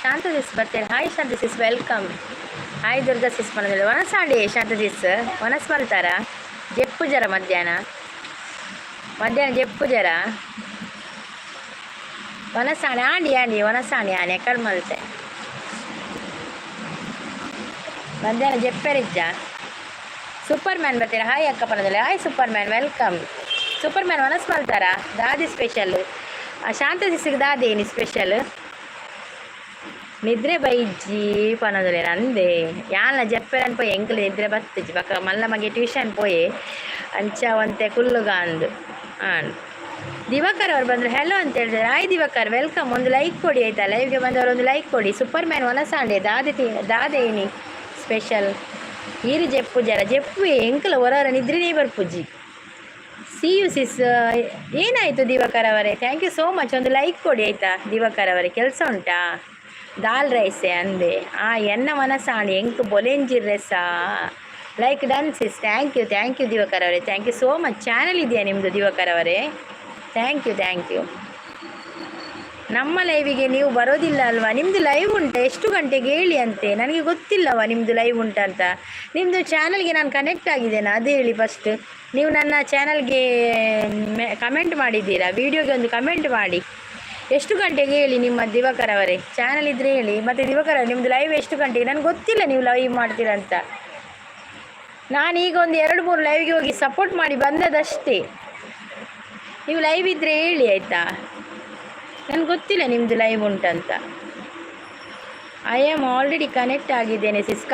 ಶಾಂತ ಸಿಸ್ ಬರ್ತಾರೆ. ಹಾಯ್ ಶಾಂತ ಸಿಸ್, welcome. Hi Durga ಸಿಸ್ ಮನದಲ್ಲಿ ಒನಸಾಡಿ ಶಾಂತ ಸಿಸ್ ಒನಸ್ ಮಲ್ತಾರ ಜೆಪ್ಪು ಜರ ಮಧ್ಯಾಹ್ನ ಜೆಪ್ಪು ಜರ ಒನಸಾಣಿ ಆಂಡಿ ಒನಸಾಣಿ ಆನೆ ಎಕಡೆ ಮಲ್ತೆ ಮಧ್ಯಾಹ್ನ ಜೆಪ್ಪೆರಿಜ್ಜ. ಸೂಪರ್ ಮ್ಯಾನ್ ಬರ್ತೀರಾ. ಹಾಯ್ ಅಕ್ಕ ಪನದಲ್ಲಿ hi superman, welcome. Superman ಒನಸ್ ಮಲ್ತಾರ ದಾದಿ ಸ್ಪೆಷಲ್. ಶಾಂತ ಸಿಸ್ಗೆ ದಾದಿ ಏನು ಸ್ಪೆಷಲ್ ನಿದ್ರೆ ಬೈಜ್ಜಿ ಪನದಲ್ಲಿ ನಂದೇ ಯಾನ ಜಪ್ಪೆ ಅನ್ಪೋಯಿ ಎಂಕಲ್ ನಿದ್ರೆ ಬತ್ತಿಜ್ಜಿ ಪಕ್ಕ ಮಲ್ಲ ಮಗೆ ಟ್ಯೂಷನ್ ಪೋಯಿ ಅಂಚ ಒಂತೆ ಕುಲ್ಲುಗ ಅಂದು ಹಾಂ. ದಿವಾಕರ್ ಅವ್ರು ಬಂದರು ಹೆಲೋ ಅಂತ ಹೇಳಿದ್ರೆ ಹಾಯ್ ದಿವಾಕರ್ ವೆಲ್ಕಮ್. ಒಂದು ಲೈಕ್ ಕೊಡಿ ಆಯಿತಾ, ಲೈವ್ಗೆ ಬಂದವರು ಒಂದು ಲೈಕ್ ಕೊಡಿ. ಸೂಪರ್ ಮ್ಯಾನ್ ಒನಸಾಂಡೆ ದಾದೇನಿ ಸ್ಪೆಷಲ್ ಈರು ಜೆಪ್ಪು ಜರ ಜೆಪ್ಪು ಎಂಕಲ್ ಹೊರವರ ನಿದ್ರೆನೇ ಬರ್ಪುಜ್ಜಿ. ಸಿ ಯು ಸಿಸ್ ಏನಾಯಿತು ದಿವಾಕರ್ ಅವರೇ, ಥ್ಯಾಂಕ್ ಯು ಸೋ ಮಚ್. ಒಂದು ಲೈಕ್ ಕೊಡಿ ಆಯಿತಾ ದಿವಾಕರ್ ಅವರೇ. ಕೆಲಸ ಉಂಟಾ ದಾಲ್ ರೈಸೆ ಅಂದೆ ಎನ್ನ ಮನಸ್ಸಾಣಿ ಎಂಕ್ ಬೊಲೆಂಜಿರ್ರೆಸಾ like done sis. Thank you Diwakar ಅವರೇ, thank you so much. Channel ಇದೆಯಾ ನಿಮ್ಮದು ದಿವಾಕರ್ ಅವರೇ? Thank you. ನಮ್ಮ ಲೈವಿಗೆ ನೀವು ಬರೋದಿಲ್ಲ ಅಲ್ವಾ? ನಿಮ್ಮದು ಲೈವ್ ಉಂಟಾ? ಎಷ್ಟು ಗಂಟೆಗೆ ಹೇಳಿ ಅಂತೆ, ನನಗೆ ಗೊತ್ತಿಲ್ಲವ ನಿಮ್ಮದು ಲೈವ್ ಉಂಟಂತ. ನಿಮ್ಮದು ಚಾನಲ್ಗೆ ನಾನು ಕನೆಕ್ಟ್ ಆಗಿದ್ದೇನೆ ಅದು ಹೇಳಿ ಫಸ್ಟ್. ನೀವು ನನ್ನ ಚಾನಲ್ಗೆ ಕಮೆಂಟ್ ಮಾಡಿದ್ದೀರಾ, ವಿಡಿಯೋಗೆ ಒಂದು ಕಮೆಂಟ್ ಮಾಡಿ. ಎಷ್ಟು ಗಂಟೆಗೆ ಹೇಳಿ ನಿಮ್ಮ ದಿವಾಕರ್ ಅವರೇ, ಚಾನಲ್ ಇದ್ದರೆ ಹೇಳಿ. ಮತ್ತು ದಿವಾಕರ್ ನಿಮ್ಮದು ಲೈವ್ ಎಷ್ಟು ಗಂಟೆಗೆ? ನನಗೆ ಗೊತ್ತಿಲ್ಲ ನೀವು ಲೈವ್ ಮಾಡ್ತೀರಂತ. ನಾನೀಗ ಒಂದು 2-3 ಲೈವ್ಗೆ ಹೋಗಿ ಸಪೋರ್ಟ್ ಮಾಡಿ ಬಂದದಷ್ಟೇ. ನೀವು ಲೈವ್ ಇದ್ದರೆ ಹೇಳಿ ಆಯಿತಾ, ನನಗೆ ಗೊತ್ತಿಲ್ಲ ನಿಮ್ಮದು ಲೈವ್ ಉಂಟಂತ. ಐ ಆಮ್ ಆಲ್ರೆಡಿ ಕನೆಕ್ಟ್ ಆಗಿದ್ದೇನೆ ಸಿಸ್.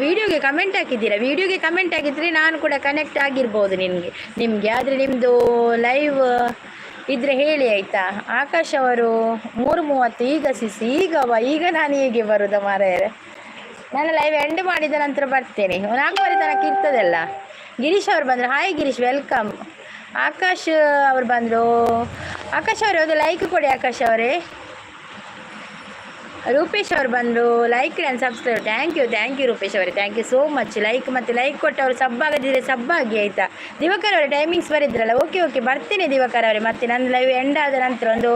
ವಿಡಿಯೋಗೆ ಕಮೆಂಟ್ ಹಾಕಿದ್ದೀರಾ, ವಿಡಿಯೋಗೆ ಕಮೆಂಟ್ ಆಗಿದ್ದರೆ ನಾನು ಕೂಡ ಕನೆಕ್ಟ್ ಆಗಿರ್ಬೋದು ನಿಮಗೆ. ಆದರೆ ನಿಮ್ಮದು ಲೈವ್ ಇದ್ರೆ ಹೇಳಿ ಆಯಿತಾ. ಆಕಾಶ್ ಅವರು 3:30 ಈಗ ಸಿಸ್, ಈಗ ನಾನು ಹೇಗೆ ಬರೋದು ಮಾರಾಯರೆ? ನಾನು ಲೈವ್ ಎಂಡ್ ಮಾಡಿದ ನಂತರ ಬರ್ತೇನೆ, 4:30 ತನಕ ಇರ್ತದಲ್ಲ. ಗಿರೀಶ್ ಅವರು ಬಂದರು, ಹಾಯ್ ಗಿರೀಶ್ ವೆಲ್ಕಮ್. ಆಕಾಶ್ ಅವರು ಬಂದರು. ಆಕಾಶ್ ಅವರೇ ಒಂದು ಲೈಕ್ ಕೊಡಿ ಆಕಾಶ್ ಅವರೇ. ರೂಪೇಶ್ ಅವರು ಬಂದರು, like and subscribe. Thank you Rupesh ಅವರೇ, thank you so much. Like ಮತ್ತು ಲೈಕ್ ಕೊಟ್ಟವರು ಸಬ್ಬಾಗದಿದ್ರೆ ಸಬ್ಬಾಗಿ ಆಯಿತಾ. ದಿವಾಕರ್ ಅವರೇ ಟೈಮಿಂಗ್ಸ್ ಬರಿದ್ರಲ್ಲ, ಓಕೆ ಬರ್ತೇನೆ ದಿವಾಕರ್ ಅವರೇ. ಮತ್ತು ನನ್ನ ಲೈವ್ ಎಂಡ್ ಆದ ನಂತರ ಒಂದು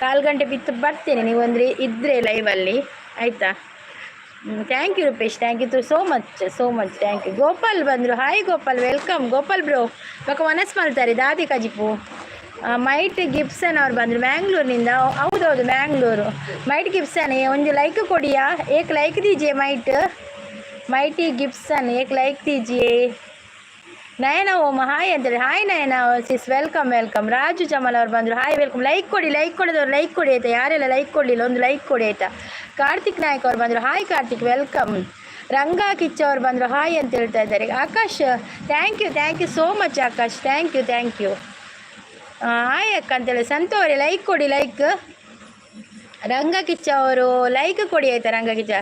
1/4 ಗಂಟೆ ಬಿತ್ತು ಬರ್ತೇನೆ, ನೀವು ಅಂದರೆ ಇದ್ದರೆ ಲೈವಲ್ಲಿ ಆಯಿತಾ. Thank you Rupesh, thank you so much thank you. Gopal ಬಂದರು, hi Gopal welcome. Gopal bro ಇವಾಗ ಮನಸ್ಸು ಮಾಡ್ತಾರೆ ದಾದಿ ಕಜಿಪು. ಮೈಟ್ ಗಿಬ್ಸನ್ ಅವ್ರು ಬಂದರು ಮ್ಯಾಂಗ್ಳೂರಿನಿಂದ. ಹೌದೌದು ಮ್ಯಾಂಗ್ಳೂರು. ಮೈಟ್ ಗಿಬ್ಸನ್ ಒಂದು ಲೈಕ್ ಕೊಡಿಯಾ, ಏಕ್ ಲೈಕ್ ದೀಜಿಯೇ ಮೈಟಿ ಗಿಬ್ಸನ್ ಏಕ್ ಲೈಕ್ ದೀಜಿಯೇ. ನಯನ ಓಮ್ ಹಾಯ್ ಅಂತೇಳಿ, ಹಾಯ್ ನಯನ ಸಿಸ್ ವೆಲ್ಕಮ್. ರಾಜು ಜಮಲ್ ಅವ್ರು ಬಂದರು, ಹಾಯ್ ವೆಲ್ಕಮ್. ಲೈಕ್ ಕೊಡೋದವ್ರು ಲೈಕ್ ಕೊಡಿ ಆಯಿತಾ. ಯಾರೆಲ್ಲ ಲೈಕ್ ಕೊಡಲಿಲ್ಲ ಒಂದು ಲೈಕ್ ಕೊಡಿ ಆಯಿತಾ. ಕಾರ್ತಿಕ್ ನಾಯಕ್ ಅವ್ರು ಬಂದರು, ಹಾಯ್ ಕಾರ್ತಿಕ್ ವೆಲ್ಕಮ್. ರಂಗಾ ಕಿಚ್ಚ ಅವ್ರು ಬಂದರು, ಹಾಯ್ ಅಂತ ಹೇಳ್ತಾ ಇದ್ದಾರೆ. Akash thank you so much Akash, thank you. Hi ಅಕ್ಕ ಅಂತೇಳಿ. ಸಂತು ಅವರೇ ಲೈಕ್ ಕೊಡಿ, ಲೈಕ್. ರಂಗ ಕಿಚ್ಚ ಅವರು ಲೈಕ್ ಕೊಡಿ ಆಯಿತಾ. ರಂಗ ಕಿಚ್ಚ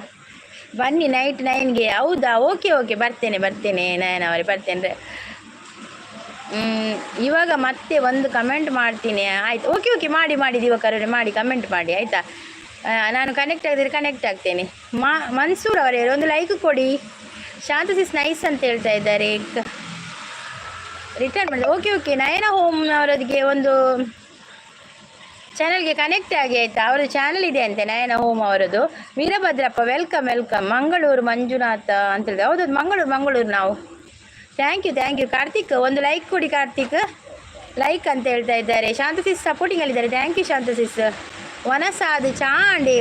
ಬನ್ನಿ ನೈಟ್ 9ಗೆ. ಹೌದಾ, ಓಕೆ ಬರ್ತೇನೆ ನಯನ ಅವರೇ, ಬರ್ತೇನೆ. ಇವಾಗ ಮತ್ತೆ ಒಂದು ಕಮೆಂಟ್ ಮಾಡ್ತೀನಿ ಆಯ್ತು. ಓಕೆ ಮಾಡಿ ದಿವಾಕರ್ ಅವರೇ, ಮಾಡಿ ಕಮೆಂಟ್ ಮಾಡಿ ಆಯಿತಾ. ನಾನು ಕನೆಕ್ಟ್ ಆಗಿದ್ರೆ ಕನೆಕ್ಟ್ ಆಗ್ತೇನೆ. ಮನ್ಸೂರ್ ಅವರೇ ಒಂದು ಲೈಕ್ ಕೊಡಿ. ಶಾಂತ ಸಿಸ್ ನೈಸ್ ಅಂತ ಹೇಳ್ತಾ ಇದ್ದಾರೆ, ರಿಟರ್ನ್ ಮಾಡಿ. ಓಕೆ ನಯನ ಹೋಮ್ ಅವರೊಂದಿಗೆ ಒಂದು ಚಾನಲ್ಗೆ ಕನೆಕ್ಟ್ ಆಗಿ ಆಯಿತಾ. ಅವ್ರದ್ದು ಚಾನಲ್ ಇದೆ ಅಂತೆ ನಯನ ಹೋಮ್ ಅವರದ್ದು. ವೀರಭದ್ರಪ್ಪ ವೆಲ್ಕಮ್. ಮಂಗಳೂರು ಮಂಜುನಾಥ ಅಂತ ಹೇಳಿದೆ. ಹೌದೌದು ಮಂಗಳೂರು ನಾವು. Thank you. ಕಾರ್ತಿಕ್ ಒಂದು ಲೈಕ್ ಕೊಡಿ ಕಾರ್ತಿಕ್, ಲೈಕ್ ಅಂತ ಹೇಳ್ತಾ ಇದ್ದಾರೆ. ಶಾಂತ ಸಿಸ್ ಸಪೋರ್ಟಿಂಗಲ್ಲಿದ್ದಾರೆ, ಥ್ಯಾಂಕ್ ಯು ಶಾಂತ ಸಿಸ್. ವನಸಾದು ಚಾಂಡೆ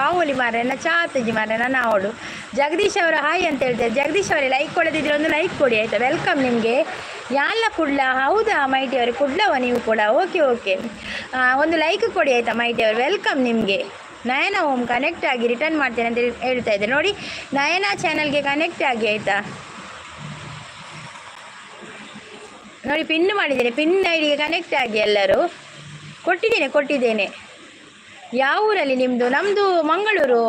ಆವಲಿ ಮಾರೆ ನನ್ನ ಚಾತಜಿ ಮಾರೆ ನನ್ನ ಅವಳು. ಜಗದೀಶ್ ಅವರು ಹಾಯ್ ಅಂತ ಹೇಳ್ತಾರೆ. ಜಗದೀಶ್ ಅವರೇ ಲೈಕ್ ಕೊಡೋದಿದ್ರೆ ಒಂದು ಲೈಕ್ ಕೊಡಿ ಆಯಿತಾ. ವೆಲ್ಕಮ್ ನಿಮಗೆ. ಯಾಲ್ಲ ಕುಡ್ಲ, ಹೌದಾ ಮೈಟಿ ಅವರೇ ಕುಡ್ಲವ ನೀವು ಕೂಡ? ಓಕೆ ಒಂದು ಲೈಕ್ ಕೊಡಿ ಆಯಿತಾ ಮೈಟಿ ಅವರು. ವೆಲ್ಕಮ್ ನಿಮಗೆ. ನಯನ ಹೋಮ್ ಕನೆಕ್ಟ್ ಆಗಿ ರಿಟರ್ನ್ ಮಾಡ್ತೇನೆ ಅಂತ ಹೇಳ್ತಾ ಇದ್ದಾರೆ ನೋಡಿ. ನಯನ ಚಾನಲ್ಗೆ ಕನೆಕ್ಟ್ ಆಗಿ ಆಯಿತಾ ನೋಡಿ. ಪಿನ್ ಮಾಡಿದ್ದೇನೆ, ಪಿನ್ ಐಡಿಗೆ ಕನೆಕ್ಟ್ ಆಗಿ ಎಲ್ಲರೂ. ಕೊಟ್ಟಿದ್ದೇನೆ. ಯಾವ ಊರಲ್ಲಿ ನಿಮ್ಮದು? ನಮ್ಮದು ಮಂಗಳೂರು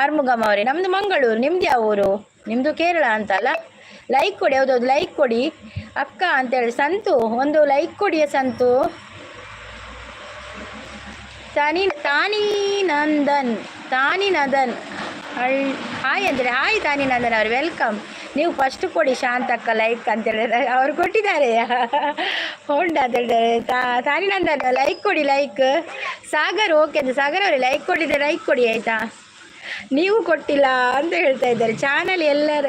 ಆರ್ಮುಗಮ್ ಅವರೇ, ನಮ್ಮದು ಮಂಗಳೂರು. ನಿಮ್ದು ಯಾವ ಊರು? ನಿಮ್ಮದು ಕೇರಳ ಅಂತಲ್ಲ. ಲೈಕ್ ಕೊಡಿ, ಹೌದೌದು ಲೈಕ್ ಕೊಡಿ ಅಕ್ಕ ಅಂತೇಳಿ. ಸಂತು ಒಂದು ಲೈಕ್ ಕೊಡಿಯ ಸಂತು. ತಾನಿ ನಂದನ್ ಹಾಯ್ ಅಂತೇಳಿ. ಹಾಯ್ ತಾನಿ ನಂದನ್ ಅವರು ವೆಲ್ಕಮ್. ನೀವು ಫಸ್ಟ್ ಕೊಡಿ ಶಾಂತಕ್ಕ ಲೈಕ್ ಅಂತ ಹೇಳಿದ್ರೆ ಅವ್ರು ಕೊಟ್ಟಿದ್ದಾರೆ. ಹೊಂಡ ಅಂತ ಹೇಳಿದ್ದಾರೆ. ತಾನಿನಂದನ್ ಲೈಕ್ ಕೊಡಿ ಲೈಕ್. ಸಾಗರ್ ಓಕೆ ಅಂತ ಸಾಗರ್ ಅವರೇ ಲೈಕ್ ಕೊಟ್ಟಿದ್ದಾರೆ, ಲೈಕ್ ಕೊಡಿ ಆಯಿತಾ. ನೀವು ಕೊಟ್ಟಿಲ್ಲ ಅಂತ ಹೇಳ್ತಾ ಇದ್ದಾರೆ. ಚಾನಲ್ ಎಲ್ಲರ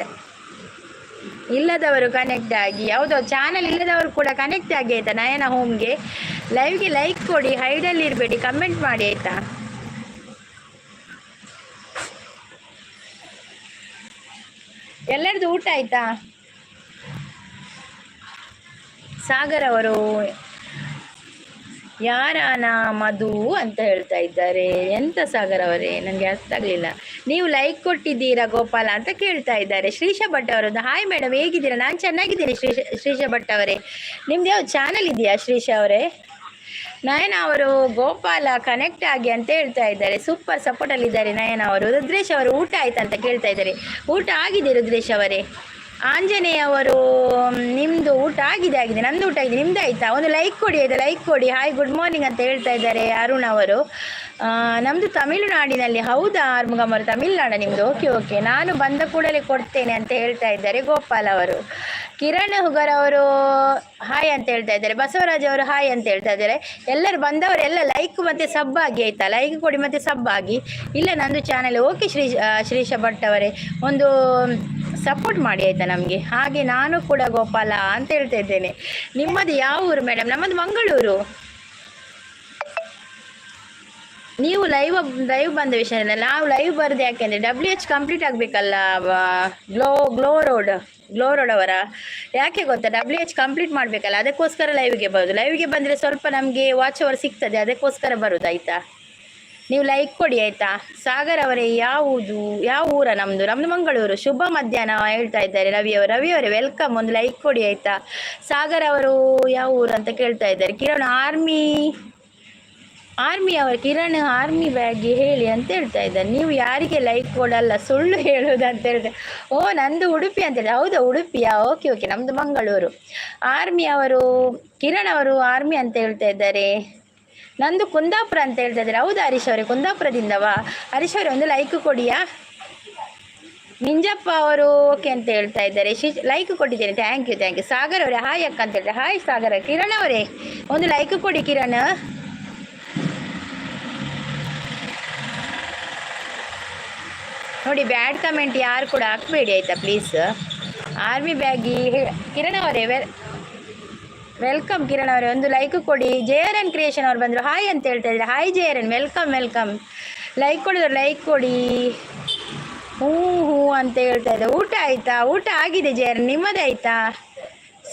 ಇಲ್ಲದವರು ಕನೆಕ್ಟ್ ಆಗಿ, ಹೌದು ಚಾನಲ್ ಇಲ್ಲದವರು ಕೂಡ ಕನೆಕ್ಟ್ ಆಗಿ ಆಯಿತಾ. ನಯನ ಹೋಮ್ಗೆ ಲೈವ್ಗೆ ಲೈಕ್ ಕೊಡಿ, ಹೈಡಲ್ಲಿ ಇರಬೇಡಿ, ಕಮೆಂಟ್ ಮಾಡಿ ಆಯಿತಾ. ಎಲ್ಲರದ್ದು ಊಟ ಆಯ್ತಾ? ಸಾಗರ್ ಅವರು ಯಾರಾನ ಮಧು ಅಂತ ಹೇಳ್ತಾ ಇದ್ದಾರೆ. ಎಂತ ಸಾಗರ್ ಅವರೇ, ನನಗೆ ಅರ್ಥ ಆಗಲಿಲ್ಲ. ನೀವು ಲೈಕ್ ಕೊಟ್ಟಿದ್ದೀರಾ ಗೋಪಾಲ ಅಂತ ಕೇಳ್ತಾ ಇದ್ದಾರೆ. ಶ್ರೀಶ ಭಟ್ ಅವರದ್ದು ಹಾಯ್ ಮೇಡಮ್, ಹೇಗಿದ್ದೀರಾ? ನಾನು ಚೆನ್ನಾಗಿದ್ದೀನಿ ಶ್ರೀಶ ಭಟ್ ಅವರೇ. ನಿಮ್ದು ಯಾವ ಚಾನಲ್ ಇದೆಯಾ ಶ್ರೀಶ ಅವರೇ? ನಯನ ಅವರು ಗೋಪಾಲ ಕನೆಕ್ಟ್ ಆಗಿ ಅಂತ ಹೇಳ್ತಾ ಇದ್ದಾರೆ. ಸೂಪರ್ ಸಪೋರ್ಟಲ್ಲಿದ್ದಾರೆ ನಯನ ಅವರು. ರುದ್ರೇಶ್ ಅವರು ಊಟ ಆಯ್ತಾ ಅಂತ ಕೇಳ್ತಾ ಇದ್ದಾರೆ. ಊಟ ಆಗಿದೆ ರುದ್ರೇಶ್ ಅವರೇ. ಆಂಜನೇಯ ಅವರು ನಿಮ್ಮದು ಊಟ ಆಗಿದೆ, ನಮ್ಮದು ಊಟ ಆಗಿದೆ, ನಿಮ್ಮದು ಆಯಿತಾ? ಒಂದು ಲೈಕ್ ಕೊಡಿ ಆಯಿತಾ, ಲೈಕ್ ಕೊಡಿ. ಹಾಯ್ ಗುಡ್ ಮಾರ್ನಿಂಗ್ ಅಂತ ಹೇಳ್ತಾ ಇದ್ದಾರೆ ಅರುಣ್ ಅವರು. ನಮ್ಮದು ತಮಿಳುನಾಡಿನಲ್ಲಿ. ಹೌದಾ ಆರ್ಮುಗಮ್ ಅವರು, ತಮಿಳುನಾಡು ನಿಮ್ಮದು? ಓಕೆ ಓಕೆ, ನಾನು ಬಂದ ಕೂಡಲೇ ಕೊಡ್ತೇನೆ ಅಂತ ಹೇಳ್ತಾ ಇದ್ದಾರೆ ಗೋಪಾಲ್ ಅವರು. ಕಿರಣ್ ಹುಗರ್ ಅವರು ಹಾಯ್ ಅಂತ ಹೇಳ್ತಾ ಇದ್ದಾರೆ. ಬಸವರಾಜ್ ಅವರು ಹಾಯ್ ಅಂತ ಹೇಳ್ತಾ ಇದ್ದಾರೆ. ಎಲ್ಲರೂ ಬಂದವರೆಲ್ಲ ಲೈಕ್ ಮತ್ತು ಸಬ್ ಆಗಿ ಆಯಿತಾ, ಲೈಕ್ ಕೊಡಿ ಮತ್ತು ಸಬ್ ಆಗಿ. ಇಲ್ಲ ನಂದು ಚಾನಲ್ ಓಕೆ ಶ್ರೀಶ ಭಟ್ ಅವರೇ, ಒಂದು ಸಪೋರ್ಟ್ ಮಾಡಿ ಆಯಿತಾ ನಮಗೆ. ಹಾಗೆ ನಾನು ಕೂಡ ಗೋಪಾಲ ಅಂತ ಹೇಳ್ತಾ ಇದ್ದೇನೆ. ನಿಮ್ಮದು ಯಾವ ಊರು ಮೇಡಮ್? ನಮ್ಮದು ಮಂಗಳೂರು. ನೀವು ಲೈವ್ ಬಂದ ವಿಷಯ ನಾವು ಲೈವ್ ಬರೋದು ಯಾಕೆಂದರೆ WH ಕಂಪ್ಲೀಟ್ ಆಗಬೇಕಲ್ಲ. ಗ್ಲೋ ರೋಡ್ ಅವರ ಯಾಕೆ ಗೊತ್ತಾ, WH ಕಂಪ್ಲೀಟ್ ಮಾಡಬೇಕಲ್ಲ, ಅದಕ್ಕೋಸ್ಕರ ಲೈವ್ಗೆ ಬರೋದು. ಲೈವ್ಗೆ ಬಂದರೆ ಸ್ವಲ್ಪ ನಮಗೆ ವಾಚ್ ಅವರ್ ಸಿಗ್ತದೆ, ಅದಕ್ಕೋಸ್ಕರ ಬರೋದು ಆಯಿತಾ. ನೀವು ಲೈಕ್ ಕೊಡಿ ಆಯಿತಾ. ಸಾಗರ್ ಅವರೇ ಯಾವ ಊರ? ನಮ್ಮದು ಮಂಗಳೂರು. ಶುಭ ಮಧ್ಯಾಹ್ನ ಹೇಳ್ತಾ ಇದ್ದಾರೆ ರವಿ ಅವರೇ ವೆಲ್ಕಮ್. ಒಂದು ಲೈಕ್ ಕೊಡಿ ಆಯಿತಾ. ಸಾಗರ್ ಅವರು ಯಾವ ಊರು ಅಂತ ಕೇಳ್ತಾ ಇದ್ದಾರೆ. ಕಿರಣ್ ಆರ್ಮಿ ಅವರು, ಕಿರಣ್ ಆರ್ಮಿ ಬ್ಯಾಗ್ಗೆ ಹೇಳಿ ಅಂತ ಹೇಳ್ತಾ ಇದ್ದಾರೆ. ನೀವು ಯಾರಿಗೆ ಲೈಕ್ ಕೊಡಲ್ಲ, ಸುಳ್ಳು ಹೇಳೋದು ಅಂತ ಹೇಳ್ತಾರೆ. ಓ ನಂದು ಉಡುಪಿ ಅಂತ ಹೇಳಿ. ಹೌದಾ ಉಡುಪಿಯಾ? ಓಕೆ ನಮ್ಮದು ಮಂಗಳೂರು. ಆರ್ಮಿ ಅವರು, ಕಿರಣ್ ಅವರು ಆರ್ಮಿ ಅಂತ ಹೇಳ್ತಾ ಇದ್ದಾರೆ. ನಂದು ಕುಂದಾಪುರ ಅಂತ ಹೇಳ್ತಾ ಇದ್ದಾರೆ. ಹೌದಾ ಹರೀಶ್ ಅವರೇ, ಕುಂದಾಪುರದಿಂದವಾ? ಹರೀಶ್ ಅವರೇ ಒಂದು ಲೈಕ್ ಕೊಡಿಯಾ. ನಿಂಜಪ್ಪ ಅವರು ಓಕೆ ಅಂತ ಹೇಳ್ತಾ ಇದ್ದಾರೆ. ಲೈಕ್ ಕೊಟ್ಟಿದ್ದೇನೆ, ಥ್ಯಾಂಕ್ ಯು. ಸಾಗರ್ ಅವರೇ ಹಾಯ್ ಅಕ್ಕ ಅಂತ ಹೇಳ್ತಾರೆ. ಹಾಯ್ ಸಾಗರ್. ಕಿರಣ್ ಅವರೇ ಒಂದು ಲೈಕ್ ಕೊಡಿ ಕಿರಣ್. ನೋಡಿ ಬ್ಯಾಡ್ ಕಮೆಂಟ್ ಯಾರು ಕೂಡ ಹಾಕಬೇಡಿ ಆಯಿತಾ ಪ್ಲೀಸ್. ಆರ್ಮಿ ಬ್ಯಾಗಿ ಕಿರಣ್ ಅವರೇ ವೆಲ್ಕಮ್. ಕಿರಣ್ ಅವರೇ ಒಂದು ಲೈಕ್ ಕೊಡಿ. JRN ಕ್ರಿಯೇಷನ್ ಅವ್ರು ಬಂದರು, ಹಾಯ್ ಅಂತ ಹೇಳ್ತಾ ಇದ್ದಾರೆ. Hi JRN, welcome. ಲೈಕ್ ಕೊಡಿದ್ರು ಲೈಕ್ ಕೊಡಿ. ಹ್ಞೂ ಅಂತ ಹೇಳ್ತಾ ಇದ್ದಾರೆ. ಊಟ ಆಯಿತಾ? ಊಟ ಆಗಿದೆ JRN, ನಿಮ್ಮದೇ ಆಯಿತಾ?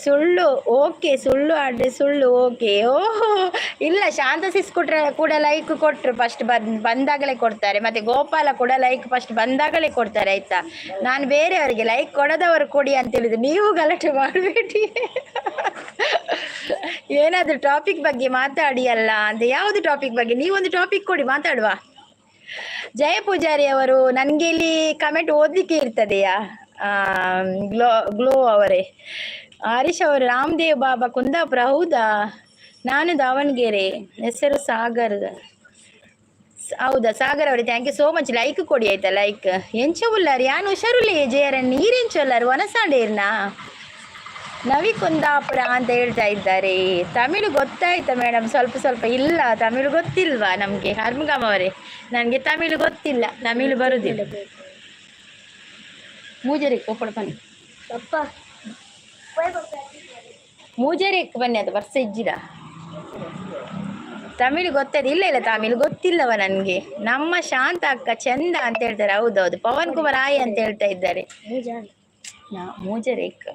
ಸುಳ್ಳು ಓಕೆ, ಸುಳ್ಳು ಆಡ್ರೆ ಸುಳ್ಳು ಓಕೆ. ಓಹೋ ಇಲ್ಲ, ಶಾಂತ ಸಿಸ್ ಕೂಡ ಲೈಕ್ ಕೊಟ್ಟರು, ಫಸ್ಟ್ ಬಂದಾಗಲೇ ಕೊಡ್ತಾರೆ. ಮತ್ತು ಗೋಪಾಲ ಕೂಡ ಲೈಕ್ ಫಸ್ಟ್ ಬಂದಾಗಲೇ ಕೊಡ್ತಾರೆ ಆಯಿತಾ. ನಾನು ಬೇರೆಯವರಿಗೆ ಲೈಕ್ ಕೊಡದವರು ಕೊಡಿ ಅಂತ ಹೇಳಿದ್ರು, ನೀವು ಗಲಾಟೆ ಮಾಡಬೇಡಿ. ಏನಾದರೂ ಟಾಪಿಕ್ ಬಗ್ಗೆ ಮಾತಾಡಿ ಅಲ್ಲ ಅಂತ. ಯಾವುದು ಟಾಪಿಕ್ ಬಗ್ಗೆ? ನೀವೊಂದು ಟಾಪಿಕ್ ಕೊಡಿ, ಮಾತಾಡುವ. ಜಯ ಪೂಜಾರಿ ಅವರು, ನನಗೆ ಇಲ್ಲಿ ಕಮೆಂಟ್ ಓದಲಿಕ್ಕೆ ಇರ್ತದೆಯಾ? ಗ್ಲೋ ಅವರೇ. ಹರೀಶ್ ಅವರು ರಾಮದೇವ್ ಬಾಬಾ ಕುಂದಾಪುರ. ಹೌದಾ, ನಾನು ದಾವಣಗೆರೆ. ಹೆಸರು ಸಾಗರ್. ಹೌದಾ ಸಾಗರ್ ಅವರೇ, thank you so much. Like ಕೊಡಿ ಆಯ್ತಾ, ಲೈಕ್. ಎಂಚ ಉಲ್ಲಾರಿ ಯಾನು ಹುಷಾರುಲಿ JRN ನೀರೆಂಚ ಉಲ್ಲಾರು ಒನಸಾಂಡೇರ್ನಾ ನವಿ ಕುಂದಾಪುರ ಅಂತ ಹೇಳ್ತಾ ಇದ್ದಾರೆ. ತಮಿಳು ಗೊತ್ತಾಯ್ತಾ ಮೇಡಮ್? ಸ್ವಲ್ಪ ಇಲ್ಲ, ತಮಿಳು ಗೊತ್ತಿಲ್ವಾ ನಮಗೆ? ಹರ್ಮಗಾಮ್ ಅವರೇ, ನನಗೆ ತಮಿಳು ಗೊತ್ತಿಲ್ಲ, ತಮಿಳು ಬರುವುದಿಲ್ಲ. ಮೂಜರಿಗೆ ಕೊಪ್ಪಳ ಬನ್ನಿ ಅಪ್ಪ, ಮೂಜರಿಗೆ ಬನ್ನಿ, ಅದು ಬರ್ಸ ಇಜ್ಜಿದ. ತಮಿಳು ಗೊತ್ತದ? ಇಲ್ಲ ತಮಿಳು ಗೊತ್ತಿಲ್ಲವ ನನಗೆ. ನಮ್ಮ ಶಾಂತ ಅಕ್ಕ ಚಂದ ಅಂತ ಹೇಳ್ತಾರೆ. ಹೌದೌದು. ಪವನ್ ಕುಮಾರ್ ಆಯ್ ಅಂತ ಹೇಳ್ತಾ ಇದ್ದಾರೆ. ಮೂಜರೇಕ್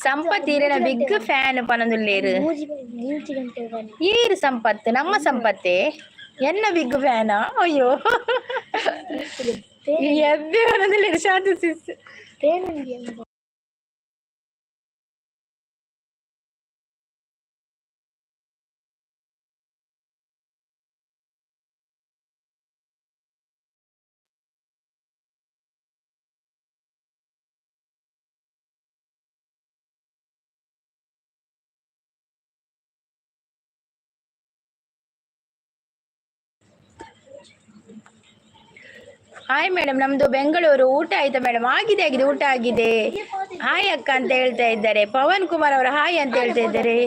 ಸಂಪತ್ ಈರಿನ ಬಿಗ್ ಫ್ಯಾನ್ ಪನದುಲ್ಲೇರು. ಈರು ಸಂಪತ್ತು, ನಮ್ಮ ಸಂಪತ್ತೇ ಎನ್ನ ಬಿಗ್ ಫ್ಯಾನಾ? ಅಯ್ಯೋ ಎಬ್ಬೆ ಪನದುಲ್ಲೇರು ಶಾಂತ ಸಿಸ್. ಹಾಯ್ ಮೇಡಮ್, ನಮ್ದು ಬೆಂಗಳೂರು. ಊಟ ಆಯ್ತಾ ಮೇಡಮ್? ಆಗಿದೆ ಆಗಿದೆ, ಊಟ ಆಗಿದೆ. ಹಾಯ್ ಅಕ್ಕ ಅಂತ ಹೇಳ್ತಾ ಇದ್ದಾರೆ. ಪವನ್ ಕುಮಾರ್ ಅವರು ಹಾಯ್ ಅಂತ ಹೇಳ್ತಾ ಇದ್ದಾರೆ.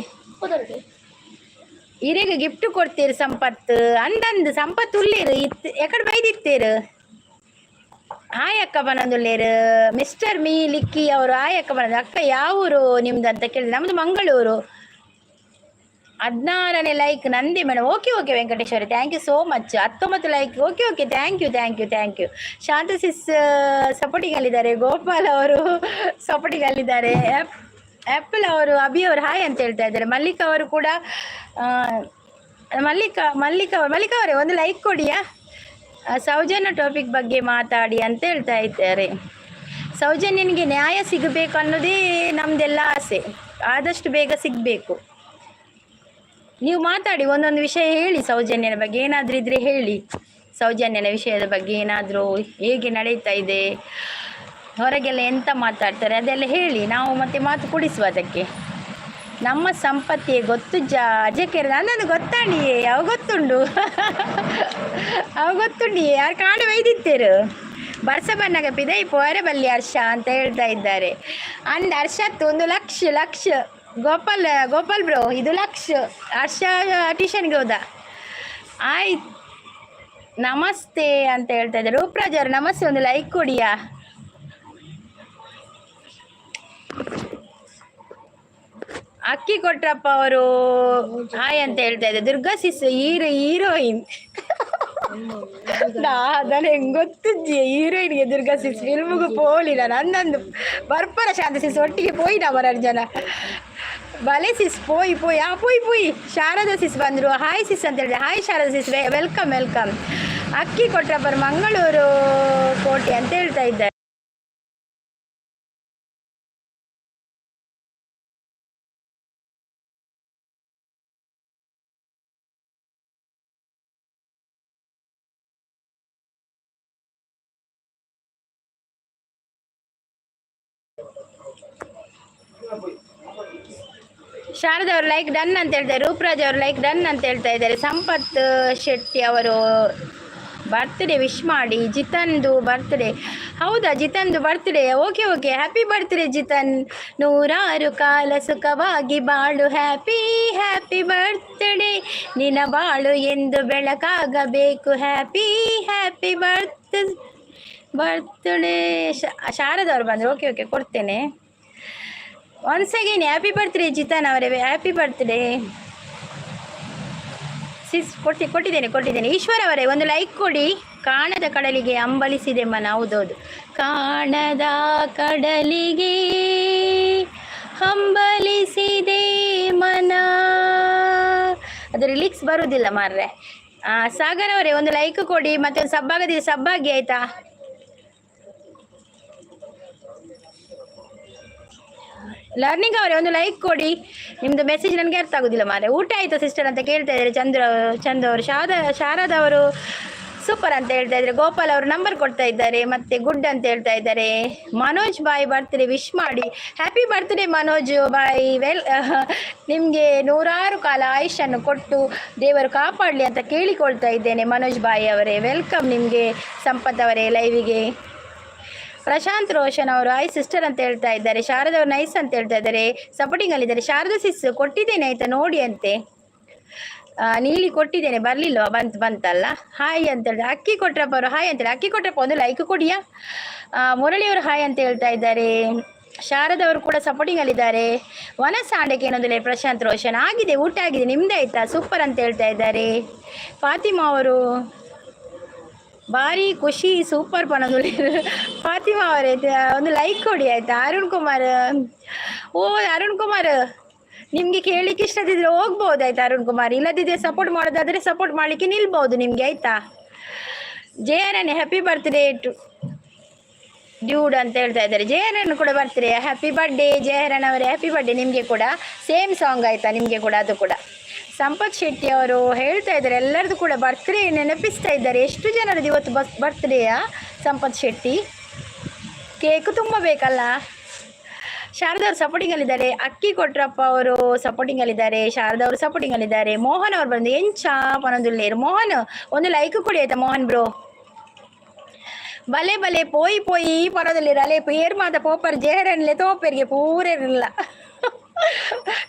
ಇರಿಗೆ ಗಿಫ್ಟ್ ಕೊಡ್ತೀರಿ ಸಂಪತ್ ಅಂದಂದು ಸಂಪತ್ ಉಳ್ಳೇರು ಎಕಡೆ ಬೈದಿತ್ತೇರು. ಹಾಯ್ ಅಕ್ಕ ಬನಂದುಳ್ಳೇರು. ಮಿಸ್ಟರ್ ಮೀ ಲಿಕ್ಕಿ ಅವರು ಹಾಯ್ ಅಕ್ಕ ಬನಂದು. ಅಕ್ಕ ಯಾವ ಊರು ನಿಮ್ದು ಅಂತ ಕೇಳಿದೆ. ನಮ್ದು ಮಂಗಳೂರು. 16ನೇ like Nandi madam. Okay okay Venkateshwari, thank you so much. 19 like. Okay okay, thank you thank you thank you. Shanta sis ಸಪೋರ್ಟಿಂಗಲ್ಲಿದ್ದಾರೆ. ಗೋಪಾಲ್ ಅವರು ಸಪೋರ್ಟಿಂಗಲ್ಲಿದ್ದಾರೆ. ಆ್ಯಪಲ್ ಅವರು ಅಭಿ ಅವರು ಹಾಯ್ ಅಂತ ಹೇಳ್ತಾ ಇದ್ದಾರೆ. ಮಲ್ಲಿಕಾ ಅವರು ಕೂಡ ಮಲ್ಲಿಕಾ ಅವರೇ ಒಂದು ಲೈಕ್ ಕೊಡಿಯಾ. ಸೌಜನ್ಯ ಟಾಪಿಕ್ ಬಗ್ಗೆ ಮಾತಾಡಿ ಅಂತ ಹೇಳ್ತಾ ಇದ್ದಾರೆ. ಸೌಜನ್ಯನಿಗೆ ನ್ಯಾಯ ಸಿಗಬೇಕು ಅನ್ನೋದೇ ನಮ್ಮದೆಲ್ಲ ಆಸೆ. ಆದಷ್ಟು ಬೇಗ ಸಿಗಬೇಕು. ನೀವು ಮಾತಾಡಿ, ಒಂದೊಂದು ವಿಷಯ ಹೇಳಿ. ಸೌಜನ್ಯನ ಬಗ್ಗೆ ಏನಾದರೂ ಇದ್ದರೆ ಹೇಳಿ. ಸೌಜನ್ಯನ ವಿಷಯದ ಬಗ್ಗೆ ಏನಾದರೂ ಹೇಗೆ ನಡೀತಾ ಇದೆ, ಹೊರಗೆಲ್ಲ ಎಂತ ಮಾತಾಡ್ತಾರೆ ಅದೆಲ್ಲ ಹೇಳಿ. ನಾವು ಮತ್ತೆ ಮಾತು ಕುಡಿಸುವ ಅದಕ್ಕೆ. ನಮ್ಮ ಸಂಪತ್ತಿಯೇ ಗೊತ್ತು ಅಜಕ್ಕೆ ನನ್ನದು ಗೊತ್ತಾಣಿಯೇ ಅವು ಗೊತ್ತುಂಡು ಅವು ಗೊತ್ತುಂಡಿಯೇ ಯಾರು ಕಾಡು ವೈದಿತ್ತೇರು ಬರ್ಸ ಬನ್ನಗ ಪಿದೈ ಪೋರೆ ಬಲ್ಲಿ ಹರ್ಷ ಅಂತ ಹೇಳ್ತಾ ಇದ್ದಾರೆ. ಅಂಡ್ ಹರ್ಷತ್ತು 1 ಲಕ್ಷ ಗೋಪಾಲ್ ಬ್ರೋ ಇದು ಲಕ್ಷ. ಹರ್ಷ ಟ್ಯೂಷನ್ಗೆ ಹೋದ. ಆಯ್ತು, ನಮಸ್ತೆ ಅಂತ ಹೇಳ್ತಾ ಇದ್ದಾರೆ. ರೂಪರಾಜ್ ಅವರು ನಮಸ್ತೆ, ಒಂದು ಲೈಕ್ ಕೊಡಿಯಾ. ಅಕ್ಕಿ ಕೊಟ್ರಪ್ಪ ಅವರು ಹಾಯ್ ಅಂತ ಹೇಳ್ತಾ ಇದ್ದಾರೆ. ದುರ್ಗಾ ಸಿಸ್ ಹೀರೋಯಿನ್ ಅದನ್ನು ಹೆಂಗೆ ಗೊತ್ತಿದ್ದಿ ಹೀರೋಯಿನ್ಗೆ ದುರ್ಗಾ ಸಿಸ್ ಫಿಲ್ಮ್ಗೂ ಪೋಲಿಲ್ಲ. ನನ್ನೊಂದು ಬರ್ಪರ ಶಾಂತ ಸಿಸ್ ಒಟ್ಟಿಗೆ ಪೋಯಿನ ಅವರ ಜನ ಬಲೆ ಸಿಸ್ ಪೋಯಿ ಪೋಯಿ. ಶಾರದಾ ಸಿಸ್ ಬಂದರು. ಹಾಯ್ ಸಿಸ್ ಅಂತ ಹೇಳಿದೆ. Hi Sharada sis, welcome welcome. ಅಕ್ಕಿ ಕೊಟ್ರಪ್ಪ ಮಂಗಳೂರು ಕೋಟೆ ಅಂತ ಹೇಳ್ತಾ ಇದ್ದಾರೆ. ಶಾರದಾ ಅವರು ಲೈಕ್ ಡನ್ ಅಂತ ಹೇಳ್ತಾರೆ. ರೂಪರಾಜ್ ಅವರು ಲೈಕ್ ಡನ್ ಅಂತ ಹೇಳ್ತಾ ಇದ್ದಾರೆ. ಸಂಪತ್ ಶೆಟ್ಟಿ ಅವರು ಬರ್ತ್ಡೇ ವಿಶ್ ಮಾಡಿ. ಜಿತನ್ದು ಬರ್ತ್ಡೇ. ಹೌದಾ, ಜಿತನ್ದು birthday. Okay okay, happy birthday Jitan. 100 ಕಾಲ ಸುಖವಾಗಿ ಬಾಳು. Happy birthday. ನಿನ್ನ ಬಾಳು ಎಂದು ಬೆಳಕಾಗಬೇಕು. Happy birthday. ಶಾರದಾ ಅವರು ಬಂದರು. ಓಕೆ ಓಕೆ, ಕೊಡ್ತೇನೆ. Once again happy birthday Jitan ಅವರೇ, ಹ್ಯಾಪಿ ಬರ್ತ್ಡೇ. ಸಿಸ್ ಕೊಟ್ಟಿದ್ದೇನೆ. ಈಶ್ವರ ಅವರೇ ಒಂದು ಲೈಕ್ ಕೊಡಿ. ಕಾಣದ ಕಡಲಿಗೆ ಅಂಬಲಿಸಿದೆ ಮನ. ಹೌದೌದು, ಕಾಣದ ಕಡಲಿಗೆ ಹಂಬಲಿಸಿದೆ ಮನ. ಅದು ರಿಲೀಕ್ಸ್ ಬರುವುದಿಲ್ಲ ಮಾರ್ರೆ. ಸಾಗರ್ ಅವರೇ ಒಂದು ಲೈಕ್ ಕೊಡಿ. ಮತ್ತೆ ಒಂದು ಸಬ್ಬಾಗದಿದೆ, ಸಬ್ಬಾಗಿ ಆಯ್ತಾ. ಲರ್ನಿಂಗ್ ಅವರೇ ಒಂದು ಲೈಕ್ ಕೊಡಿ. ನಿಮ್ಮದು ಮೆಸೇಜ್ ನನಗೆ ಅರ್ಥ ಆಗೋದಿಲ್ಲ ಮಾರೆ. ಊಟ ಆಯಿತಾ ಸಿಸ್ಟರ್ ಅಂತ ಕೇಳ್ತಾ ಇದ್ದಾರೆ. ಚಂದ್ರ ಅವರು. ಶಾರದಾ ಅವರು ಸೂಪರ್ ಅಂತ ಹೇಳ್ತಾ ಇದ್ದಾರೆ. ಗೋಪಾಲ್ ಅವರು ನಂಬರ್ ಕೊಡ್ತಾ ಇದ್ದಾರೆ. ಮತ್ತೆ ಗುಡ್ ಅಂತ ಹೇಳ್ತಾ ಇದ್ದಾರೆ. ಮನೋಜ್ ಬಾಯ್ ಬರ್ತ್ಡೇ ವಿಶ್ ಮಾಡಿ. ಹ್ಯಾಪಿ ಬರ್ತ್ಡೇ ಮನೋಜ್ ಬಾಯ್. ನಿಮಗೆ 100 ಕಾಲ ಆಯುಷನ್ನು ಕೊಟ್ಟು ದೇವರು ಕಾಪಾಡಲಿ ಅಂತ ಕೇಳಿಕೊಳ್ತಾ ಇದ್ದೇನೆ. ಮನೋಜ್ ಬಾಯ್ ಅವರೇ ವೆಲ್ಕಮ್ ನಿಮಗೆ. ಸಂಪತ್ ಅವರೇ ಲೈವಿಗೆ. ಪ್ರಶಾಂತ್ ರೋಷನ್ ಅವರು ಐ ಸಿಸ್ಟರ್ ಅಂತ ಹೇಳ್ತಾ ಇದ್ದಾರೆ. ಶಾರದಾ ಅವರು ನೈಸ್ ಅಂತ ಹೇಳ್ತಾ ಇದ್ದಾರೆ. ಸಪೋರ್ಟಿಂಗಲ್ಲಿದ್ದಾರೆ. ಶಾರದಾ ಸಿಸ್ ಕೊಟ್ಟಿದ್ದೇನೆ ಆಯಿತಾ ನೋಡಿ ಅಂತೆ. ನೀಲಿ ಕೊಟ್ಟಿದ್ದೇನೆ, ಬರಲಿಲ್ಲ. ಬಂತಲ್ಲ. ಹಾಯ್ ಅಂತ ಹೇಳಿದ್ರೆ. ಅಕ್ಕಿ ಕೊಟ್ರಪ್ಪ ಅವರು ಹಾಯ್ ಅಂತೇಳಿ. ಅಕ್ಕಿ ಕೊಟ್ರಪ್ಪ ಒಂದು ಲೈಕ್ ಕೊಡಿಯಾ. ಮುರಳಿಯವರು ಹಾಯ್ ಅಂತ ಹೇಳ್ತಾ ಇದ್ದಾರೆ. ಶಾರದಾ ಅವರು ಕೂಡ ಸಪೋರ್ಟಿಂಗಲ್ಲಿದ್ದಾರೆ. ವನಸಾಂಡಕ್ಕೆ ಏನೊಂದಿಲ್ಲ. ಪ್ರಶಾಂತ್ ರೋಷನ್ ಆಗಿದೆ, ಊಟ ಆಗಿದೆ, ನಿಮ್ದು ಆಯಿತಾ. ಸೂಪರ್ ಅಂತ ಹೇಳ್ತಾ ಇದ್ದಾರೆ. ಫಾತಿಮಾ ಅವರು ಭಾರಿ ಖುಷಿ, ಸೂಪರ್ ಪನದು. ಫಾತಿಮಾ ಅವರೇ ಒಂದು ಲೈಕ್ ಕೊಡಿ ಆಯಿತಾ. ಅರುಣ್ ಕುಮಾರ್ ನಿಮಗೆ ಕೇಳಲಿಕ್ಕೆ ಇಷ್ಟದಿದ್ರೆ ಹೋಗ್ಬೋದು ಆಯಿತಾ. ಅರುಣ್ ಕುಮಾರ್ ಇಲ್ಲದಿದ್ದರೆ ಸಪೋರ್ಟ್ ಮಾಡೋದಾದರೆ ಸಪೋರ್ಟ್ ಮಾಡಲಿಕ್ಕೆ ನಿಲ್ಬೋದು ನಿಮಗೆ ಆಯಿತಾ. ಜಯರನ್ ಹ್ಯಾಪಿ ಬರ್ತ್ಡೇ ಡ್ಯೂಡ್ ಅಂತ ಹೇಳ್ತಾ ಇದ್ದಾರೆ. ಜಯರನ್ ಕೂಡ ಬರ್ತ್ಡೇ. ಹ್ಯಾಪಿ ಬರ್ಡೇ ಜಯರನ್ ಅವರೇ, ಹ್ಯಾಪಿ ಬರ್ಡೇ ನಿಮಗೆ ಕೂಡ. ಸೇಮ್ ಸಾಂಗ್ ಆಯಿತಾ ನಿಮಗೆ ಕೂಡ. ಅದು ಕೂಡ ಸಂಪತ್ ಶೆಟ್ಟಿ ಅವರು ಹೇಳ್ತಾ ಇದ್ದಾರೆ. ಎಲ್ಲರದ್ದು ಕೂಡ ಬರ್ತ್ಡೇ ನೆನಪಿಸ್ತಾ ಇದ್ದಾರೆ. ಎಷ್ಟು ಜನರದ್ದು ಇವತ್ತು ಬರ್ತ್ಡೇಯಾ ಸಂಪತ್ ಶೆಟ್ಟಿ. ಕೇಕು ತುಂಬ ಬೇಕಲ್ಲ. ಶಾರದಾ ಅವರು ಸಪೋರ್ಟಿಂಗಲ್ಲಿದ್ದಾರೆ. ಅಕ್ಕಿ ಕೊಟ್ರಪ್ಪ ಅವರು ಸಪೋರ್ಟಿಂಗಲ್ಲಿದ್ದಾರೆ. ಶಾರದಾ ಅವರು ಸಪೋರ್ಟಿಂಗಲ್ಲಿದ್ದಾರೆ. ಮೋಹನ್ ಅವರು ಬಂದು ಎಂಚ ಪನೊಂದುಲ್ಲೇರು. ಮೋಹನ್ ಒಂದು ಲೈಕ್ ಕೊಡಿ ಆಯಿತಾ. ಮೋಹನ್ ಬ್ರೋ ಬಲೆ ಬಲೆ ಪೋಯಿ ಪೋಯಿ ಪರದಲ್ಲಿ ರಲೆ ಪೇರ್ ಮಾತ ಪೋಪರ್ ಜೇರನ್ಲೆ ತೋಪೆರಿಗೆ ಪೂರೇರಿಲ್ಲ.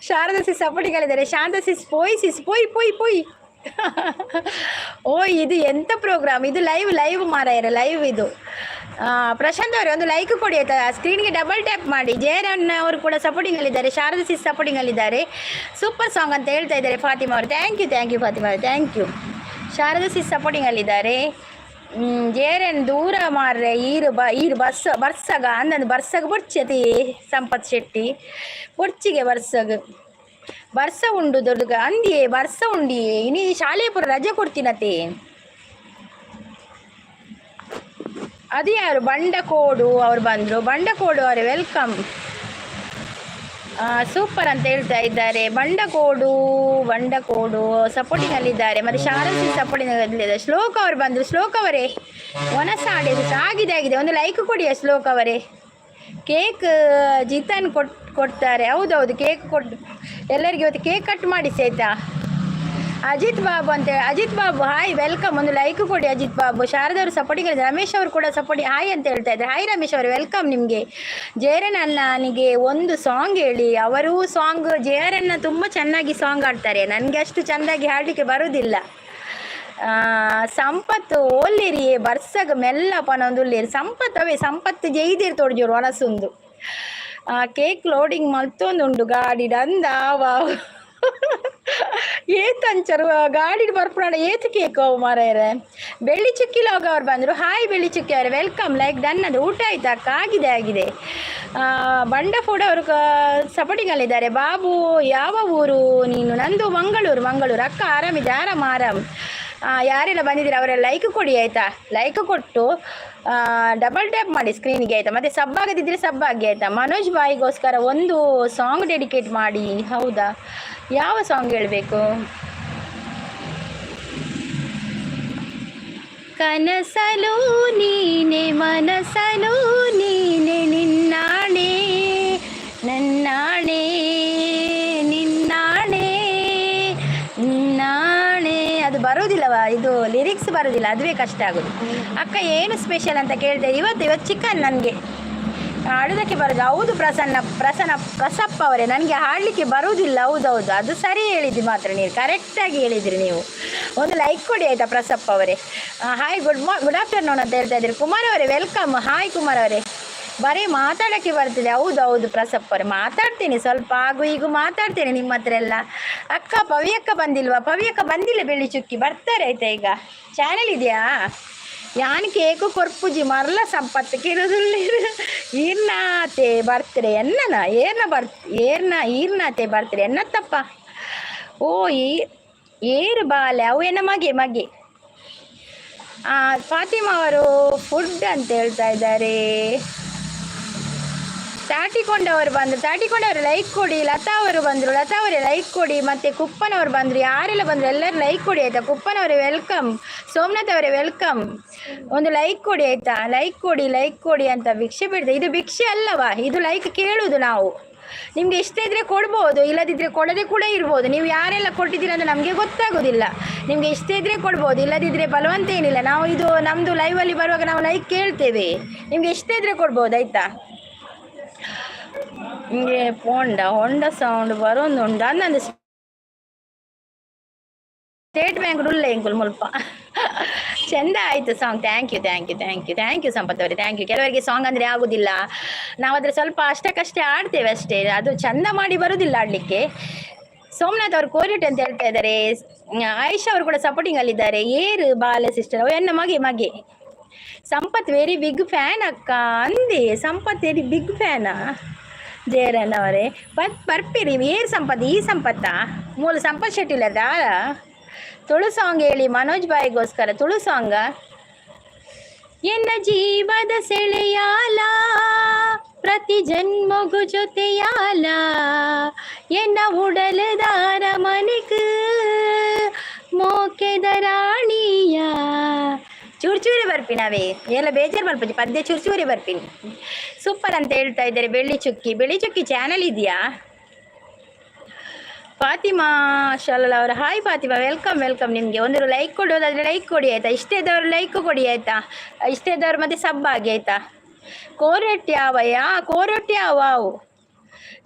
ಶಾರದಾ ಸಿಸ್ ಸಪೋರ್ಟಿಗಳಿದ್ದಾರೆ. ಶಾಂತ ಸಿಸ್ ಪೋಯ್ ಪೋಯ್ ಪೋಯ್. ಓ ಇದು ಎಂತ ಪ್ರೋಗ್ರಾಮ್ ಇದು? ಲೈವ್ ಮಾರಾಯರ ಲೈವ್ ಇದು. ಪ್ರಶಾಂತ್ ಅವರೇ ಒಂದು ಲೈಕ್ ಕೊಡಿ ಆಯ್ತಾ, ಸ್ಕ್ರೀನ್ಗೆ ಡಬಲ್ ಟ್ಯಾಪ್ ಮಾಡಿ. ಜಯರಣ್ಣ ಅವರು ಕೂಡ ಸಪೋರ್ಟಿಂಗಲ್ಲಿದ್ದಾರೆ, ಶಾರದಾ ಸಿಸ್ ಸಪೋರ್ಟಿಂಗಲ್ಲಿದ್ದಾರೆ. ಸೂಪರ್ ಸಾಂಗ್ ಅಂತ ಹೇಳ್ತಾ ಇದ್ದಾರೆ ಫಾತಿಮಾ ಅವರು. ಥ್ಯಾಂಕ್ ಯು ಫಾತಿಮಾ ಅವರು, ಥ್ಯಾಂಕ್ ಯು. ಶಾರದಾ ಸಿಸ್ ಸಪೋರ್ಟಿಂಗಲ್ಲಿದ್ದಾರೆ. ಜೇರನ್ ದೂರ ಮಾರ್ರೆ ಈರು ಬರ್ಸಗ ಅಂದಂದು ಬರ್ಸಗ ಬೊರ್ಚತಿ ಸಂಪತ್ ಶೆಟ್ಟಿ ಬೊರ್ಚಿಗೆ ಬರ್ಸ ಉಂಡು ದೊಡ್ಡಗ ಅಂದಿಯೇ ಬರ್ಸ ಉಂಡಿಯೇ ಇನಿ ಶಾಲೆಯ ಪುರ ರಜೆ ಕೊಡ್ತೀನತೆ. ಅದು ಯಾರು? ಬಂಡಕೋಡು ಅವರು ಬಂದರು. ಬಂಡಕೋಡು ಅವರೇ ವೆಲ್ಕಮ್. ಸೂಪರ್ ಅಂತ ಹೇಳ್ತಾ ಇದ್ದಾರೆ. ಬಂಡಕೋಡು ಸಪೋರ್ಟಿಂಗಲ್ಲಿದ್ದಾರೆ. ಮತ್ತು ಶಾರಸಿ ಸಪೋರ್ಟಿಂಗಲ್ಲಿದ್ದಾರೆ. ಶ್ಲೋಕ ಅವರು ಬಂದರು. ಶ್ಲೋಕ ಅವರೇ ಒನಸಾಡಿ ಆಗಿದೆ ಒಂದು ಲೈಕ್ ಕೊಡಿ ಶ್ಲೋಕ ಅವರೇ. ಕೇಕ್ ಜಿತನ್ ಕೊಡ್ತಾರೆ. ಹೌದೌದು ಕೇಕ್ ಎಲ್ಲರಿಗೆ ಇವತ್ತು ಕೇಕ್ ಕಟ್ ಮಾಡಿಸಿ ಆಯಿತಾ. Ajith Babu hi welcome. ಒಂದು ಲೈಕ್ ಕೊಡಿ ಅಜಿತ್ ಬಾಬು. ಶಾರದವರು ಸಪೋರ್ಟಿಂಗ್, ರಮೇಶ್ ಅವರು ಕೂಡ ಹಾಯ್ ಅಂತ ಹೇಳ್ತಾ ಇದ್ದಾರೆ. ಹಾಯ್ ರಮೇಶ್ ಅವರು ವೆಲ್ಕಮ್ ನಿಮಗೆ. ಜಯರಣ್ಣನಿಗೆ ಒಂದು ಸಾಂಗ್ ಹೇಳಿ. ಅವರು ಜಯರಣ್ಣ ತುಂಬ ಚೆನ್ನಾಗಿ ಸಾಂಗ್ ಆಡ್ತಾರೆ, ನನಗೆ ಅಷ್ಟು ಚೆಂದಾಗಿ ಹಾಡಲಿಕ್ಕೆ ಬರುವುದಿಲ್ಲ. ಸಂಪತ್ತು ಓಲ್ಲಿರಿ ಬರ್ಸಗ ಮೆಲ್ಲಪನೊಂದುಲ್ಲಿರಿ ಸಂಪತ್ತು ಜೈದಿರ್ ತೋಡ್ಜೋರು ಒನಸೊಂದು ಕೇಕ್ ಲೋಡಿಂಗ್ ಮಲ್ತೊಂದುಂಡು ಗಾಡಿ ಅಂದಾವ ಏತಂಚರು ಗಾಡಿ ಬರ್ಪುಣ ಏತು ಕೇಕ್ ಅವು ಮಾರಾಯರೆ. ಬೆಳ್ಳಿ ಚುಕ್ಕಿಲೋಗ ಅವ್ರು ಬಂದರು. ಹಾಯ್ ಬೆಳ್ಳಿ ಚುಕ್ಕಿ ಅವ್ರೆ ವೆಲ್ಕಮ್. Like done. ಅದು ಊಟ ಆಯ್ತಾ ಅಕ್ಕ? ಆಗಿದೆ. ಬಂಡಫೋಡ್ ಅವರು ಸಪೋರ್ಟಿಂಗಲ್ಲಿದ್ದಾರೆ. ಬಾಬು ಯಾವ ಊರು ನೀನು? ನಂದು ಮಂಗಳೂರು. ಅಕ್ಕ ಆರಾಮಿದೆ? ಆರಾಮ್. ಯಾರೆಲ್ಲ ಬಂದಿದ್ದೀರ ಅವರೆಲ್ಲ ಲೈಕ್ ಕೊಡಿ ಆಯಿತಾ. ಲೈಕ್ ಕೊಟ್ಟು ಡಬಲ್ ಟ್ಯಾಪ್ ಮಾಡಿ ಸ್ಕ್ರೀನಿಗೆ ಆಯಿತಾ. ಮತ್ತು ಸಬ್ಬಾಗದಿದ್ದರೆ ಸಬ್ಬಾಗಿ ಆಯಿತಾ. ಮನೋಜ್ ಬಾಯಿಗೋಸ್ಕರ ಒಂದು ಸಾಂಗ್ ಡೆಡಿಕೇಟ್ ಮಾಡಿ. ಹೌದಾ, ಯಾವ ಸಾಂಗ್ ಹೇಳಬೇಕು? ಕನಸಲು ನೀನೆ ಮನಸಲು ನೀನೆ ನಿನ್ನಾಣೆ ನನ್ನಾಣೆ ಅದು ಬರೋದಿಲ್ಲವಾ? ಇದು ಲಿರಿಕ್ಸ್ ಬರೋದಿಲ್ಲ, ಅದುವೇ ಕಷ್ಟ ಆಗೋದು. ಅಕ್ಕ ಏನು ಸ್ಪೆಷಲ್ ಅಂತ ಕೇಳಿದೆ. ಇವತ್ತು ಚಿಕನ್ ನನಗೆ ಆಡೋದಕ್ಕೆ ಬರೋದು. ಹೌದು ಪ್ರಸಪ್ಪ ಅವರೇ, ನನಗೆ ಹಾಡಲಿಕ್ಕೆ ಬರುವುದಿಲ್ಲ. ಹೌದೌದು, ಅದು ಸರಿ ಹೇಳಿದ್ರಿ ಮಾತ್ರ, ನೀವು ಕರೆಕ್ಟಾಗಿ ಹೇಳಿದ್ರಿ. ನೀವು ಒಂದು ಲೈಕ್ ಕೊಡಿ ಆಯಿತಾ ಪ್ರಸಪ್ಪ ಅವರೇ. ಹಾಯ್ ಗುಡ್ ಆಫ್ಟರ್ನೂನ್ ಅಂತ ಹೇಳ್ತಾ ಇದ್ದೀರಿ. ಕುಮಾರ್ ಅವರೇ ವೆಲ್ಕಮ್. ಹಾಯ್ ಕುಮಾರ್ ಅವರೇ. ಬರೀ ಮಾತಾಡೋಕ್ಕೆ ಬರ್ತಿದೆ. ಹೌದು ಪ್ರಸಪ್ಪ ಅವರೇ, ಮಾತಾಡ್ತೀನಿ ಸ್ವಲ್ಪ ಆಗು ಈಗ ಮಾತಾಡ್ತೇನೆ ನಿಮ್ಮ ಹತ್ರ ಎಲ್ಲ. ಅಕ್ಕ ಪವಿಯಕ್ಕ ಬಂದಿಲ್ವಾ? ಪವಿಯಕ್ಕ ಬಂದಿಲ್ಲ. ಬೆಳ್ಳಿ ಚುಕ್ಕಿ ಬರ್ತಾರೆ ಆಯ್ತಾ. ಈಗ ಚಾನೆಲ್ ಇದೆಯಾ? ಯಾನ್ ಕೇಕು ಕೊರ್ಪುಜಿ ಮರಲ ಸಂಪತ್ತು ಕಿರುದುಳ್ಳಿ ಈರ್ನಾತೆ ಬರ್ತಾರೆ ಎನ್ನನ ಈರ್ನಾತೆ ಬರ್ತಾರೆ ಎನ್ನತ್ತಪ್ಪ. ಓ ಏರು ಬಾಲೆ ಅವು ಎನ್ನ ಮಗೆ ಫಾತಿಮಾ ಅವರು ಫುಡ್ ಅಂತ ಹೇಳ್ತಾ ಇದ್ದಾರೆ. ತಾಟಿಕೊಂಡವರು ಲೈಕ್ ಕೊಡಿ. ಲತಾ ಅವರು ಬಂದರು. ಲತಾ ಅವರೇ ಲೈಕ್ ಕೊಡಿ. ಮತ್ತು ಕುಪ್ಪನವರು ಬಂದರು. ಯಾರೆಲ್ಲ ಬಂದರು ಎಲ್ಲರೂ ಲೈಕ್ ಕೊಡಿ ಆಯಿತಾ. ಕುಪ್ಪನವರೇ ವೆಲ್ಕಮ್. ಸೋಮನಾಥ್ ಅವರೇ ವೆಲ್ಕಮ್. ಒಂದು ಲೈಕ್ ಕೊಡಿ ಆಯಿತಾ. ಲೈಕ್ ಕೊಡಿ ಅಂತ ಭಿಕ್ಷೆ ಬಿಡ್ತೇವೆ. ಇದು ಭಿಕ್ಷೆ ಅಲ್ಲವಾ, ಇದು ಲೈಕ್ ಕೇಳುವುದು ನಾವು. ನಿಮಗೆ ಇಷ್ಟ ಇದ್ದರೆ ಕೊಡ್ಬೋದು, ಇಲ್ಲದಿದ್ದರೆ ಕೊಡದೆ ಕೂಡ ಇರ್ಬೋದು. ನೀವು ಯಾರೆಲ್ಲ ಕೊಟ್ಟಿದ್ದೀರ ಅಂತ ನಮಗೆ ಗೊತ್ತಾಗೋದಿಲ್ಲ. ನಿಮಗೆ ಇಷ್ಟ ಇದ್ದರೆ ಕೊಡ್ಬೋದು, ಇಲ್ಲದಿದ್ದರೆ ಬಲವಂತ ಏನಿಲ್ಲ. ನಾವು ಇದು ನಮ್ಮದು ಲೈವಲ್ಲಿ ಬರುವಾಗ ನಾವು ಲೈಕ್ ಕೇಳ್ತೇವೆ. ನಿಮಗೆ ಇಷ್ಟ ಇದ್ದರೆ ಕೊಡ್ಬೋದು ಆಯಿತಾ. ಹಿಂಗೆ ಹೊಂಡ ಸೌಂಡ್ ಬರೋಂದುಂಡು ಅನ್ನೊಂದು ಸ್ಟೇಟ್ ಬ್ಯಾಂಕ್ ರುಲ್ಲ ಎಂಕುಲ್ ಮುಲ್ಪ ಚೆಂದ ಆಯಿತು ಸಾಂಗ್. ಥ್ಯಾಂಕ್ ಯು ಸಂಪತ್ ಅವರೇ, ಥ್ಯಾಂಕ್ ಯು. ಕೆಲವರಿಗೆ ಸಾಂಗ್ ಅಂದರೆ ಆಗೋದಿಲ್ಲ, ನಾವಾದರೆ ಸ್ವಲ್ಪ ಅಷ್ಟಕ್ಕಷ್ಟೇ ಆಡ್ತೇವೆ ಅಷ್ಟೇ, ಅದು ಚಂದ ಮಾಡಿ ಬರೋದಿಲ್ಲ ಆಡಲಿಕ್ಕೆ. ಸೋಮನಾಥ್ ಅವರು ಕೋರಿಟ್ ಅಂತ ಹೇಳ್ತಾ ಇದ್ದಾರೆ. ಆಯಿಷಾ ಅವರು ಕೂಡ ಸಪೋರ್ಟಿಂಗಲ್ಲಿದ್ದಾರೆ. ಏರು ಬಾಲ ಸಿಸ್ಟರ್ ಅವು ಎನ್ನ ಮಗೆ ಸಂಪತ್ ವೆರಿ ಬಿಗ್ ಫ್ಯಾನ್ ಅಕ್ಕ ಅಂದೆ. ಸಂಪತ್ ವೆರಿ ಬಿಗ್ ಫ್ಯಾನಾ ಜಯರಣ್ಣ ಅವರೇ? ಬರ್ಪಿರಿ. ಏರು ಸಂಪತ್ ಈ ಸಂಪತ್ತಾ ಮೂಲ ಸಂಪತ್ ಶೆಟ್ಟಿ ಇಲ್ಲದ ತುಳು ಸಾಂಗ್ ಹೇಳಿ ಮನೋಜ್ ಬಾಯಿಗೋಸ್ಕರ. ತುಳು ಸಾಂಗ ಎನ್ನ ಜೀವದ ಸೆಳೆಯಾಲ ಪ್ರತಿ ಜನ್ಮಗು ಜೊತೆಯಾಲ ಎನ್ನ ಉಡಲದಾರ ಮನಿಕ್ ಮೋಕೆದ ರಾಣಿಯ ಚೂರ್ಚೂರಿ ಬರ್ಪಿನವೇ ಎಲ್ಲ ಬೇಜಾರು ಬರ್ಪಿ ಪದ್ಯ ಚೂರ್ಚೂರಿ ಬರ್ಪಿನಿ. ಸೂಪರ್ ಅಂತ ಹೇಳ್ತಾ ಇದ್ದಾರೆ. ಬೆಳ್ಳಿ ಚುಕ್ಕಿ ಚಾನಲ್ ಇದೆಯಾ? ಫಾತಿಮಾ ಶಾಲಲ್ ಅವರ ಹಾಯ್ ಫಾತಿಮಾ, ವೆಲ್ಕಮ್ ವೆಲ್ಕಮ್. ನಿಮಗೆ ಒಂದು ಲೈಕ್ ಕೊಡೋದಾದರೆ ಲೈಕ್ ಕೊಡಿ ಆಯಿತಾ. ಇಷ್ಟೇದವ್ರು ಲೈಕ್ ಕೊಡಿ ಆಯಿತಾ. ಇಷ್ಟೇದವ್ರು ಮತ್ತೆ ಸಬ್ ಆಗಿ ಆಯಿತಾ. ಕೋರೊಟ್ಟಿ ಯಾವಯ್ಯ, ಕೋರೊಟ್ಟಿ ವಾವು.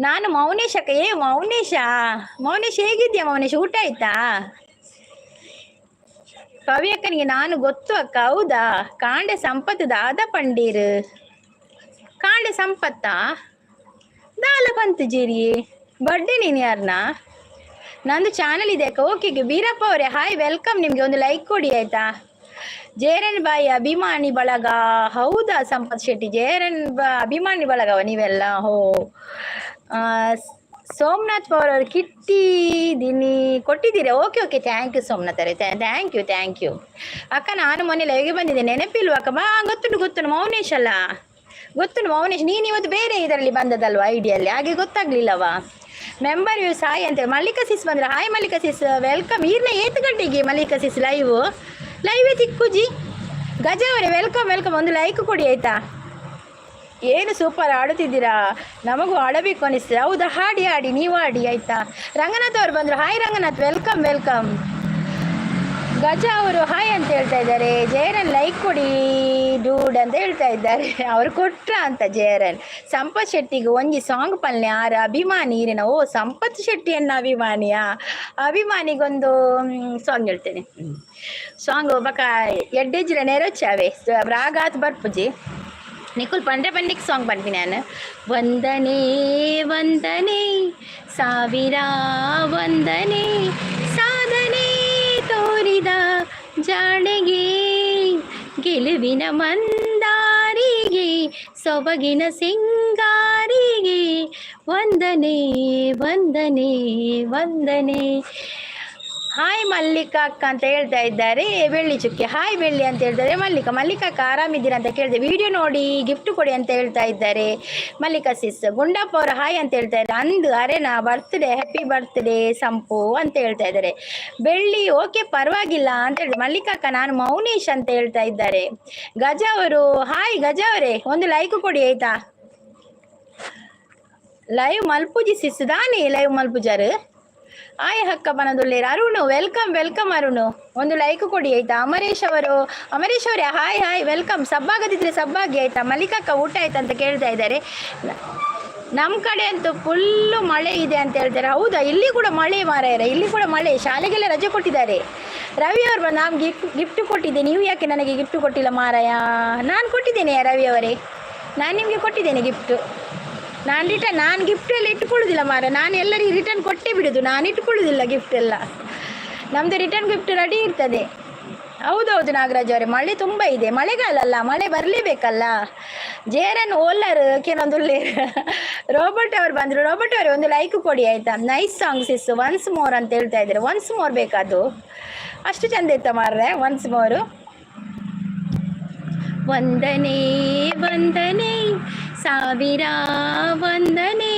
ನಾನು ಮೌನೇಶ್ ಅಕ್ಕ. ಮೌನೇಶ್ ಹೇಗಿದ್ಯಾ ಮೌನೇಶ್, ಊಟ ಆಯ್ತಾ? ಪವಿ ಅಕ್ಕನಿಗೆ ನಾನು ಗೊತ್ತು ಅಕ್ಕ. ಹೌದಾ? ಕಾಂಡೆ ಸಂಪತ್ತು ದಾದ ಪಂಡೀರ್. ಕಾಂಡೆ ಸಂಪತ್ತಾ ದಾಲ ಬಂತು ಜೀರಿ ಬರ್ಡೇ. ನೀನು ಯಾರನ್ನ? ನಂದು ಚಾನಲ್ ಇದೆ ಅಕ್ಕ. ಓಕೆ ಬೀರಪ್ಪ ಅವರೇ ಹಾಯ್ ವೆಲ್ಕಮ್. ನಿಮಗೆ ಒಂದು ಲೈಕ್ ಕೊಡಿ ಆಯಿತಾ. ಜೇರನ್ ಬಾಯಿ ಅಭಿಮಾನಿ ಬಳಗ. ಹೌದಾ ಸಂಪತ್ ಶೆಟ್ಟಿ, ಅಭಿಮಾನಿ ಬಳಗವ ನೀವೆಲ್ಲ? ಹೋ ಸೋಮನಾಥ್ ಪವರ್ ಅವರು ಕೊಟ್ಟಿದ್ದೀರಾ? ಓಕೆ ಥ್ಯಾಂಕ್ ಯು ಸೋಮನಾಥ್ ಅವರೇ, ಥ್ಯಾಂಕ್ ಯು ಅಕ್ಕ. ನಾನು ಮೊನ್ನೆ ಲೈವ್ಗೆ ಬಂದಿದ್ದೆ, ನೆನಪಿಲ್ವ ಅಕ್ಕ? ಗೊತ್ತುಂಟು ಮೌನೇಶ್ ಅಲ್ಲ, ಗೊತ್ತುಂಟು ಮೌನೇಶ್. ನೀನು ಇವತ್ತು ಬೇರೆ ಇದರಲ್ಲಿ ಬಂದದಲ್ವ ಐಡಿಯಲ್ಲಿ, ಹಾಗೆ ಗೊತ್ತಾಗ್ಲಿಲ್ಲವಾ? ಮೆಂಬರ್ ವ್ಯೂಸ್ ಹಾಯ್ ಅಂತೇಳಿ ಮಲ್ಲಿಕಾ ಸಿಸ್ ಬಂದ್ರೆ ಹಾಯ್ ಮಲ್ಲಿಕಾ ಸಿಸ್ ವೆಲ್ಕಮ್. ಈರ್ನ 8 ಗಂಟೆಗೆ ಮಲ್ಲಿಕಾ ಸಿಸ್ ಲೈವೇ ತಿಕ್ಕುಜಿ. ಗಜ ಅವರೇ ವೆಲ್ಕಮ್. ಒಂದು ಲೈಕ್ ಕೊಡಿ ಆಯಿತಾ. ಏನು ಸೂಪರ್ ಆಡುತ್ತಿದ್ದೀರಾ, ನಮಗೂ ಆಡಬೇಕು ಅನಿಸ್ತದೆ. ಹೌದಾ? ಹಾಡಿ ನೀವು ಆಡಿ ಆಯಿತಾ. ರಂಗನಾಥ್ ಅವರು ಬಂದರು ಹಾಯ್ ರಂಗನಾಥ್, ವೆಲ್ಕಮ್. ಗಜ ಅವರು ಹಾಯ್ ಅಂತ ಹೇಳ್ತಾ ಇದ್ದಾರೆ. ಜಯರನ್ ಲೈಕ್ ಕೊಡಿ ಡೂಡ್ ಅಂತ ಹೇಳ್ತಾ ಇದ್ದಾರೆ. ಅವರು ಕೊಟ್ರ ಅಂತ ಜಯರನ್. ಸಂಪತ್ ಶೆಟ್ಟಿಗೆ ಒಂಜಿ ಸಾಂಗ್ ಪಲ್ಲೆ ಆರ ಅಭಿಮಾನಿ ಇರೇನ? ಓ ಸಂಪತ್ ಶೆಟ್ಟಿಯನ್ನ ಅಭಿಮಾನಿಗೊಂದು ಸಾಂಗ್ ಹೇಳ್ತೇನೆ. ಸಾಂಗ್ ಬಕ ಎಡ್ಡೆಜ್ರ ನೆರಚಾವೆ ರಾಗಾತ್ ಬರ್ಪುಜಿ ನಿಖುಲ್ ಪಂಡ್ರೆ ಸಾಂಗ್ ಬರ್ತೀನಿ ನಾನು. ವಂದನೆ ಸಾವಿರ ವಂದನೆ, ಸಾಧನೆ ತೋರಿದ ಜಾಣೆಗೆ, ಗೆಲುವಿನ ಮಂದಾರಿಗೆ, ಸೊಬಗಿನ ಸಿಂಗಾರಿಗೆ, ವಂದನೆ. ಹಾಯ್ ಮಲ್ಲಿಕಾ ಅಕ್ಕ ಅಂತ ಹೇಳ್ತಾ ಇದ್ದಾರೆ. ಬೆಳ್ಳಿ ಚುಕ್ಕೆ ಹಾಯ್ ಬೆಳ್ಳಿ ಅಂತ ಹೇಳ್ತಾರೆ. ಮಲ್ಲಿಕಾ ಅಕ್ಕ ಆರಾಮಿದ್ದೀರಾ ಅಂತ ಕೇಳಿದೆ. ವಿಡಿಯೋ ನೋಡಿ ಗಿಫ್ಟ್ ಕೊಡಿ ಅಂತ ಹೇಳ್ತಾ ಇದ್ದಾರೆ. ಮಲ್ಲಿಕಾ ಸಿಸ್. ಗುಂಡಪ್ಪ ಅವರು ಹಾಯ್ ಅಂತ ಹೇಳ್ತಾ ಇದ್ದಾರೆ. ಅಂದು ಅರೆನಾ ಬರ್ತ್ಡೇ, ಹ್ಯಾಪಿ ಬರ್ತ್ಡೇ ಸಂಪು ಅಂತ ಹೇಳ್ತಾ ಇದ್ದಾರೆ. ಬೆಳ್ಳಿ ಓಕೆ ಪರವಾಗಿಲ್ಲ ಅಂತ ಹೇಳಿ ಮಲ್ಲಿಕಾ ಅಕ್ಕ. ನಾನು ಮೌನೇಶ್ ಅಂತ ಹೇಳ್ತಾ ಇದ್ದಾರೆ. ಗಜ ಅವರು ಹಾಯ್ ಗಜ ಅವರೇ, ಒಂದು ಲೈಕ್ ಕೊಡಿ ಆಯ್ತಾ. ಲೈವ್ ಮಲ್ಪುಜಿ ಸಿಸ್ ದಾನಿ ಲೈವ್ ಮಲ್ಪುಜಾರು. ಆಯ್ ಹಕ್ಕ ಬನದುಲ್ಲೇರು. ಅರುಣು ವೆಲ್ಕಮ್ ಅರುಣು, ಒಂದು ಲೈಕ್ ಕೊಡಿ ಆಯ್ತಾ. ಅಮರೇಶ್ ಅವರೇ ಹಾಯ್ ವೆಲ್ಕಮ್. ಸಬ್ಬಾಗದಿದ್ರೆ ಸಬ್ಬಾಗಿ ಆಯ್ತಾ. ಮಲ್ಲಿಕಕ್ಕ ಊಟ ಆಯ್ತಾ ಅಂತ ಕೇಳ್ತಾ ಇದ್ದಾರೆ. ನಮ್ಮ ಕಡೆ ಅಂತೂ ಫುಲ್ಲು ಮಳೆ ಇದೆ ಅಂತ ಹೇಳ್ತಾರೆ. ಹೌದಾ? ಇಲ್ಲಿ ಕೂಡ ಮಳೆ ಮಾರಾಯರ, ಇಲ್ಲಿ ಕೂಡ ಮಳೆ. ಶಾಲೆಗೆಲ್ಲ ರಜೆ ಕೊಟ್ಟಿದ್ದಾರೆ. ರವಿ ಅವರು ಬಂದು ನಾನು ಗಿಫ್ಟ್ ಕೊಟ್ಟಿದ್ದೆ, ನೀವು ಯಾಕೆ ನನಗೆ ಗಿಫ್ಟ್ ಕೊಟ್ಟಿಲ್ಲ ಮಾರಾಯ? ನಾನು ಕೊಟ್ಟಿದ್ದೇನೆ ರವಿ ಅವರೇ, ನಾನು ನಿಮಗೆ ಕೊಟ್ಟಿದ್ದೇನೆ ಗಿಫ್ಟು. ನಾನು ಗಿಫ್ಟ್ ಎಲ್ಲ ಇಟ್ಕೊಳ್ಳೋದಿಲ್ಲ ಮಾರ. ನಾನು ಎಲ್ಲರಿಗೂ ರಿಟರ್ನ್ ಕೊಟ್ಟೇ ಬಿಡೋದು, ನಾನು ಇಟ್ಕೊಳ್ಳೋದಿಲ್ಲ ಗಿಫ್ಟ್ ಎಲ್ಲ. ನಮ್ಮದು ರಿಟರ್ನ್ ಗಿಫ್ಟ್ ರೆಡಿ ಇರ್ತದೆ. ಹೌದೌದು ನಾಗರಾಜ್ ಅವರೇ, ಮಳೆ ತುಂಬ ಇದೆ. ಮಳೆಗಾಲ ಅಲ್ಲ, ಮಳೆ ಬರಲೇಬೇಕಲ್ಲ. ಜೇರನ್ ಓಲರ್ ಕೆಲವೊಂದುಲ್ಲೇರು. ರೋಬೋಟ್ ಅವರು ಬಂದರು. ರೋಬೋಟ್ ಅವರೇ ಒಂದು ಲೈಕ್ ಕೊಡಿ ಆಯಿತಾ. Nice songs is once more ಅಂತ ಹೇಳ್ತಾ ಇದ್ದಾರೆ. ಒನ್ಸ್ ಮೋರ್ ಬೇಕಾದು, ಅಷ್ಟು ಚಂದ ಇತ್ತ ಮಾರ್ರೆ ಒನ್ಸ್ ಮೋರು. ವಂದನೆ ಸಾವಿರ ವಂದನೆ,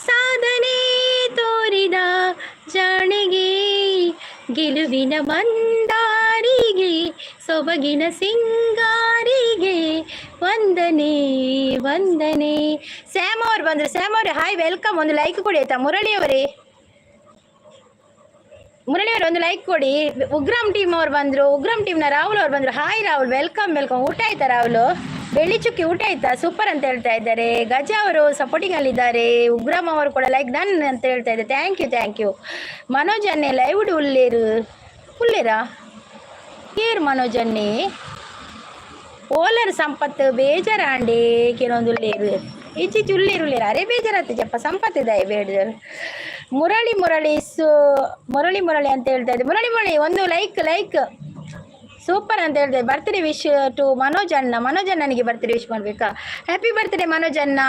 ಸಾಧನೆ ತೋರಿದ ಜಾಣೆಗೆ, ಗೆಲುವಿನ ಮಂದಾರಿಗೆ, ಸೊಬಗಿನ ಸಿಂಗಾರಿಗೆ, ವಂದನೆ. ಸ್ಯಾಮ್ ಅವ್ರು ಬಂದರು. ಸ್ಯಾಮ್ ಅವರೇ ಹಾಯ್ ವೆಲ್ಕಮ್. ಒಂದು ಲೈಕ್ ಕೊಡಿ ಆಯ್ತಾ. ಮುರಳಿಯವರೇ ಒಂದು ಲೈಕ್ ಕೊಡಿ. ಉಗ್ರಂ ಟೀಮ್ ಅವ್ರು ಬಂದರು. ಉಗ್ರಂ ಟೀಮ್ನ ರಾಹುಲ್ ಅವ್ರು ಬಂದರು. Hi Rahul welcome. ಊಟ ಆಯ್ತಾ ರಾಹುಲ್? ಬೆಳ್ಳಿ ಚುಕ್ಕಿ ಊಟ ಆಯ್ತಾ? ಸೂಪರ್ ಅಂತ ಹೇಳ್ತಾ ಇದ್ದಾರೆ. ಗಜ ಅವರು ಸಪೋರ್ಟಿಂಗಲ್ಲಿದ್ದಾರೆ. ಉಗ್ರಂ ಅವರು ಕೂಡ ಲೈಕ್ ಡನ್ ಅಂತ ಹೇಳ್ತಾ ಇದ್ದಾರೆ. Thank you. ಮನೋಜ್ ಅನ್ನೆ ಲೈವ್ ಉಳ್ಳೇರಾ ಏರು ಮನೋಜ್ ಅನ್ನೆ ಓಲರ್ ಸಂಪತ್ತು ಬೇಜಾರಾಂಡೆ ಕೆಲವೊಂದು ಉಳ್ಳೇರು ಈಚೀಚೆ ಉಳ್ಳೇರು ಅರೆ ಬೇಜಾರತ್ತೆ ಜಪ್ಪ ಸಂಪತ್ತಿದೆ ಬೇಡರು. ಮುರಳಿ ಅಂತ ಹೇಳ್ತಾ ಇದ್ದೆ. ಮುರಳಿ ಒಂದು ಲೈಕ್ ಸೂಪರ್ ಅಂತ ಹೇಳ್ತಾ ಇದ್ದೆ. ಬರ್ತ್ಡೇ ವಿಶ್ ಟು ಮನೋಜ್ ಅಣ್ಣನಿಗೆ ಬರ್ತ್ಡೇ ವಿಶ್ ಮಾಡಬೇಕಾ? ಹ್ಯಾಪಿ ಬರ್ತ್ಡೇ ಮನೋಜ್ ಅಣ್ಣ.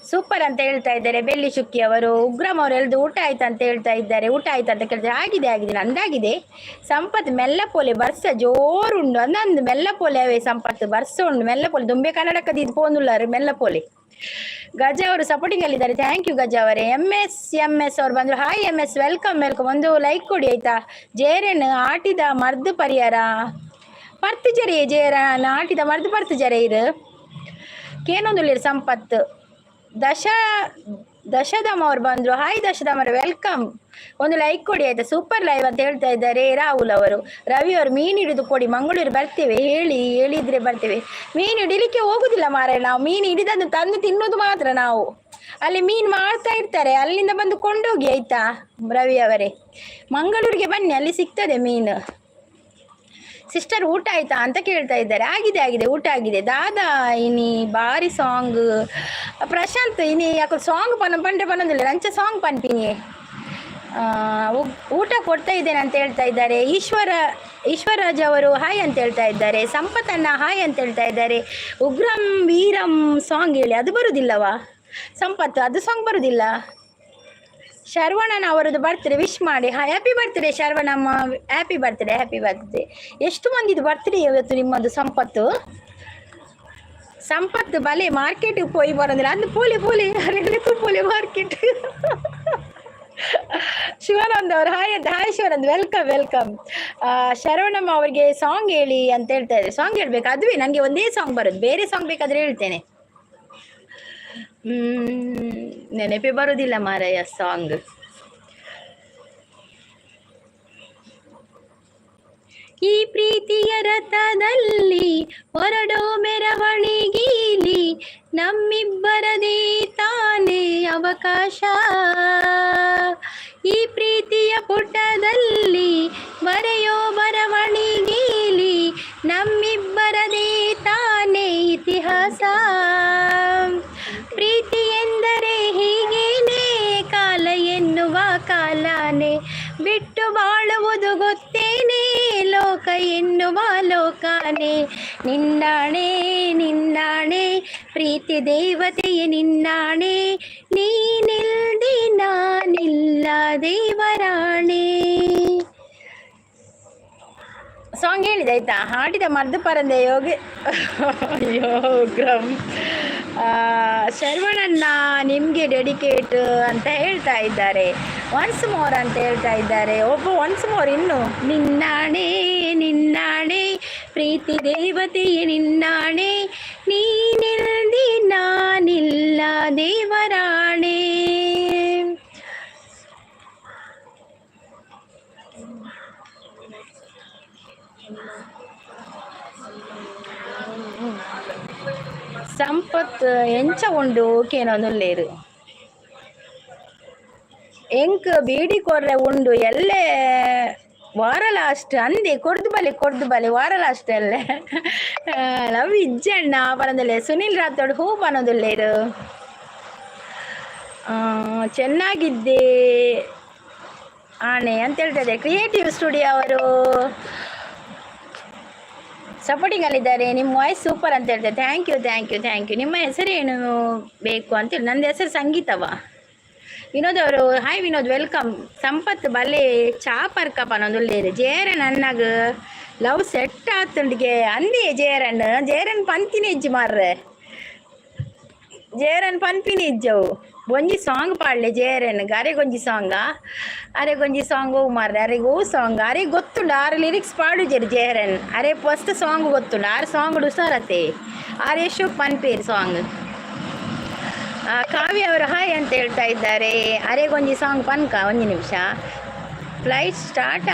ಸೂಪರ್ ಅಂತ ಹೇಳ್ತಾ ಇದ್ದಾರೆ ಬೆಳ್ಳಿ ಚುಕ್ಕಿ ಅವರು. ಉಗ್ರಂ ಅವರು ಎಲ್ದು ಊಟ ಆಯ್ತಾ ಅಂತ ಹೇಳ್ತಾ ಇದ್ದಾರೆ. ಊಟ ಆಯ್ತಾ ಅಂತ ಕೇಳ್ತಾರೆ. ಆಗಿದೆ ನಂದಾಗಿದೆ. ಸಂಪತ್ ಮೆಲ್ಲಪೋಲೆ ಬರ್ಸ ಜೋರುಂಡು ಅಂದಂದು ಮೆಲ್ಲಪೋಲೆ ಅವೇ ಸಂಪತ್ ಬರ್ಸ ಉಂಡು ಮೆಲ್ಲಪೋಲೆ ದುಂಬೆ ಕನ್ನಡಕ್ಕದ ಇದು ಪೋನುಲ್ಲಾರು ಮೆಲ್ಲಪೋಲೆ. ಗಜ ಅವರು ಸಪೋರ್ಟಿಂಗ್ ಅಲ್ಲಿದ್ದಾರೆ. ಥ್ಯಾಂಕ್ ಯು ಗಜ ಅವರೇ. ಎಸ್ ಅವ್ರು ಬಂದರು. Hi MS welcome. ಒಂದು ಲೈಕ್ ಕೊಡಿ ಆಯ್ತಾ. ಜೇರನ್ ಆಟಿದ ಮರ್ದು ಪರಿಹಾರ ಪರ್ತಿಜರಿ ಜೇರನ್ ಆಟಿದ ಮರ್ದು ಪರ್ತಿಜರೆ ಇರು ಕೇನೊಂದುಲ್ಲಿರು ಸಂಪತ್ತು ದಶ ದಶದಮ್ ಅವ್ರು ಬಂದರು. ಹಾಯ್ ದಶದಮ್ ಅವರು, ವೆಲ್ಕಮ್. ಒಂದು ಲೈಕ್ ಕೊಡಿ ಆಯಿತಾ. ಸೂಪರ್ ಲೈವ್ ಅಂತ ಹೇಳ್ತಾ ಇದ್ದಾರೆ ರಾಹುಲ್ ಅವರು. ರವಿ ಅವರು, ಮೀನು ಹಿಡಿದು ಕೊಡಿ, ಮಂಗಳೂರು ಬರ್ತೇವೆ, ಹೇಳಿದರೆ ಬರ್ತೇವೆ. ಮೀನು ಹಿಡಿಲಿಕ್ಕೆ ಹೋಗುದಿಲ್ಲ ಮಾರೆ ನಾವು. ಮೀನು ಹಿಡಿದದ್ದು ತಂದು ತಿನ್ನೋದು ಮಾತ್ರ ನಾವು. ಅಲ್ಲಿ ಮೀನು ಮಾಡ್ತಾ ಇರ್ತಾರೆ, ಅಲ್ಲಿಂದ ಬಂದು ಕೊಂಡೋಗಿ ಆಯಿತಾ ರವಿ ಅವರೇ. ಮಂಗಳೂರಿಗೆ ಬನ್ನಿ, ಅಲ್ಲಿ ಸಿಗ್ತದೆ ಮೀನು. ಸಿಸ್ಟರ್ ಊಟ ಆಯ್ತಾ ಅಂತ ಕೇಳ್ತಾ ಇದ್ದಾರೆ. ಆಗಿದೆ ಊಟ ಆಗಿದೆ. ದಾದಾ ಇನಿ ಬಾರಿ ಸಾಂಗ್. ಪ್ರಶಾಂತ್ ಇನಿ ಯಾಕೆ ಸಾಂಗ್ ಪಂಡ್ರೆ ಪನ್ನೋದಿಲ್ಲ, ರಂಚ ಸಾಂಗ್ ಪನ್ಪಿನಿ. ಊಟ ಕೊಡ್ತಾ ಇದ್ದೇನೆ ಅಂತ ಹೇಳ್ತಾ ಇದ್ದಾರೆ. ಈಶ್ವರರಾಜ್ ಅವರು ಹಾಯ್ ಅಂತ ಹೇಳ್ತಾ ಇದ್ದಾರೆ. ಸಂಪತ್ತಣ್ಣ ಹಾಯ್ ಅಂತ ಹೇಳ್ತಾ ಇದ್ದಾರೆ. ಉಗ್ರಂ ವೀರಂ ಸಾಂಗ್ ಹೇಳಿ, ಅದು ಬರುವುದಿಲ್ಲವಾ ಸಂಪತ್ತು? ಅದು ಸಾಂಗ್ ಬರುವುದಿಲ್ಲ. ಶರವಣನ ಅವರದ್ದು ಬರ್ತ್ಡೇ ವಿಶ್ ಮಾಡಿ. ಹ್ಯಾಪಿ ಬರ್ತ್ಡೇ ಶರವಣಮ್ಮ, ಹ್ಯಾಪಿ ಬರ್ತ್ಡೇ. ಎಷ್ಟು ಮಂದಿದು ಬರ್ತ್ಡೇ ಇವತ್ತು ನಿಮ್ಮದು ಸಂಪತ್ತು? ಸಂಪತ್ತು ಬಲೆ ಮಾರ್ಕೆಟಿಗೆ ಹೋಗಿ ಬರೋದಿಲ್ಲ, ಅದು ಪೋಲಿ ಮಾರ್ಕೆಟ್. ಶಿವಾನಂದ್ ಅವರು ಹಾಯ್ ಅಂತ. Hi Shivanand, welcome. ಶರವಣಮ್ಮ ಅವರಿಗೆ ಸಾಂಗ್ ಹೇಳಿ ಅಂತ ಹೇಳ್ತಾ ಇದ್ದಾರೆ. ಸಾಂಗ್ ಹೇಳ್ಬೇಕು? ಅದುವೇ ನನಗೆ ಒಂದೇ ಸಾಂಗ್ ಬರೋದು, ಬೇರೆ ಸಾಂಗ್ ಬೇಕಾದರೆ ಹೇಳ್ತೇನೆ. ನೆನಪೇ ಬರೋದಿಲ್ಲ ಮಾರಾಯ ಸಾಂಗ್. ಈ ಪ್ರೀತಿಯ ರಥದಲ್ಲಿ ಹೊರಡೋ ಮೆರವಣಿಗೀಲಿ, ನಮ್ಮಿಬ್ಬರದೇ ತಾನೇ ಅವಕಾಶ. ಈ ಪ್ರೀತಿಯ ಪುಟದಲ್ಲಿ ಬರೆಯೋ ಬರವಣಿಗೀಲಿ, ನಮ್ಮಿಬ್ಬರದೇ ತಾನೇ ಇತಿಹಾಸ. ಪ್ರೀತಿ ಎಂದರೆ ಹೀಗೇನೆ, ಕಾಲ ಎನ್ನುವ ಕಾಲನೇ ಬಿಟ್ಟು ಬಾಳುವುದು ಗೊತ್ತೇನೆ, ಲೋಕ ಎನ್ನುವ ಲೋಕನೇ. ನಿನ್ನಾಣೆ ಪ್ರೀತಿ ದೇವತೆಯ ನಿನ್ನಾಣೆ, ನೀನಿಲ್ದೆ ನಾನಿಲ್ಲ ದೇವರಾಣೆ. ಸಾಂಗ್ ಹೇಳಿದೆ ಆಯ್ತಾ. ಹಾಡಿದ ಮರ್ದು ಪರಂದೆ ಯೋಗ್ರಮ್. ಶರವಣಣ್ಣ ನಿಮಗೆ ಡೆಡಿಕೇಟ್ ಅಂತ ಹೇಳ್ತಾ ಇದ್ದಾರೆ. ಒನ್ಸ್ ಮೋರ್ ಅಂತ ಹೇಳ್ತಾ ಇದ್ದಾರೆ ಒನ್ಸ್ ಮೋರ್ ಇನ್ನು. ನಿನ್ನಾಣೆ ಪ್ರೀತಿ ದೇವತೆಯ ನಿನ್ನಾಣೆ, ನೀನಿಲ್ದೆ ನಾನಿಲ್ಲ ದೇವರಾಣೆ. ಸಂಪತ್ ಎಂಚ ಉಂಡು ಕೇನೊಂದುಲ್ಲೇರು ಎಂಕ್ ಬೀಡಿ ಕೊರ್ರೆ ಉಂಡು ಎಲ್ಲೇ ವಾರ ಲಾಸ್ಟ್ ಅಂದೆ ಕೊಡ್ದು ಬಲೆ ವಾರ ಲಾಸ್ಟ್ ಅಲ್ಲೇ. ಲವ್ ಇಜ್ಜಣ್ಣ ಪರದಲ್ಲೇ. ಸುನಿಲ್ ರಾಥೋಡ್ ಹೂ ಪನೋದುಲ್ಲೇರು. ಚೆನ್ನಾಗಿದ್ದೆ ಆಣೆ ಅಂತ ಹೇಳ್ತದೆ. ಕ್ರಿಯೇಟಿವ್ ಸ್ಟುಡಿಯೋ ಅವರು ಸಪೋರ್ಟಿಂಗ್ ಅಲ್ಲಿದ್ದಾರೆ. ನಿಮ್ಮ ವಾಯ್ಸ್ ಸೂಪರ್ ಅಂತ ಹೇಳ್ತಾರೆ. Thank you. ನಿಮ್ಮ ಹೆಸರೇನು ಬೇಕು ಅಂತೇಳಿ. ನಂದು ಹೆಸರು ಸಂಗೀತವ. ವಿನೋದ್ ಅವರು ಹಾಯ್ ವಿನೋದ್, ವೆಲ್ಕಮ್. ಸಂಪತ್ ಬಲೆ ಚಾಪರ್ಕಪ್ಪ ನೊಂದುಲ್ಲೇರು. ಜೇರನ್ ಅನ್ನಾಗ ಲವ್ ಸೆಟ್ ಆತುಂಡಿಗೆ ಅಂದೇ ಜೇರನ್ ಪಂತಿನಿ ಇಜ್ಜಿ ಮಾರ್ರೆ. ಜೇರನ್ ಪಂಪಿನಿ ಇಜ್ಜವು ಒಂಜಿ ಸಾಂಗ್ ಪಾಡ್ಲೆ ಜೇರನ್ಗೆ. ಅರೆಗೊಂಜಿ ಸಾಂಗ್ ಹೋಗಿ ಮಾರ್ರೆ. ಅರೆಗೆ ಓ ಸಾಂಗ್ ಅರೆ ಗೊತ್ತುಂಡು, 6 ಲಿರಿಕ್ಸ್ ಪಾಡುಜೇರು ಜೇರನ್. ಅರೆ ಫಸ್ಟ್ ಸಾಂಗ್ ಗೊತ್ತುಂಡು, 6 ಸಾಂಗ್ ಉಸಾರತೆ. ಎಷ್ಟು ಪನ್ಪೇರು ಸಾಂಗ್. ಕಾವ್ಯ ಅವರು ಹಾಯ್ ಅಂತ ಹೇಳ್ತಾ ಇದ್ದಾರೆ. ಅರೆಗೊಂಜಿ ಸಾಂಗ್ ಪನ್ಕ 1 ನಿಮಿಷ. ಫ್ಲೈಟ್ ಸ್ಟಾರ್ಟ್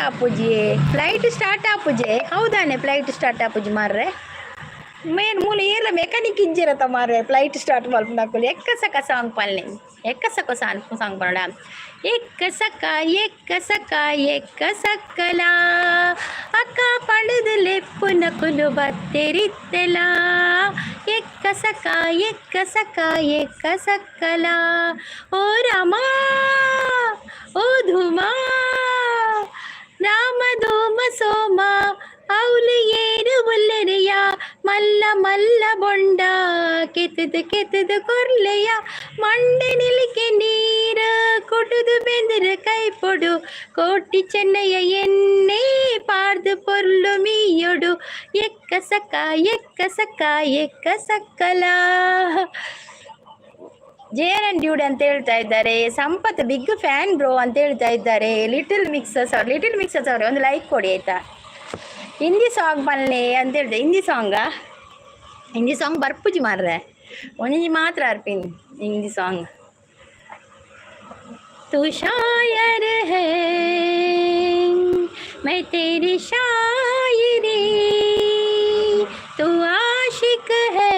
ಆಪುಜೆ ಹೌದಾನೆ. ಫ್ಲೈಟ್ ಸ್ಟಾರ್ಟ್ ಆಪುಜಿ ಮಾರ್ರೆ. ಮೇನ್ ಮೂಲ ಏಲ ಮೆಕ್ಯಾನಿಕ್ ಇಜ್ಜಿರತ್ತ ಮಾರ್ರೆ. ಫ್ಲೈಟ್ ಸ್ಟಾರ್ಟ್ ಮಲ್ಪನಾಕುಲು ಎಕ್ಕಸಕ ಸಾಂಗ್ ಪಲ್ಲೆ. ಎಕ್ಕಸಕ ಸಾಂಗ್ ಪನ್ನಡ. ಎಕ್ಕಸಕ ಎಕ್ಕಸಕ್ಕಲ ಅಕ್ಕ ಪಡೆದು ಲೆಪ್ಪು ನಕುಲು ಬತ್ತೆರಿತ್ತೆಲ. ಎಕ್ಕಸಕ ಎಕ್ಕಸಕ್ಕಲ ಓ ರಾಮ ಓ ಧೂಮ ರಾಮ ಧೂಮ ಸೋಮ ಅವಳು ಏರು ಬುಲ್ಲೆರೆಯ ಮಲ್ಲ ಬೊಂಡ ಕೆತ್ತದು ಕೊರ್ಲೆಯ ಮಂಡೆ ನಿಲಿಕೆ ನೀರ ಕೊಡುದು ಬೆಂದರೆ ಕೈ ಪೊಡು ಕೋಟಿ ಚೆನ್ನಯ್ಯ ಎಣ್ಣೆ ಪಾರ್ದು ಪೊರ್ಲು ಮೀಯೊಡು ಎಕ್ಕಸಕ ಎಕ್ಕಸಕ್ಕಲ. ಜೇರನ್ ಡ್ಯೂಡ್ ಅಂತ ಹೇಳ್ತಾ ಇದ್ದಾರೆ. ಸಂಪತ್ ಬಿಗ್ ಫ್ಯಾನ್ ಬ್ರೋ ಅಂತ ಹೇಳ್ತಾ ಇದ್ದಾರೆ. ಲಿಟಲ್ ಮಿಕ್ಸಸ್ ಅವರು ಒಂದು ಲೈಕ್ ಕೊಡಿ ಆಯ್ತಾ. ಹಿಂದಿ ಸಾಂಗ್ ಬನ್ನಿ ಅಂತ ಹೇಳಿದೆ. ಹಿಂದಿ ಸಾಂಗ್ ಬರ್ಪುಜಿ ಮಾರ್ರೆ. ಒಂಜಿ ಮಾತ್ರ ಅರ್ಪಿನ್ ಹಿಂದಿ ಸಾಂಗ್. तू शायर है मैं तेरी शायरी, तू आशिक है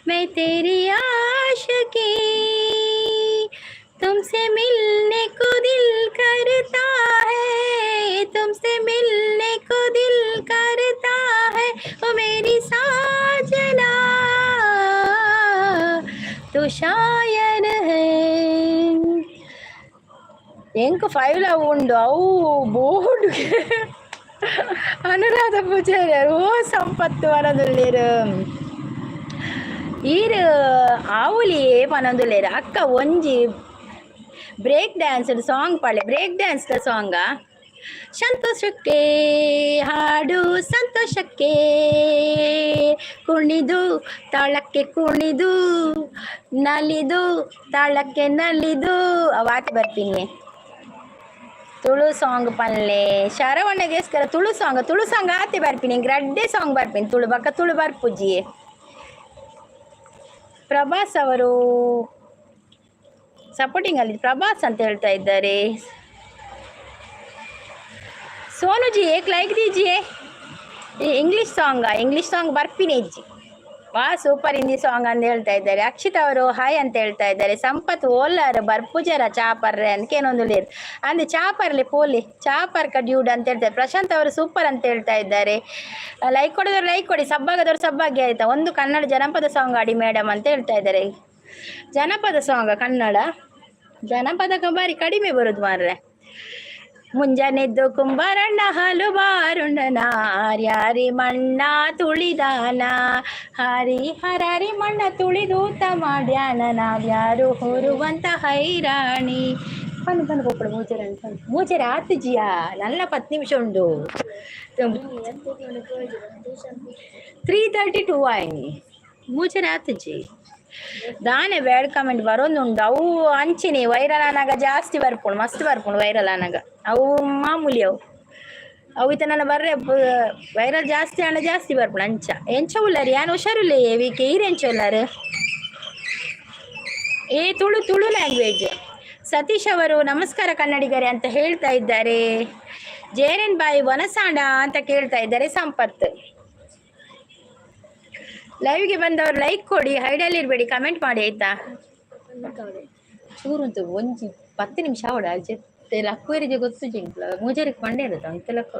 मैं तेरी आशिकी, तुमसे मिलने को दिल करता है, तुमसे मिलने को दिल करता है ओ मेरी साजना, तू शायर है. ಎಂಕ ಫೈವ್ ಲವ್ ಉಂಡು ಅವು ಬೋರ್ಡ್ ಅನುರಾಧ ಪೂಜಾರಿ ಓ ಸಂಪತ್ತು ವನದುಲ್ಲೇರು ಈರು ಆವುಲಿ ಪನೊಂದುಲ್ಲೇರು ಅಕ್ಕ ಒಂಜಿ ಬ್ರೇಕ್ ಡ್ಯಾನ್ಸ್ ಸಾಂಗ್ ಪಾಳೆ. ಬ್ರೇಕ್ ಡ್ಯಾನ್ಸ್ ಸಾಂಗ ಸಂತೋಷಕ್ಕೆ ಹಾಡು ಸಂತೋಷಕ್ಕೆ ಕುಣಿದು ತಾಳಕ್ಕೆ ಕುಣಿದು ನಲಿದು ತಾಳಕ್ಕೆ ನಲಿದು ಅವಾಟ್ ಬರ್ತೀನಿ. ತುಳು ಸಾಂಗ್ ಪಲ್ಲೆ ಶರವಣ್ಣಗೆಸ್ಕರ ತುಳು ಸಾಂಗ್ ಆತಿ ಬರ್ತೀನಿ. ಗ್ರಡ್ಡೆ ಸಾಂಗ್ ಬರ್ತೀನಿ ತುಳು ಬಕ್ಕ ತುಳು ಬರ್ಪುಜಿ. ಪ್ರಭಾಸ್ ಅವರು ಸಪೋರ್ಟಿಂಗ್ ಅಲ್ಲಿ ಪ್ರಭಾಸ್ ಅಂತ ಹೇಳ್ತಾ ಇದ್ದಾರೆ. सोनू जी एक लाइक दीजिए. इंग्लिश ಸಾಂಗ್ ಬರ್ಪಿನಿ ಅಜ್ಜಿ ವಾ ಸೂಪರ್ ಹಿಂದಿ ಸಾಂಗ್ ಅಂತ ಹೇಳ್ತಾ ಇದ್ದಾರೆ. ಅಕ್ಷಿತಾ ಅವರು ಹಾಯ್ ಅಂತ ಹೇಳ್ತಾ ಇದ್ದಾರೆ. ಸಂಪತ್ ಓಲಾರ್ ಬರ್ಪುಜರ ಚಾಪರ್ರೆ ಅನ್ಕೇನೊಂದು ಲೇರು ಅಂದ್ರೆ ಚಾಪರ್ಲೆ ಪೋಲಿ ಚಾಪರ್ ಡ್ಯೂಡ್ ಅಂತ ಹೇಳ್ತಾರೆ. ಪ್ರಶಾಂತ್ ಅವರು ಸೂಪರ್ ಅಂತ ಹೇಳ್ತಾ ಇದ್ದಾರೆ. ಲೈಕ್ ಕೊಡೋದವ್ರು ಲೈಕ್ ಕೊಡಿ, ಸಬ್ಬಾಗದವ್ರು ಸಬ್ಬಾಗಿ ಆಯ್ತಾ. ಒಂದು ಕನ್ನಡ ಜನಪದ ಸಾಂಗ್ ಆಡಿ ಮೇಡಮ್ ಅಂತ ಹೇಳ್ತಾ ಇದ್ದಾರೆ. ಜನಪದ ಸಾಂಗ್ ಕನ್ನಡ ಜನಪದ ಬಾರಿ ಕಡಿಮೆ ಬರೋದು ಮಾರ್ರೆ. ಮುಂಜಾನೆದ್ದು ಕುಂಬಾರಣ್ಣ ಹಾಲು ಬಾರುಂಡನ ಹರ್ಯಾರಿ ಮಣ್ಣ ತುಳಿದಾನ, ಹರಾರಿ ಮಣ್ಣ ತುಳಿದೂತ ಮಾಡ್ಯಾನ, ನಾವ್ಯಾರು ಹೊರುವಂತ ಹೈರಾಣಿ. ಬಂದು ಕೊಪ್ಪಳು ಮೂಚರೆ ಆತಿಜಿಯಾ ನಲ್ಲ 10 ನಿಮಿಷ ಉಂಡು. 3:32 ಆಯ್ನಿ ಮೂಚರೆ ಆತಿಜಿ ದಾನೆ ಬ್ಯಾಡ್ ಕಮೆಂಟ್ ಬರೋದುಂಡು. ಅವು ಅಂಚಿನಿ ವೈರಲ್ ಅನಾಗ ಜಾಸ್ತಿ ಬರ್ಪುಣು ಮಸ್ತ್ ಬರ್ಪುಣು ವೈರಲ್ ಅನಾಗ. ಅವು ಮಾಮೂಲಿ ಅವು ಇತ ನನ್ನ ಬರ್ರೆ ವೈರಲ್ ಜಾಸ್ತಿ ಹಣ ಜಾಸ್ತಿ ಬರ್ಪುಣು ಅಂಚ ಎಂಚ ಉಳ್ಳಾರಿ ಯಾನು ಹುಷಾರುಲ್ಲೇ ವಿಕೆ ಈರೆಂಚ ಉಳ್ಳಾರು ಏ ತುಳು ಲ್ಯಾಂಗ್ವೇಜ್. ಸತೀಶ್ ಅವರು ನಮಸ್ಕಾರ ಕನ್ನಡಿಗರೇ ಅಂತ ಹೇಳ್ತಾ ಇದ್ದಾರೆ. ಜೇರನ್ ಬಾಯಿ ವನಸಾಂಡ ಅಂತ ಕೇಳ್ತಾ ಇದ್ದಾರೆ. ಸಂಪತ್ ಲೈವ್ಗೆ ಬಂದವರು ಲೈಕ್ ಕೊಡಿ, ಹೈಡಲ್ಲಿ ಇರಬೇಡಿ, ಕಮೆಂಟ್ ಮಾಡಿ ಆಯ್ತಾ. ಚೂರುಂಟು ಒಂಜಿ 10 ನಿಮಿಷ ಅವಡ ಜೊತೆ ಲಕ್ಕುವರಿಗೆ ಗೊತ್ತು ಜಿಂಕ್ಲ ಮೂಜರಿಗೆ ಕೊಂಡೇ ಇರುತ್ತೆ ಅಂತ ಲಕ್ಕ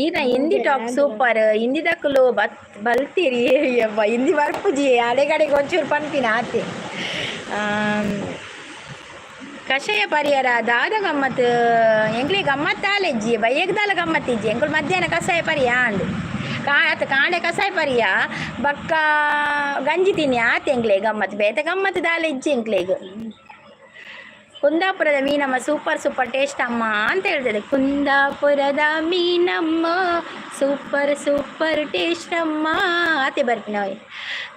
ಈಗ ಹಿಂದಿ ಟಾಕ್ ಸೂಪರ್. ಹಿಂದಿ ದಕ್ಕಲು ಬಲ್ತೀರಿ ಹಿಂದಿ ಬರ್ಪುಜಿ ಅಡೆಗಡೆಗೆ ಒಂಚೂರು ಪಂಪಿನ ಆತಿ. ಕಷಾಯ ಪರಿಹಾರ ದಾದ ಗಮ್ಮತ್ ಎಂಗ್ಲಿ ಗಮ್ಮತ್ ಆಲೆಜ್ಜಿ ಬಯ್ಯಗ್ದಾಲ ಗಮ್ಮತ್ತಿಜ್ಜಿ ಎಂಕುಲು ಮಧ್ಯಾಹ್ನ ಕಷಾಯ ಪರಿಯ ಅಂಡು ಕಾಂಡೆ ಕಸಾಯ ಪರಿಯ ಬಕ್ಕ ಗಂಜಿ ತಿನ್ನಿ ಆತ ಎಂಗ್ಲೆ ಗಮ್ಮತ್ ಬೇತ ಗಮ್ಮತ್ ದಾಲೆ ಇಜ್ಜಿ ಎಂಗ್ಲೆಗ್. ಕುಂದಾಪುರದ ಮೀನಮ್ಮ ಸೂಪರ್ ಟೇಸ್ಟ್ ಅಮ್ಮ ಅಂತ ಹೇಳ್ತದೆ. ಕುಂದಾಪುರದ ಮೀನಮ್ಮ ಸೂಪರ್ ಟೇಸ್ಟ್ ಅಮ್ಮ ಆತೆ ಬರ್ತೀನಿ ನಾವು.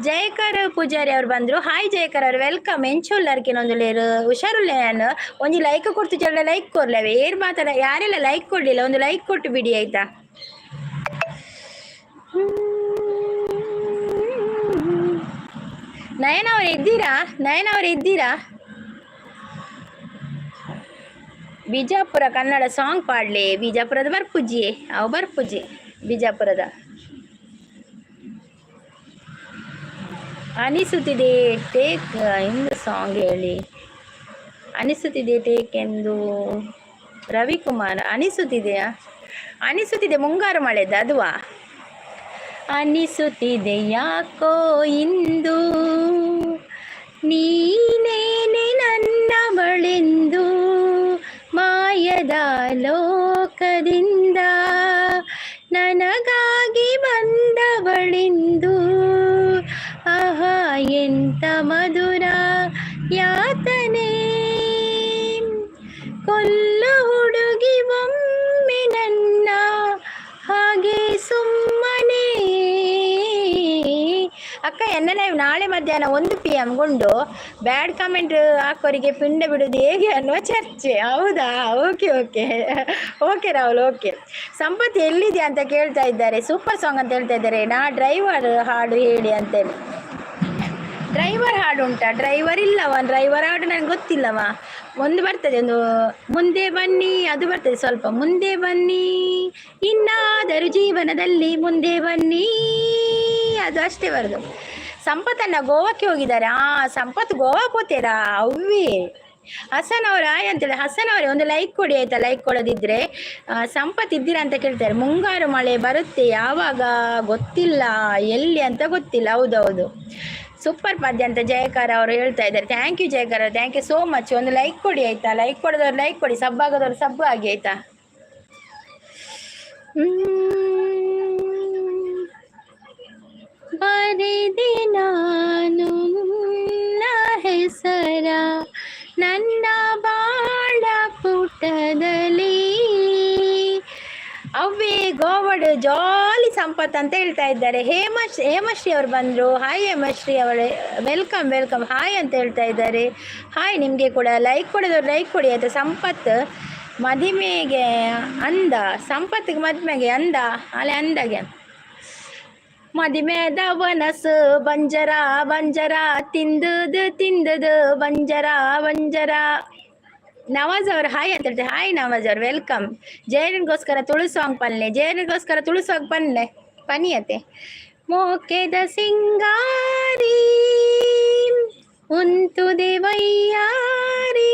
ಜಯಕರ್ ಪೂಜಾರಿ ಅವ್ರು ಬಂದರು. ಹಾಯ್ ಜಯಕರ್ ಅವ್ರು ವೆಲ್ಕಮ್. ಎಂಚುಲ್ಲರ್ಕಿನೊಂದು ಲೇರು ಹುಷಾರುಲ್ಲೇನು ಒಂಜಿ ಲೈಕ್ ಕೊಡ್ತು ಜಗಳ ಲೈಕ್ ಕೊಡ್ಲವೆ ಏರ್ ಮಾತಾಡ ಯಾರೆಲ್ಲ ಲೈಕ್ ಕೊಡಲಿಲ್ಲ ಒಂದು ಲೈಕ್ ಕೊಟ್ಟು ಬಿಡಿ ಆಯ್ತಾ. ನಯನ ಅವರು ಇದ್ದೀರಾ ಬಿಜಾಪುರ ಕನ್ನಡ ಸಾಂಗ್ ಪಾಡ್ಲಿ. ಬಿಜಾಪುರದ ಬರ್ಪುಜಿ ಅವು ಬರ್ಪುಜಿ ಬಿಜಾಪುರದ. ಅನಿಸುತ್ತಿದೆ ಟೇಕ್ ಎಂದು ಸಾಂಗ್ ಹೇಳಿ. ಅನಿಸುತ್ತಿದೆ ಟೇಕ್ ಎಂದು ರವಿಕುಮಾರ್. ಅನಿಸುತ್ತಿದೆ ಮುಂಗಾರು ಮಳೆದ ಅದುವಾ. ಅನಿಸುತ್ತಿದೆ ಯಾಕೋ ಇಂದು ನೀನೇನೆ ನನ್ನ ಬಳೆಂದು, ಮಾಯದ ಲೋಕದಿಂದ ನನಗಾಗಿ ಬಂದವಳೆಂದು, ಆಹಾ ಎಂತ ಮಧುರ ಯಾತನೆ, ಕೊಲ್ಲು ಹುಡುಗಿ ಒಮ್ಮೆ ನನ್ನ ಹಾಗೆ ಸುಮ್ಮನೆ. ಅಕ್ಕ ಎನ್ನ ಲೈವ್ ನಾಳೆ ಮಧ್ಯಾಹ್ನ 1 PM ಗುಂಡು ಬ್ಯಾಡ್ ಕಮೆಂಟ್ ಹಾಕೋರಿಗೆ ಪಿಂಡ ಬಿಡೋದು ಹೇಗೆ ಅನ್ನುವ ಚರ್ಚೆ. ಹೌದಾ? Okay okay okay Rahul okay. Sampath ಎಲ್ಲಿದೆ ಅಂತ ಕೇಳ್ತಾ ಇದ್ದಾರೆ. ಸೂಪರ್ ಸಾಂಗ್ ಅಂತ ಹೇಳ್ತಾ ಇದ್ದಾರೆ. ನಾ ಡ್ರೈವರ್ ಹಾಡು ಹೇಳಿ ಅಂತೇಳಿ. ಡ್ರೈವರ್ ಹಾಡು ಉಂಟಾ? ಡ್ರೈವರ್ ಇಲ್ಲವ. ಡ್ರೈವರ್ ಹಾಡು ನನಗೆ ಗೊತ್ತಿಲ್ಲವ. ಒಂದು ಬರ್ತದೆ, ಒಂದು ಮುಂದೆ ಬನ್ನಿ ಅದು ಬರ್ತದೆ, ಸ್ವಲ್ಪ ಮುಂದೆ ಬನ್ನಿ ಇನ್ನಾದರೂ ಜೀವನದಲ್ಲಿ ಮುಂದೆ ಬನ್ನಿ, ಅದು ಅಷ್ಟೇ ಬರೋದು. ಸಂಪತ್ತನ್ನ ಗೋವಾಕ್ಕೆ ಹೋಗಿದ್ದಾರೆ. ಸಂಪತ್ ಗೋವಾಕ್ಕೆ ಹೋಗ್ತೀರಾ? ಅವ್ವಿ ಹಸನ್ ಅವ್ರ ಆಯ್ ಅಂತೇಳಿ. ಹಸನ್ ಅವರೇ ಒಂದು ಲೈಕ್ ಕೊಡಿ ಆಯ್ತಾ. ಲೈಕ್ ಕೊಡೋದಿದ್ರೆ ಸಂಪತ್ ಇದ್ದೀರಾ ಅಂತ ಕೇಳ್ತಾರೆ. ಮುಂಗಾರು ಮಳೆ ಬರುತ್ತೆ ಯಾವಾಗ ಗೊತ್ತಿಲ್ಲ, ಎಲ್ಲಿ ಅಂತ ಗೊತ್ತಿಲ್ಲ. ಹೌದೌದು, ಸೂಪರ್ ಪದ್ಯ ಅಂತ ಜಯಕಾರ ಅವರು ಹೇಳ್ತಾ ಇದ್ದಾರೆ. Thank you Jayakara, thank you so much. ಒಂದು ಲೈಕ್ ಕೊಡಿ ಆಯ್ತಾ. ಲೈಕ್ ಕೊಡೋದವ್ರು ಲೈಕ್ ಕೊಡಿ, ಸಬ್ ಆಗೋದವ್ರು ಸಬ್ ಆಗಿ ಆಯ್ತಾ. ಬರೆದೆ ನಾನು ಹೆಸರ ನನ್ನ ಬಾಳ ಪುಟದಲ್ಲಿ. ಅವ್ವೇ ಗೋವಡು ಜಾಲಿ ಸಂಪತ್ ಅಂತ ಹೇಳ್ತಾ ಇದ್ದಾರೆ. ಹೇಮಶ್ರೀ ಅವರು ಬಂದರು. ಹಾಯ್ ಹೇಮಶ್ರೀ ಅವಳೇ, ವೆಲ್ಕಮ್ ವೆಲ್ಕಮ್. ಹಾಯ್ ಅಂತ ಹೇಳ್ತಾ ಇದ್ದಾರೆ. ಹಾಯ್ ನಿಮಗೆ ಕೂಡ. ಲೈಕ್ ಕೊಡೋದವ್ರು ಲೈಕ್ ಕೊಡಿ ಆಯಿತಾ. ಸಂಪತ್ ಮದುವೆಗೆ ಅಂದ, ಸಂಪತ್ತಿಗೆ ಮದುವೆಗೆ ಅಂದ, ಅಲ್ಲೇ ಅಂದಾಗೆ ಮದುವೆದ ವನಸು ಬಂಜರ ಬಂಜರ ತಿಂದದು ತಿಂದದು ಬಂಜರ ಬಂಜರ. ನವಾಜ್ ಅವರು ಹಾಯ್ ಅಂತ ಹೇಳ್ತಾರೆ. ಹಾಯ್ ನವಾಜ್ ಅವರು ವೆಲ್ಕಮ್. ಜಯನಿಗೋಸ್ಕರ ತುಳು ಸಾಂಗ್ ಪನ್ನೆ, ಜಯನಿಗೋಸ್ಕರ ತುಳು ಸಾಂಗ್ ಪನ್ನೆ ಪನಿಯತೆ. ಮೋಕೆದ ಸಿಂಗಾರಿ ಉಂತು ದೇವಯ್ಯಾರಿ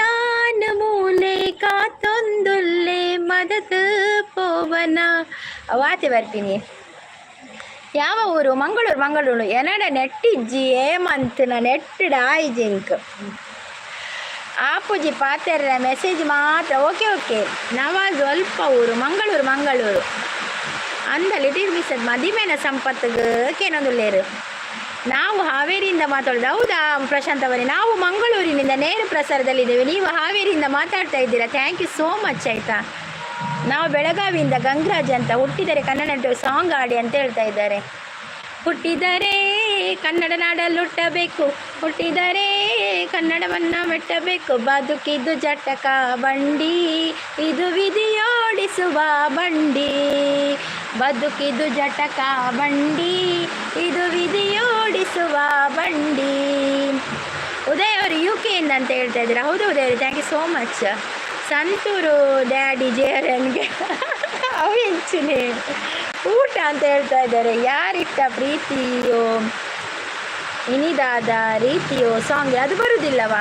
ಯಾನ ಮೂಲೆ ಕಾತೊಂದುಲ್ಲೆ ಮದದ ಪೋವನ. ವಾತೆ ಬರ್ತೀನಿ. ಯಾವ ಊರು? ಮಂಗಳೂರು. ಮಂಗಳೂರು ಎನಡ ನೆಟ್ಟಿಜ್ಜಿ ಹೇಮಂತ್ನ ನೆಟ್ಟಿಡ ಆಯ್ಜಿಂಕ್ ಆಪುಜಿ ಪಾತೆರ ಮೆಸೇಜ್ ಮಾತ್ರ. Okay okay. ನವಾಜ್ ಅಲ್ಪ ಊರು ಮಂಗಳೂರು. ಮಂಗಳೂರು ಅಂದ ಲಿಟಿಲ್ ಮಿಸ್ ಮದಿಮೇನ ಸಂಪತ್ತಿಗೆ ಏನೊಂದುಲ್ಲೇರು. ನಾವು ಹಾವೇರಿಯಿಂದ ಮಾತಾಡೋದು. ಹೌದಾ ಪ್ರಶಾಂತ್ ಅವರೇ? ನಾವು ಮಂಗಳೂರಿನಿಂದ ನೇರ ಪ್ರಸಾರದಲ್ಲಿದ್ದೇವೆ. ನೀವು ಹಾವೇರಿಯಿಂದ ಮಾತಾಡ್ತಾ ಇದ್ದೀರಾ. ಥ್ಯಾಂಕ್ ಯು ಸೋ ಮಚ್ ಆಯಿತಾ. ನಾವು ಬೆಳಗಾವಿಯಿಂದ ಗಂಗರಾಜ್ ಅಂತ. ಹುಟ್ಟಿದರೆ ಕನ್ನಡ ಸಾಂಗ್ ಆಡಿ ಅಂತ ಹೇಳ್ತಾ ಇದ್ದಾರೆ. ಹುಟ್ಟಿದರೆ ಕನ್ನಡ ನಾಡಲ್ಲಿ ಹುಟ್ಟಬೇಕು, ಹುಟ್ಟಿದರೆ ಕನ್ನಡವನ್ನು ಮೆಟ್ಟಬೇಕು. ಬದುಕಿದು ಜಟಕ ಬಂಡಿ, ಇದು ವಿಧಿಯೋಡಿಸುವ ಬಂಡಿ. ಬದುಕಿದು ಜಟಕ ಬಂಡಿ, ಇದು ವಿಧಿಯೋಡಿಸುವ ಬಂಡಿ. ಉದಯ್ ಅವರು UK ಅಂತ ಹೇಳ್ತಾ ಇದ್ದೀರಾ. ಹೌದು ಉದಯ್ ಅವರು, ಥ್ಯಾಂಕ್ ಯು ಸೋ ಮಚ್. ಸಂತೂರು ಡ್ಯಾಡಿ ಜೇರನ್ಗೆ ಅವಿಂಚಿನಿ ಊಟ ಅಂತ ಹೇಳ್ತಾ ಇದ್ದಾರೆ. ಯಾರಿಟ್ಟ ಪ್ರೀತಿಯೋ ಇನಿದಾದ ರೀತಿಯೋ ಸಾಂಗ್ ಅದು ಬರುವುದಿಲ್ಲವಾ?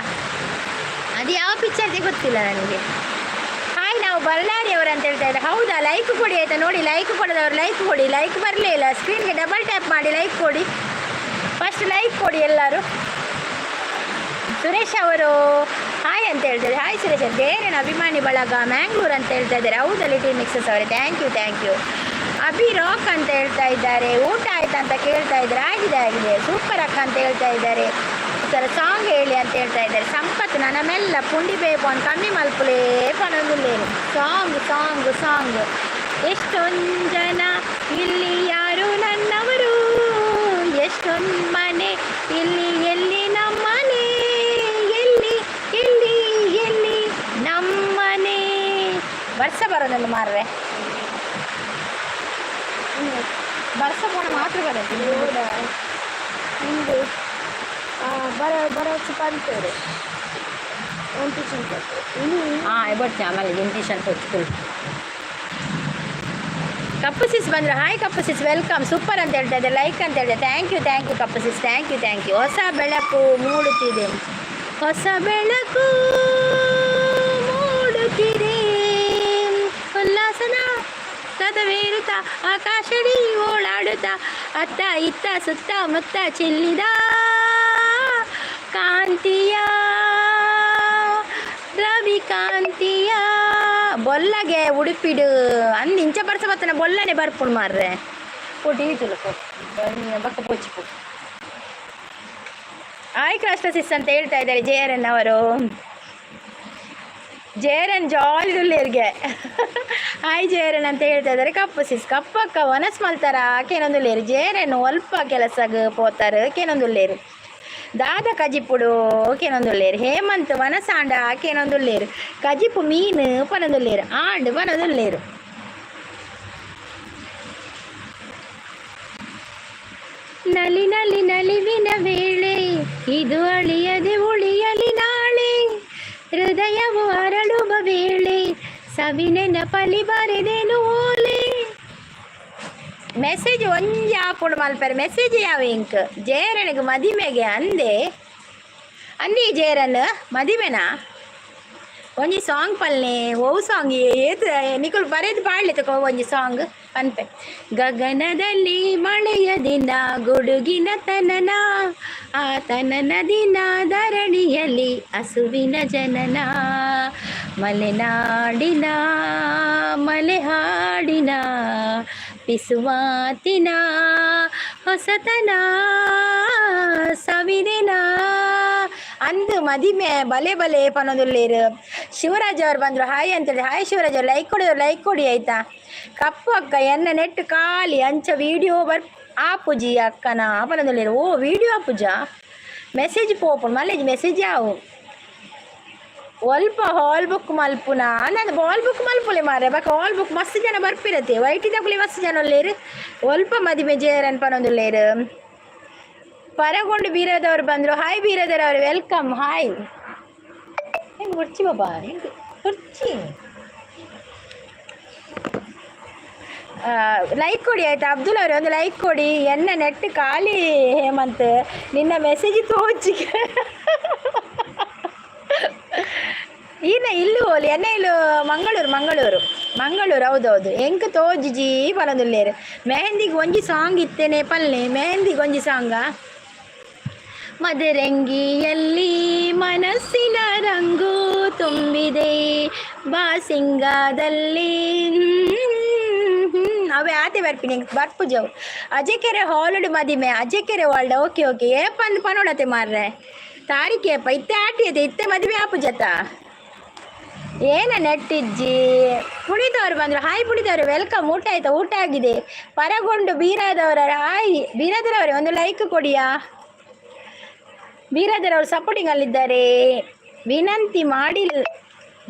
ಅದು ಯಾವ ಪಿಕ್ಚರ್ಗೆ ಗೊತ್ತಿಲ್ಲ ನನಗೆ. ಹಾಯ್ ನಾವು ಬಳ್ಳಾರಿಯವರು ಅಂತ ಹೇಳ್ತಾ ಇದ್ದಾರೆ. ಹೌದಾ? ಲೈಕ್ ಕೊಡಿ ಆಯಿತಾ. ನೋಡಿ ಲೈಕ್ ಕೊಡೋದವ್ರು ಲೈಕ್ ಕೊಡಿ. ಲೈಕ್ ಬರಲೇ ಇಲ್ಲ. ಸ್ಕ್ರೀನ್ಗೆ ಡಬಲ್ ಟ್ಯಾಪ್ ಮಾಡಿ ಲೈಕ್ ಕೊಡಿ. ಫಸ್ಟ್ ಲೈಕ್ ಕೊಡಿ ಎಲ್ಲರೂ. ಸುರೇಶ್ ಅವರು ಹಾಯ್ ಅಂತ ಹೇಳ್ತಾರೆ. ಹಾಯ್ ಸುರೇಶ್ ಅವರು. ಬೇರೆನ ಅಭಿಮಾನಿ ಬಳಗ ಮ್ಯಾಂಗ್ಳೂರ್ ಅಂತ ಹೇಳ್ತಾ ಇದ್ದಾರೆ. ಹೌದಾ ಲಿಟಿಲ್ ಮಿಕ್ಸಸ್ ಅವರೇ? Thank you thank you. Abhi rock ಅಂತ ಹೇಳ್ತಾ ಇದ್ದಾರೆ. ಊಟ ಆಯ್ತಾ ಅಂತ ಕೇಳ್ತಾ ಇದ್ದಾರೆ. ಆಗಿದೆ ಆಗಿದೆ. ಸೂಪರ್ ಅಕ್ಕ ಅಂತ ಹೇಳ್ತಾ ಇದ್ದಾರೆ. ಸರ್ ಸಾಂಗ್ ಹೇಳಿ ಅಂತ ಹೇಳ್ತಾ ಇದ್ದಾರೆ. ಸಂಪತ್ ನನ್ನ ಮೆಲ್ಲ ಪುಂಡಿ ಬೇಕು ಅಂತ ಕಮ್ಮಿ ಮಲ್ಪುಲೇ ಪನೊಂದುಲ್ಲೇನು. Song song song. ಎಷ್ಟೊಂದು ಜನ ಇಲ್ಲಿ ಯಾರು ನನ್ನವರು, ಎಷ್ಟೊಂದು ಮನೆ ಇಲ್ಲಿ ಎಲ್ಲಿ ನಮ್ಮನೆ, ಎಲ್ಲಿ ಎಲ್ಲಿ ಎಲ್ಲಿ ನಮ್ಮನೆ. ವರ್ಷ ಬರೋದನ್ನು ಮಾರ್ರೆ, ವರ್ಷ ಪೋಣ ಮಾತ್ರ ಬರುತ್ತೆ. ನಿಮ್ಮದು ಬರೋಚ್ಚು ಪಂತೇರು ಟ್ಯೂಷನ್ ಬರ್ತೀನಿ. ಆಮೇಲೆ ನಿಮ್ಮ ಟ್ಯೂಷನ್ ಕೊಟ್ಟು ಕಪ್ಪು ಸಿಸ್ ಬಂದರು. Hi Kappu sis welcome. Super ಅಂತ ಹೇಳ್ತಾ ಇದ್ದೆ. ಲೈಕ್ ಅಂತ ಹೇಳಿದೆ. Thank you Kappu sis. Thank you. ಹೊಸ ಬೆಳಕು ಮೂಡುತ್ತಿದೆ, ಹೊಸ ಬೆಳಕು ಮೂಡುತ್ತಿದೆ, ಉಲ್ಲಾಸನ ಕದವೇರುತ್ತಾ ಆಕಾಶಡಿ ಓಡಾಡುತ್ತಾ ಅತ್ತ ಇತ್ತ ಸುತ್ತ ಮುತ್ತ ಚೆಲ್ಲಿದ ಕಾಂತಿಯ ರವಿ ಕಾಂತಿಯ ಬೊಲ್ಲಗೆ ಉಡುಪಿಡು ಅಂದು ಇಂಚ ಬರ್ಸ ಬರ್ತನೆ. ಬೊಲ್ಲನೆ ಬರ್ಪುಣ್ ಮಾರ್ರೆ ಕೊಟ್ಟು ತುಳುಕು ಬಕ್ಕ ಪೊಚ್ಚಿಪು. ಆಯ್ ಕ್ರಾಸ್ಟಸಿಸ್ ಅಂತ ಹೇಳ್ತಾ ಇದ್ದಾರೆ JRN ಅವರು. ಜೇರನ್ ಜಾಲಿ ದುಲ್ಲೇರ್ಗೆ ಹಾಯ್ ಜೇರನ್ ಅಂತ ಹೇಳ್ತಾ ಇದ್ದಾರೆ. ಕಪ್ಪು ಸಿಸ್ ಕಪ್ಪಕ್ಕ ವನಸ್ ಮಲ್ತಾರ ಕೇನೊಂದುಲ್ಲೇರು ಜೇರನ್ ಅಲ್ಪ ಕೆಲಸಗ ಪೋತಾರ ಕೇನೊಂದುಲ್ಲೇರು. ದಾದ ಕಜಿಪುಡು ಕೇನೊಂದುಲ್ಲೇರು. ಹೇಮಂತ್ ವನಸಾಂಡ ಕೇನೊಂದುಲ್ಲೇರು. ಕಜಿಪು ಮೀನು ಪನೊಂದುಲ್ಲೇರು. ಆಂಡ್ ಪನೊಂದುಲ್ಲೇರು. ನಲಿ ನಲಿ ನಲಿವಿನ ವೇಳೆ ಇದು ಅಳಿಯದೆ ಉಳಿಯಲಿ ನಾಳೆ. ಹೃದಯವು ಅರಳುವ ವೇಳೆ ಸವಿನೆನ ಪಲಿ ಬರೆದೇನು ಓಲೆ. ಮೆಸೇಜ್ ಒಂಜಿ ಆಪುಡು ಮಲ್ಪರೆ ಮೆಸೇಜ್ ಯಾವ ಇಂಕ್ ಜೇರನಿಗೆ ಮದಿಮೆಗೆ ಅಂದಿ ಜೇರನ್ ಮದಿಮೆನಾ ಒಂಜಿ ಸಾಂಗ್ ಪಲ್ಲೆ ಓ ಸಾಂಗ್ ಏತ್ ನಿಕುಲು ಬರೆದು ಪಾಡ್ಲಿ ತಕೋ ಒಂಜಿ ಸಾಂಗ್ ಪನ್ಪೆ. ಗಗನದಲ್ಲಿ ಮಳೆಯ ದಿನ ಗುಡುಗಿನ ತನನ ಆ ತನನ ದಿನ ಧರಣಿಯಲ್ಲಿ ಹಸುವಿನ ಜನನ. ಮಲೆನಾಡಿನ ಮಲೆ ಹಾಡಿನ ಪಿಸುಮಾತಿನ ಹೊಸತನ ಸವಿದಿನ. ಅಂದು ಮದಿಮೆ ಬಲೆ ಬಲೆ ಪನ್ನೊಂದುಲ್ಲೇರು. ಶಿವರಾಜ್ ಅವ್ರು ಬಂದರು ಹಾಯ್ ಅಂತೇಳಿ. ಹಾಯ್ ಶಿವರಾಜ್ ಅವ್ರು ಲೈಕ್ ಕೊಡಿ ಆಯ್ತಾ. ಕಪ್ಪು ಅಕ್ಕ ಎನ್ನ ನೆಟ್ಟು ಖಾಲಿ ಅಂಚ ವೀಡಿಯೋ ಆಪುಜಿ ಅಕ್ಕನ ಪನ್ನೊಂದುಲ್ಲೇರು. ಓ ವೀಡಿಯೋ ಆಪುಜಾ ಮೆಸೇಜ್ ಪೋಪುಣ್ ಮಲ್ಲೇಜ್ ಮೆಸೇಜ್ ಯಾವು ಒಲ್ಪ ಹಾಲ್ ಬುಕ್ ಮಲ್ಪುನ ನಾನು ಹಾಲ್ ಬುಕ್ ಮಲ್ಪುಲೆ ಮಾರೆ ಬಕ ಹಾಲ್ ಬುಕ್ ಮಸ್ತ್ ಜನ ಬರ್ಪಿರತ್ತೆ. ವೈಟಿದಕುಲಿ ಮಸ್ತ್ ಜನ ಒಲ್ಲೇರು. ಒಲ್ಪ ಮದಿಮೆ ಜೇರನ್ ಪನ್ನೊಂದುಲ್ಲೇರು. ಪರಗೊಂಡು ಬೀರದವ್ರು ಬಂದರು. ಹಾಯ್ ಬೀರದರ್ ಅವರು ವೆಲ್ಕಮ್. ಹಾಯ್ ಹೆಂಗೆ ಕುರ್ಚಿ ಬಾಬಾ ಹೆಂಗೆ ಕುರ್ಚಿ ಲೈಕ್ ಕೊಡಿ ಆಯ್ತಾ. ಅಬ್ದುಲ್ ಅವ್ರೆ ಒಂದು ಲೈಕ್ ಕೊಡಿ. ಎನ್ನ ನೆಟ್ ಖಾಲಿ ಹೇಮಂತ್ ನಿನ್ನ ಮೆಸೇಜ್ ತೋಚಿಗೆ ಈನ ಇಲ್ಲು ಹೋಲಿ ಎನ್ನ ಇಲ್ಲು ಮಂಗಳೂರು ಹೌದೌದು. ಎಂಕ್ ತೋಜಿಜಿ ಪನದುಲ್ಲೇರು. ಮೆಹಂದಿಗೆ ಒಂಜಿ ಸಾಂಗ್ ಇತ್ತೇನೆ ಪಲ್ಲೆ ಮೆಹಂದಿಗೆ ಒಂಜಿ ಸಾಂಗ. ಮದರಂಗಿಯಲ್ಲಿ ಮನಸ್ಸಿನ ರಂಗು ತುಂಬಿದೆ ಬಾಸಿಂಗಾದಲ್ಲಿ ಅವೇ ಆತೆ ಬರ್ಪಿನಿ ಬರ್ಪುಜವು. ಅಜೆಕೆರೆ ಹಾಲುಡು ಮದಿಮೆ ಅಜೆಕೆರೆ ವಾಲ್ಡ ಓಕೆ ಏ ಪನೋಡತೆ ಮಾರ್ರೆ ತಾರೀಕೇಪ ಇತ್ತೆ ಆಟಿಯತೆ ಇತ್ತೆ ಮದುವೆ ಆಪುಜತ ಏನ ನೆಟ್ಟಿಜ್ಜಿ. ಪುಣಿದವ್ರು ಬಂದರು. ಹಾಯ್ ಪುಣಿದವ್ರು ವೆಲ್ಕಮ್. ಊಟ ಆಯ್ತಾ? ಊಟ ಆಗಿದೆ. ಪರಗೊಂಡು ಬೀರಾದವರ ಹಾಯ್ ಬೀರಾದರವ್ರೆ ಒಂದು ಲೈಕ್ ಕೊಡಿಯಾ. ಬೀರಾದರವರು ಸಪೋರ್ಟಿಂಗಲ್ಲಿದ್ದಾರೆ.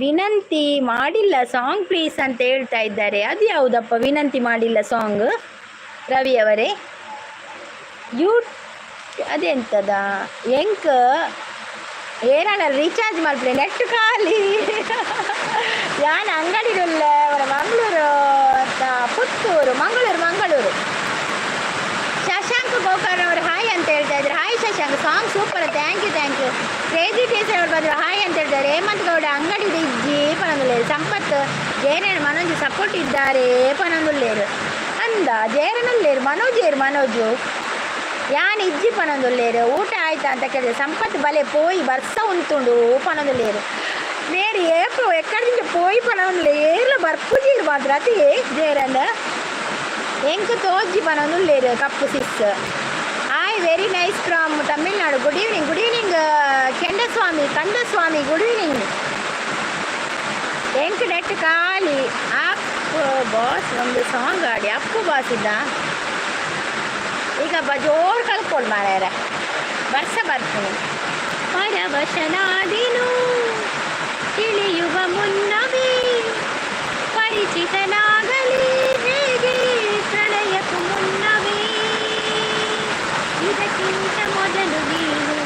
ವಿನಂತಿ ಮಾಡಿಲ್ಲ ಸಾಂಗ್ ಪ್ಲೀಸ್ ಅಂತ ಹೇಳ್ತಾ ಇದ್ದಾರೆ. ಅದು ಯಾವುದಪ್ಪ ವಿನಂತಿ ಮಾಡಿಲ್ಲ ಸಾಂಗ್ ರವಿಯವರೇ? ಅದೆಂತದ ಎಂಕ್ ಏನಾಳ ರೀಚಾರ್ಜ್ ಮಾಡ್ಬಿಡಿ ನೆಟ್ ಖಾಲಿ ಯಾನ್ ಅಂಗಡಿಡುಲ್ಲ ಅವರ ಮಂಗಳೂರು ಪುತ್ತೂರು ಮಂಗಳೂರು. ಶಶಾಂಕ್ ಗೋಕರ್ಣ ಅವರು ಹಾಯ್ ಅಂತ ಹೇಳ್ತಾ ಇದ್ದಾರೆ. Hi Shashank song super thank you. Crazy teacher ಅವರು ಬಂದರು ಹಾಯ್ ಅಂತ ಹೇಳ್ತಾರೆ. ಹೇಮಂತ್ ಗೌಡ ಅಂಗಡಿ ಇಜ್ಜಿ ಪನೊಂದುಲ್ಲೇರು. ಸಂಪತ್ ಜೇರನ್ ಮನೋಜ್ ಸಪೋರ್ಟ್ ಇದ್ದಾರೆ ಪನೊಂದುಲ್ಲೇರು ಅಂದ ಜೇರನಲ್ಲೇರು ಮನೋಜು ಯಾನ್ ಇಜ್ಜಿ ಪನೊಂದುಲ್ಲೇರು. ಊಟ ಆಯ್ತಾ ಅಂತ ಕೇಳಿದ್ರೆ ಸಂಪತ್ ಬಲೆ ಪೋಯಿ ಬರ್ಸ ಉಂಟುಂಡು ಪನೊಂದುಲ್ಲೇರು. ಬೇರೆ ಏಪು ಎಕ್ಕಡಿಂದ ಪೋಯಿ ಪನೊಂದುಲ್ಲೆ ಏರ್ಲ ಬರ್ಪುಜೀರು ಮಾತ್ರ ಅತಿ ಜೇರನ್ ಎಂಕ್ ತೋಜಿ ಪನೊಂದುಲ್ಲೇರು. Kappu sis hi very nice from Tamil Nadu. Good evening Kandaswamy good evening. ಎಂಕ್ ನೆಟ್ ಖಾಲಿ. ಅಪ್ಪು ಬಾಸ್ ಒಂದು ಸಾಂಗ್ ಆಡಿ ಅಪ್ಪು ಬಾಸ್ ಇದ್ದ ಈಗ ಜೋರು ಕಳ್ಕೊಂಡು ಮಾರ್ಯಾರ ವರ್ಷ ಬರ್ತೀನಿ. ಪರವಶನಾದಿನು ತಿಳಿಯುವ ಮುನ್ನವೇ ಪರಿಚಿತನಾಗಲಿ ಹೇಗೆ ಪ್ರಣಯಕ್ಕೂ ಮುನ್ನವೇ ಇದಕ್ಕಿಂತ ಮೊದಲು ನೀನು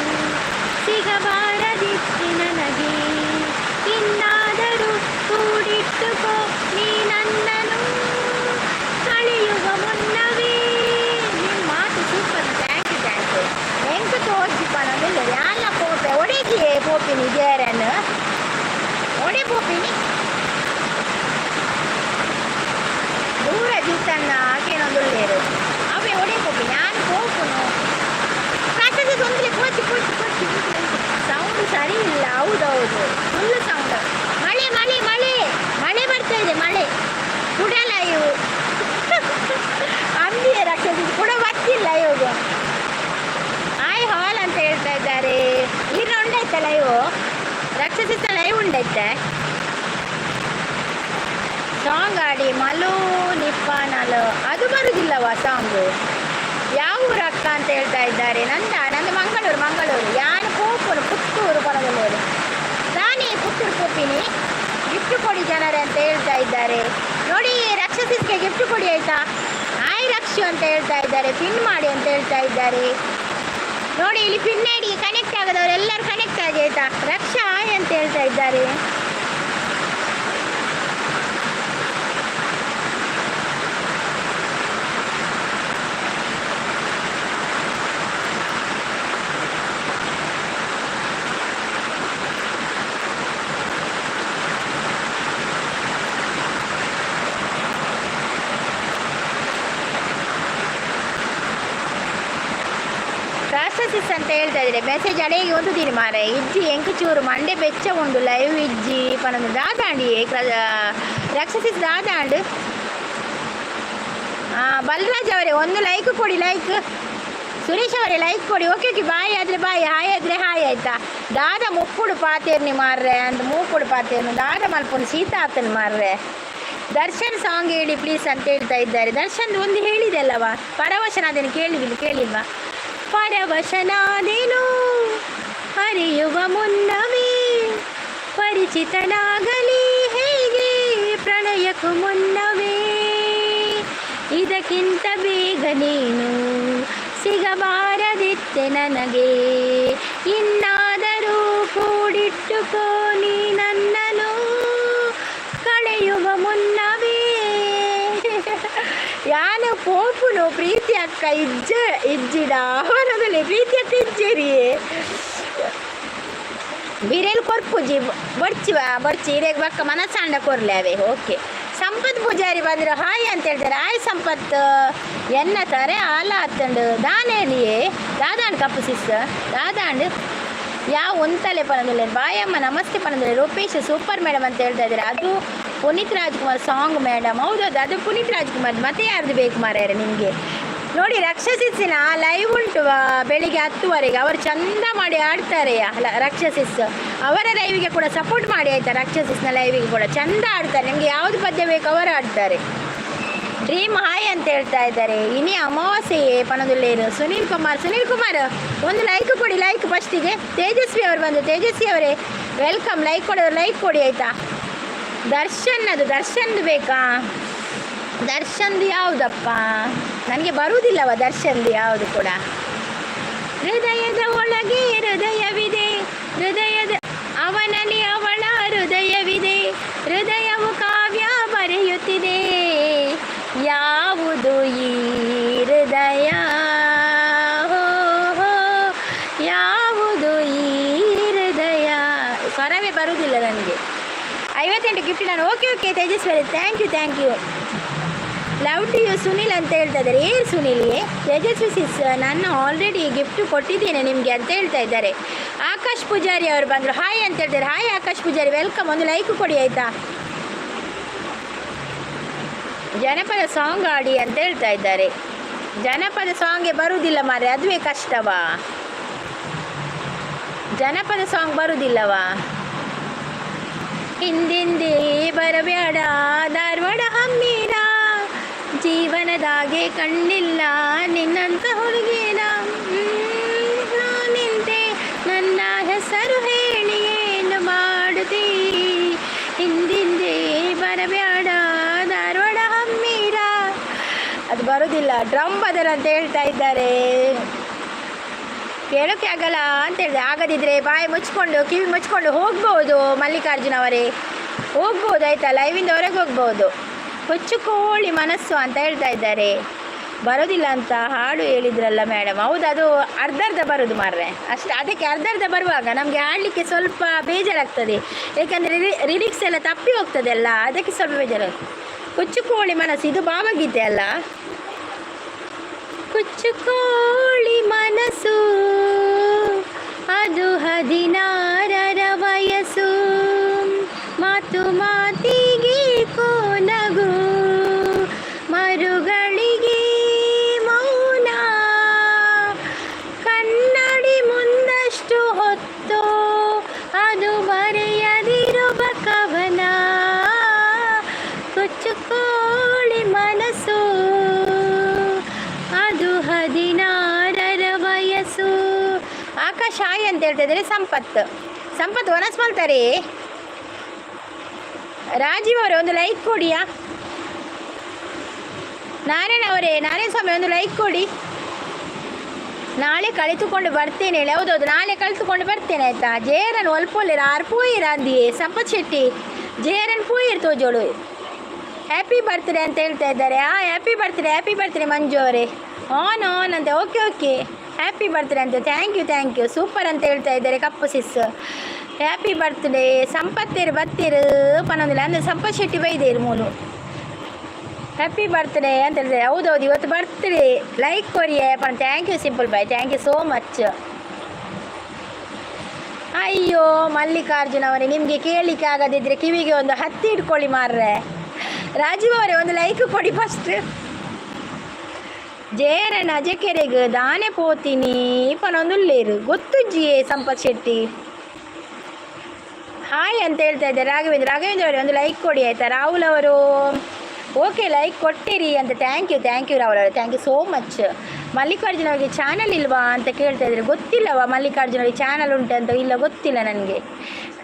ಸಿಗಬಾರದಿತ್ತು ನನಗೆ. ಇನ್ನಾದರೂ ಕೂಡಿಟ್ಟುಕೋ ನೀ ನನ್ನನು ಕಳೆಯುವ ಮುನ್ನವೇ. ನಿಮ್ಮ ಮಾತು ಸೂಪರ್ ಥ್ಯಾಂಕ್ ಯು. ಎಂಟು ತೋರಿಸಿಪ್ಪ ನನ್ನಿಲ್ಲ ಯಾನ ಪೋಪೆ ಒಡೆಗೆ ಪೋಪಿನಿ ಜೇರನ್ ಒಡೆ ಪೋಪಿನಿ ದೂರ ಜೂತನ್ನ ಕೇಳೋದುಳ್ಳೇರು ಅವೇ ಒಡೆ ಪೋಪಿನಿ ನಾನು ಪೋಪುನು ಕಟ್ಟದ ತೊಂದರೆ ಕೋಚಿ ಸೌಂಡ್ ಸರಿ ಇಲ್ಲ. ಹೌದೌದು ಫುಲ್ ಸೌಂಡ್. ಮಳೆ ಬರ್ತಾ ಇದೆ. ಮಳೆ ಕುಡಲ್ಲ ಇವು ಅಂದಿಯ ರಕ್ಷಿಸಿ ಕೂಡ ಬರ್ತಿಲ್ಲ ಇವಾಗ. ಆಯ್ ಹಾಲ್ ಅಂತ ಹೇಳ್ತಾ ಇದ್ದಾರೆ. ಈಗ ಉಂಡೈತೆ ಲೈವ್ ರಕ್ಷಿಸಿತ ಲೈವ್ ಉಂಡೈತೆ. ಸಾಂಗ್ ಆಡಿ ಮಲು ನಿಪ್ಪಾನಲು ಅದು ಬರುವುದಿಲ್ಲವಾ ಸಾಂಗು? ಯಾವ ಊರು ಅಕ್ಕ ಅಂತ ಹೇಳ್ತಾ ಇದ್ದಾರೆ. ನಂದು ಮಂಗಳೂರು ಯಾನು ಕೋಪನು ಪುತ್ತೂರು ಪರದಲ್ಲಿ ನಾನೇ ಪುತ್ತೂರು ಕೋಪಿನಿ. ಗಿಫ್ಟ್ ಕೊಡಿ ಜನರೇ ಅಂತ ಹೇಳ್ತಾ ಇದ್ದಾರೆ ನೋಡಿ. ರಕ್ಷಸಿಸ್ಗೆ ಗಿಫ್ಟ್ ಕೊಡಿ ಆಯಿತಾ. ಆಯ್ ರಕ್ಷು ಅಂತ ಹೇಳ್ತಾ ಇದ್ದಾರೆ. ಪಿನ್ ಮಾಡಿ ಅಂತ ಹೇಳ್ತಾ ಇದ್ದಾರೆ ನೋಡಿ. ಇಲ್ಲಿ ಪಿನ್ ಮಾಡಿ ಕನೆಕ್ಟ್ ಆಗದವ್ರು ಎಲ್ಲರೂ ಕನೆಕ್ಟ್ ಆಗಿ ಆಯಿತಾ. ರಕ್ಷಾ ಆಯ್ ಅಂತ ಹೇಳ್ತಾ ಇದ್ದಾರೆ. ರಾಕ್ಷಸಿಸ್ ಅಂತ ಹೇಳ್ತಾ ಇದ್ರೆ ಮೆಸೇಜ್ ಅಡೆಗೆ ಒಂದುದೀನಿ ಮಾರೆ ಇಜ್ಜಿ ಎಂಕು ಚೂರು ಮಂಡೆ ಬೆಚ್ಚ ಉಂಡು ಲೈವ್ ಇಜ್ಜಿ ಪನೊಂದು ದಾದಾಂಡಿ ರಾಕ್ಷಸಿಸ್ ದಾದಾಂಡು. ಬಲರಾಜ್ ಅವರೇ ಒಂದು ಲೈಕ್ ಕೊಡಿ. ಲೈಕ್ ಸುರೇಶ್ ಅವರೇ ಲೈಕ್ ಕೊಡಿ. ಓಕೆ ಬಾಯ್ ಆದರೆ ಬಾಯ್, ಹಾಯ್ ಆದರೆ ಹಾಯ್ ಆಯ್ತಾ. ದಾದ ಮುಕ್ಕುಡು ಪಾತೇರ್ನಿ ಮಾರ್ರೆ ಅಂತ ಮೂಕುಡು ಪಾತೇರ್ನು ದಾದ ಮಲ್ಪುಂಡು ಶೀತ ಆತನು ಮಾರ್ರೆ. ದರ್ಶನ್ ಸಾಂಗ್ ಹೇಳಿ ಪ್ಲೀಸ್ ಅಂತ ಹೇಳ್ತಾ ಇದ್ದಾರೆ. ದರ್ಶನ್ ಒಂದು ಹೇಳಿದೆ ಅಲ್ಲವಾ, ಪರವಶನಾದೇನು ಕೇಳಿಲ್ವಾ? ಪರವಶನಾದೇನು ಹರಿಯುವ ಮುನ್ನವೇ ಪರಿಚಿತನಾಗಲಿ ಹೇಗೆ ಪ್ರಣಯಕ್ಕೂ ಮುನ್ನವೇ ಇದಕ್ಕಿಂತ ಬೇಗ ನೀನು ಸಿಗಬಾರದಿತ್ತೆ ನನಗೆ ಇನ್ನಾದರೂ ಕೂಡಿಟ್ಟುಕೋ ನೀ ನನ್ನನು ಕಳೆಯುವ ಮುನ್ನವೇ. ಯಾನು ಪೋಪುನು ಪ್ರೀತಿ ಅಕ್ಕ ಇಜ್ಜಿಡ ಅವನದಲ್ಲಿ ಪ್ರೀತಿ ಅಕ್ಕ ಇಜ್ಜೇರಿಯೇ ಬಿರೇಲ್ ಕೊರ್ಪುಜಿ ಬಡ್ಚಿ ಇರೇಗ ಬಕ್ಕ ಮನಸ್ಸಾಂಡ ಕೊರ್ಲೆ ಅವೇ. ಓಕೆ ಸಂಪತ್ ಪೂಜಾರಿ ಬಂದರು ಹಾಯ್ ಅಂತ ಹೇಳ್ತಾರೆ. ಹಾಯ್ ಸಂಪತ್ ಎನ್ನ ತಾರೆ ಆಲ ಹತ್ತಂಡು ದಾನೇಲಿಯೇ ದಾದಾಂಡ್ ಕಪ್ಪು ಸಿಸ್ ದಾದಾಂಡ್ ಯಾವ ಒಂತಲೆ ಪನದಲ್ಲಿ ಬಾಯಮ್ಮ ನಮಸ್ತೆ ಪನದಲ್ಲಿ ರೂಪೇಶ್ ಸೂಪರ್ ಮೇಡಮ್ ಅಂತ ಹೇಳ್ತಾ ಇದ್ದಾರೆ. ಅದು ಪುನೀತ್ ರಾಜ್ಕುಮಾರ್ ಸಾಂಗ್ ಮೇಡಮ್. ಹೌದೌದು ಅದು ಪುನೀತ್ ರಾಜ್ಕುಮಾರ್. ಮತ್ತೆ ಯಾರ್ದು ಬೇಕು ಮಾರ್ಯಾರೆ ನಿಮಗೆ ನೋಡಿ. ರಕ್ಷಸಿಸ್ಸಿನ ಲೈವ್ ಉಂಟು ಬೆಳಿಗ್ಗೆ 10 ಅವರು ಚಂದ ಮಾಡಿ ಆಡ್ತಾರೆ. ರಕ್ಷಸಿಸ್ ಅವರ ಲೈವಿಗೆ ಕೂಡ ಸಪೋರ್ಟ್ ಮಾಡಿ ಆಯಿತಾ. ರಕ್ಷಸಿಸ್ನ ಲೈವಿಗೆ ಕೂಡ ಚಂದ ಆಡ್ತಾರೆ. ನಿಮಗೆ ಯಾವುದು ಪದ್ಯ ಬೇಕು ಅವರು ಆಡ್ತಾರೆ. ಡ್ರೀಮ್ ಹಾಯ್ ಅಂತ ಹೇಳ್ತಾ ಇದ್ದಾರೆ. ಇನಿ ಅಮಾವಾಸ್ಯೆ ಪನದುಲ್ಲೇರು ಸುನೀಲ್ ಕುಮಾರ್ ಒಂದು ಲೈಕ್ ಕೊಡಿ. ಲೈಕ್ ಫಸ್ಟಿಗೆ ತೇಜಸ್ವಿ ಅವರು ಬಂದು ತೇಜಸ್ವಿ ಅವರೇ ವೆಲ್ಕಮ್. ಲೈಕ್ ಕೊಡೋರು ಲೈಕ್ ಕೊಡಿ ಆಯಿತಾ. ದರ್ಶನ್ದು ಬೇಕಾ? ದರ್ಶನ್ದು ಯಾವುದಪ್ಪ ನನಗೆ ಬರುವುದಿಲ್ಲವ ದರ್ಶನ್ದು ಯಾವುದು ಕೂಡ. ಹೃದಯದ ಒಳಗೆ ಹೃದಯವಿದೆ, ಹೃದಯದ ಅವನಲ್ಲಿ ಅವಳ ಹೃದಯವಿದೆ, ಹೃದಯವು ಕಾವ್ಯ ಬರೆಯುತ್ತಿದೆ, ಯಾವುದು ಈ ಹೃದಯ ಯಾವುದು ಈ ಹೃದಯ. ಸ್ವರವೇ ಬರುವುದಿಲ್ಲ ನನಗೆ. 58 ಗಿಫ್ಟ್ ನಾನು. Okay Tejaswi thank you. Love to you Sunil ಅಂತ ಹೇಳ್ತಾ ಇದ್ದಾರೆ. ಏನು ಸುನಿಲ್ಗೆ ತೇಜಸ್ವಿ ಸಿಸ್ ನಾನು ಆಲ್ರೆಡಿ ಗಿಫ್ಟ್ ಕೊಟ್ಟಿದ್ದೇನೆ ನಿಮಗೆ ಅಂತ ಹೇಳ್ತಾ ಇದ್ದಾರೆ. ಆಕಾಶ್ ಪೂಜಾರಿ ಅವರು ಬಂದರು ಹಾಯ್ ಅಂತ ಹೇಳ್ತಾರೆ. Hi Akash Poojari welcome. ಒಂದು ಲೈಕ್ ಕೊಡಿ ಆಯಿತಾ. ಜನಪದ ಸಾಂಗ್ ಆಡಿ ಅಂತ ಹೇಳ್ತಾ ಇದ್ದಾರೆ. ಜನಪದ ಸಾಂಗ್ಗೆ ಬರುವುದಿಲ್ಲ ಮಾರೆ, ಅದುವೇ ಕಷ್ಟವಾ. ಜನಪದ ಸಾಂಗ್ ಬರುವುದಿಲ್ಲವಾ. ಹಿಂದಿಂದೇ ಬರಬೇಡ ಧಾರವಾಡ ಹಮ್ಮಿನ ಜೀವನದಾಗೆ ಕಂಡಿಲ್ಲ ನಿನ್ನಂತ ಹುಡುಗಿನ ನಿಂತೆ ನನ್ನ ಹೆಸರು ಹೇಳಿ ಏನು ಮಾಡುತ್ತೀ. ಹಿಂದಿಂದೇ ಬರಬೇಡ ಧಾರವಾಡ ಹಮ್ಮಿರ ಅದು ಬರುವುದಿಲ್ಲ. ಡ್ರಮ್ ಬದಲ್ ಅಂತ ಹೇಳ್ತಾ ಇದ್ದಾರೆ. ಕೇಳೋಕ್ಕೆ ಆಗಲ್ಲ ಅಂತ ಹೇಳಿದೆ. ಆಗದಿದ್ದರೆ ಬಾಯಿ ಮುಚ್ಕೊಂಡು ಕಿವಿ ಮುಚ್ಕೊಂಡು ಹೋಗ್ಬೋದು. ಮಲ್ಲಿಕಾರ್ಜುನ ಅವರೇ ಹೋಗ್ಬೋದು ಆಯಿತಾ. ಲೈವಿಂದ ಹೊರಗೆ ಹೋಗ್ಬೋದು. ಕೊಚ್ಚು ಕೋಳಿ ಮನಸ್ಸು ಅಂತ ಹೇಳ್ತಾ ಇದ್ದಾರೆ. ಬರೋದಿಲ್ಲ ಅಂತ ಹಾಡು ಹೇಳಿದ್ರಲ್ಲ ಮೇಡಮ್. ಹೌದು ಅದು ಅರ್ಧ ಬರೋದು ಮಾರ್ರೆ ಅಷ್ಟು. ಅದಕ್ಕೆ ಅರ್ಧ ಬರುವಾಗ ನಮಗೆ ಹಾಡಲಿಕ್ಕೆ ಸ್ವಲ್ಪ ಬೇಜಾರಾಗ್ತದೆ. ಏಕೆಂದರೆ ಲಿರಿಕ್ಸ್ ಎಲ್ಲ ತಪ್ಪಿ ಹೋಗ್ತದೆ ಅಲ್ಲ, ಅದಕ್ಕೆ ಸ್ವಲ್ಪ ಬೇಜಾರಾಗ್ತದೆ. ಕೊಚ್ಚು ಕೋಳಿ ಮನಸ್ಸು ಇದು ಭಾವಗೀತೆ ಅಲ್ಲ. ಕೊಚ್ಚು ಕೋಳಿ ಮನಸ್ಸು ಅದು 16ರ ವಯಸ್ಸು, ಮಾತು ಮಾತಿಗೆ ಕೋನಗು ಮರುಗಳಿಗೆ ಮೌನ, ಕನ್ನಡಿ ಮುಂದಷ್ಟು ಹೊತ್ತು ಅದು ಬರೆಯದಿರುವ ಕವನ. ಚುಕ್ಕೋಳಿ ಮನಸ್ಸು ಅದು 16 ವಯಸ್ಸು. ಆಕಾಶ್ ಹಾಯ್ ಅಂತ ಹೇಳ್ತಾ ಇದ್ದಾರೆ. ಸಂಪತ್ ವನಸ್ ಮಾಡ್ತಾರೆ. ರಾಜೀವ್ ಅವರೇ ಒಂದು ಲೈಕ್ ಕೊಡಿಯಾ? ನಾರಾಯಣ ಸ್ವಾಮಿ ಒಂದು ಲೈಕ್ ಕೊಡಿ. ನಾಳೆ ಕಳಿತುಕೊಂಡು ಬರ್ತೇನೆ ಹೇಳಿ. ಹೌದೌದು, ನಾಳೆ ಕಳಿತುಕೊಂಡು ಬರ್ತೇನೆ ಆಯ್ತಾ. ಜೇರನ್ ಒಲ್ಪೊಲ್ಲಿರ ಆರು ಪೂಯಿರ ಅಂದಿಯೇ ಸಂಪತ್ ಶೆಟ್ಟಿ. ಜೇರನ್ ಪೂಯಿರ್ ತೋಜೋಳು. ಹ್ಯಾಪಿ ಬರ್ತ್ಡೇ ಅಂತ ಹೇಳ್ತಾ ಇದ್ದಾರೆ. ಹ್ಯಾಪಿ ಬರ್ತ್ಡೇ ಮಂಜು ಅವರೇ. ಆನ್ ಅಂತ. ಓಕೆ ಹ್ಯಾಪಿ ಬರ್ತ್ಡೇ ಅಂತ. ಥ್ಯಾಂಕ್ ಯು ಸೂಪರ್ ಅಂತ ಹೇಳ್ತಾ ಇದ್ದಾರೆ. ಕಪ್ಪು ಸಿಸ್ ಹ್ಯಾಪಿ ಬರ್ತ್ಡೇ. ಸಂಪತ್ತೇರು ಬತ್ತೀರು ಪನ್ನೊಂದಿಲ್ಲ ಅಂದರೆ ಸಂಪತ್ ಶೆಟ್ಟಿ ಬೈದೇರು ಮೂಲು. ಹ್ಯಾಪಿ ಬರ್ತ್ಡೇ ಅಂತ ಹೇಳಿದೆ. ಹೌದೌದು, ಇವತ್ತು ಬರ್ತ್ಡೇ. ಲೈಕ್ ಕೊರಿಯೇ ಪಣ. Thank you simple boy, thank you so much. ಅಯ್ಯೋ ಮಲ್ಲಿಕಾರ್ಜುನ ಅವರೇ, ನಿಮಗೆ ಕೇಳಲಿಕ್ಕೆ ಆಗದಿದ್ದರೆ ಕಿವಿಗೆ ಒಂದು ಹತ್ತಿ ಇಟ್ಕೊಳ್ಳಿ ಮಾರ್ರೆ. ರಾಜೀವ್ ಅವರೇ ಒಂದು ಲೈಕ್ ಕೊಡಿ ಫಸ್ಟ್. ಜೇರನ ಅಜಕೆರೆಗೆ ದಾನೆ ಪೋತೀನಿ ಪನೊಂದುಲ್ಲೇರು ಗೊತ್ತುಜ್ಜಿಯೇ ಸಂಪತ್ ಶೆಟ್ಟಿ. ಹಾಯ್ ಅಂತ ಹೇಳ್ತಾ ಇದ್ದಾರೆ. ರಾಘವೇಂದ್ರ ಅವರೇ ಒಂದು ಲೈಕ್ ಕೊಡಿ ಆಯಿತಾ. ರಾಹುಲ್ ಅವರು ಓಕೆ ಲೈಕ್ ಕೊಟ್ಟಿರಿ ಅಂತ. ಥ್ಯಾಂಕ್ ಯು ರಾಹುಲ್ ಅವರೇ, thank you so much. Mallikarjuna ಅವರಿಗೆ ಚಾನಲ್ ಇಲ್ವಾ ಅಂತ ಕೇಳ್ತಾ ಇದ್ದಾರೆ. ಗೊತ್ತಿಲ್ಲವಾ ಮಲ್ಲಿಕಾರ್ಜುನ ಅವರಿಗೆ ಚಾನಲ್ ಉಂಟಂತ? ಇಲ್ಲ, ಗೊತ್ತಿಲ್ಲ ನನಗೆ.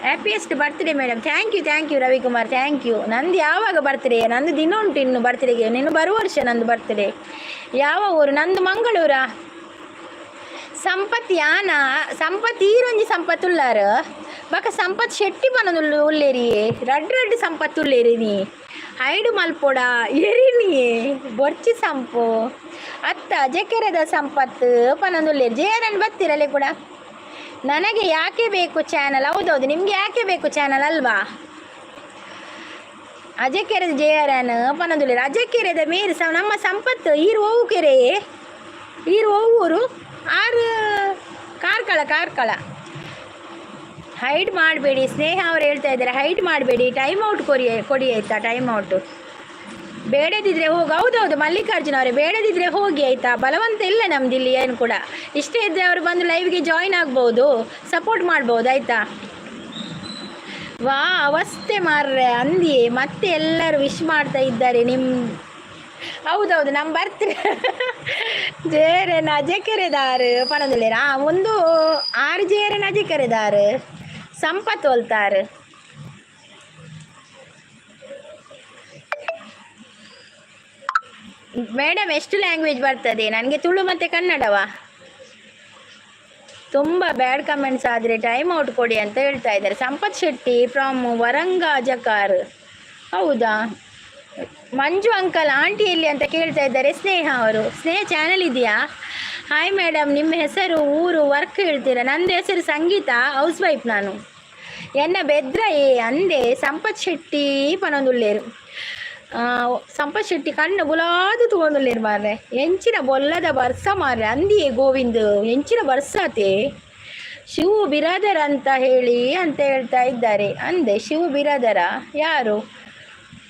Happiest birthday madam. Thank you Ravikumar, thank you. ನಂದು ಯಾವಾಗ ಬರ್ತ್ಡೇ? ನಂದು ದಿನ ಉಂಟು ಇನ್ನು ಬರ್ತ್ಡೇಗೆ. ನೀನು ಬರುವ ವರ್ಷ ನಂದು ಬರ್ತ್ಡೇ. ಯಾವ ಊರು? ನಂದು ಮಂಗಳೂರ. ಸಂಪತ್ ಯಾನ ಸಂಪತ್ ಈರೊಂಜಿ ಸಂಪತ್ ಉಳ್ಳಾರ ಬಕ ಸಂಪತ್ ಶೆಟ್ಟಿ ಪನೊಂದು ಉಲ್ಲೇರಿಯೇ. ರಡ್ ಸಂಪತ್ ಉಲ್ಲೇರಿ ನೀ ಹೈಡು ಮಲ್ಪೋಡ ಎರಿನಿಯೇ ಬೊರ್ಚಿ ಸಂಪು ಅತ್ತ ಜಕೆರೆದ ಸಂಪತ್ತು ಪನೊಂದುಲ್ಲೇರಿ. ಜೇರನ್ ಬರ್ತೀರಲ್ಲೇ ಕೂಡ. ನನಗೆ ಯಾಕೆ ಬೇಕು ಚಾನಲ್? ಹೌದೌದು, ನಿಮಗೆ ಯಾಕೆ ಬೇಕು ಚಾನಲ್ ಅಲ್ವಾ? ಅಜಕೆರೆದ ಜೇರನ್ ಪನೊಂದುಲ್ಲೇರಿ. ಅಜಕೆರೆದ ಮೇರು ನಮ್ಮ ಸಂಪತ್ತು ಈರು ಹೋವು ಕೆರೆ ಈರು ಊರು ಆರು ಕಾರ್ಕಳ. ಹೈಡ್ ಮಾಡಬೇಡಿ. ಸ್ನೇಹ ಅವ್ರು ಹೇಳ್ತಾ ಇದ್ದಾರೆ ಹೈಡ್ ಮಾಡಬೇಡಿ. ಟೈಮ್ ಔಟ್ ಕೊಡಿ ಆಯಿತಾ. ಟೈಮ್ ಔಟು ಬೇಡದಿದ್ರೆ ಹೋಗಿ. ಹೌದೌದು ಮಲ್ಲಿಕಾರ್ಜುನ ಅವರೇ, ಬೇಡದಿದ್ರೆ ಹೋಗಿ ಆಯಿತಾ. ಬಲವಂತ ಇಲ್ಲ ನಮ್ದು ಇಲ್ಲಿ ಏನು ಕೂಡ. ಇಷ್ಟೇ ಇದ್ದರೆ ಅವರು ಬಂದು ಲೈವ್ಗೆ ಜಾಯಿನ್ ಆಗ್ಬೋದು, ಸಪೋರ್ಟ್ ಮಾಡ್ಬೋದು ಆಯಿತಾ. ವಾ ಅವಸ್ಥೆ ಮಾರ್ರೆ ಅಂದಿಯೇ ಮತ್ತೆ ಎಲ್ಲರೂ ವಿಶ್ ಮಾಡ್ತಾ ಇದ್ದಾರೆ ಹೌದೌದು ನಮ್ಮ ಬರ್ತ್ಡೇ. ಜೇರನ ಅಜಕೆರೆದಾರು ಪನೊಂದುಲ್ಲೇರ. ಒಂದು 6 ಜೇರನ ಅಜಕೆರೆದಾರು ಸಂಪತ್ ಹೊಲ್ತಾರೆ. ಮೇಡಮ್ ಎಷ್ಟು ಲ್ಯಾಂಗ್ವೇಜ್ ಬರ್ತದೆ? ನನಗೆ ತುಳು ಮತ್ತು ಕನ್ನಡವ. ತುಂಬ ಬ್ಯಾಡ್ ಕಮೆಂಟ್ಸ್ ಆದರೆ ಟೈಮ್ ಔಟ್ ಕೊಡಿ ಅಂತ ಹೇಳ್ತಾ ಇದ್ದಾರೆ. ಸಂಪತ್ ಶೆಟ್ಟಿ ಫ್ರಮ್ ವರಂಗಾಜಕಾರ್. ಹೌದಾ? ಮಂಜು ಅಂಕಲ್ ಆಂಟಿ ಎಲ್ಲಿ ಅಂತ ಕೇಳ್ತಾ ಇದ್ದಾರೆ ಸ್ನೇಹ ಅವರು. ಸ್ನೇಹ ಚಾನಲ್ ಇದೆಯಾ? ಹಾಯ್ ಮೇಡಮ್, ನಿಮ್ಮ ಹೆಸರು ಊರು ವರ್ಕ್ ಹೇಳ್ತೀರಾ? ನಂದು ಹೆಸರು ಸಂಗೀತ, ಹೌಸ್ ವೈಫ್ ನಾನು. ಎನ್ನ ಬೆದ್ರ ಅಂದೆ ಸಂಪತ್ ಶೆಟ್ಟಿ ಪನೊಂದುಲ್ಲೇರು. ಸಂಪತ್ ಶೆಟ್ಟಿ ಕಣ್ಣು ಗುಲಾದು ತಗೊಂದುಲ್ಲೇರು ಮಾರ್ರೆ. ಎಂಚಿನ ಬೊಲ್ಲದ ಬರ್ಸ ಮಾರ್ರೆ ಅಂದಿಯೇ ಗೋವಿಂದ್. ಎಂಚಿನ ಬರ್ಸಾತೆ ಶಿವು ಬಿರಾದರ್ ಅಂತ ಹೇಳ್ತಾ ಇದ್ದಾರೆ. ಅಂದೆ ಶಿವು ಬಿರಾದರ ಯಾರು?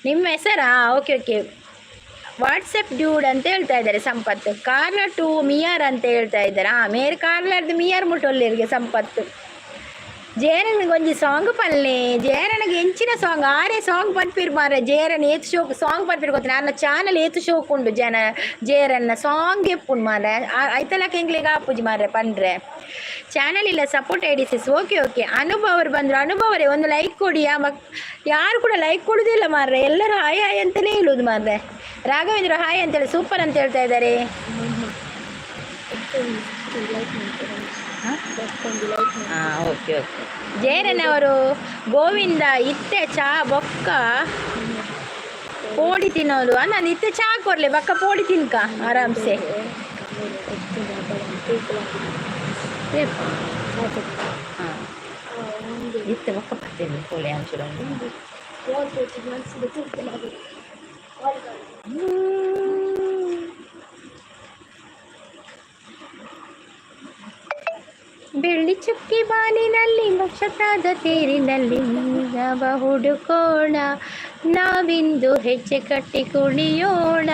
ನಿಮ್ಮ ಹೆಸರಾ? ಓಕೆ ವಾಟ್ಸಪ್ ಡ್ಯೂಡ್ ಅಂತ ಹೇಳ್ತಾ ಇದ್ದಾರೆ ಸಂಪತ್. ಕಾರ್ಲರ್ ಟು ಮಿಯಾರ್ ಅಂತ ಹೇಳ್ತಾ ಇದ್ದಾರೆ. ಮೇರೆ ಕಾರ್ಲರ್ದು ಮಿಯಾರ್ ಮುಟ್ಟೊಲ್ಲಿರಿಗೆ ಸಂಪತ್. ಜೇರನಿಗೆ ಒಂಜಿ ಸಾಂಗ್ ಪಲ್ಲೆ. ಜೇರನಿಗೆ ಎಂಚಿನ ಸಾಂಗ್ 6 ಸಾಂಗ್ ಪನ್ಪಿರ್ ಮಾರ. ಜೇರನ್ ಏತು ಶೋ ಸಾಂಗ್ ಪನ್ಪಿರ್ ಗೊತ್ತಿಲ್ಲ. ನನ್ನ ಚಾನಲ್ ಏತು ಶೋಕ್ ಉಂಡು ಜೇರನ್ನ ಸಾಂಗ್ ಎಪ್ಪುಂಡು ಮಾರ. ಐತಲಕ್ಕೆ ಎಂಗ್ಲಿಗೆ ಆಪುಜಿ ಮಾರ್ರೆ ಪಂಡ್ರೆ. ಚಾನಲ್ ಇಲ್ಲ ಸಪೋರ್ಟ್ ಐಡಿಸಿಸ್. ಓಕೆ ಅನುಭವ್ ಅವರು ಬಂದರು. ಅನುಭವರೇ ಒಂದು ಲೈಕ್ ಕೊಡಿ. ಯಾರು ಕೂಡ ಲೈಕ್ ಕೊಡೋದಿಲ್ಲ ಮಾರ್ರೆ. ಎಲ್ಲರೂ ಹಾಯ್ ಅಂತಲೇ ಹೇಳೋದು ಮಾರ್ರೆ. ರಾಘವೇಂದ್ರ ಹಾಯ್ ಅಂತೇಳಿ ಸೂಪರ್ ಅಂತ ಹೇಳ್ತಾ ಇದ್ದಾರೆ. ಓಕೆ ಜೇರನವರು ಗೋವಿಂದ ಇತ್ತೆ ಚಾ ಬೊಕ್ಕ ಪೋಡಿ ತಿನ್ನೋದು. ನಾನು ಇತ್ತೆ ಚಾ ಕೊಡ್ಲೆ ಬಕ್ಕ ಪೋಡಿ ತಿನ್ಕ ಆರಾಮ್ಸೆ. ಇತ್ತೆ ಬಕ್ಕ ಬರ್ತೀನಿ ಕೋಳಿ ಅಂಶುರ. ಬೆಳ್ಳಿ ಚುಕ್ಕಿ ಬಾಲಿನಲ್ಲಿ ನಕ್ಷತ್ರದ ತೇರಿನಲ್ಲಿ ನೀರವ ಹುಡುಕೋಣ, ನಾವಿಂದು ಹೆಜ್ಜೆ ಕಟ್ಟಿ ಕುಣಿಯೋಣ.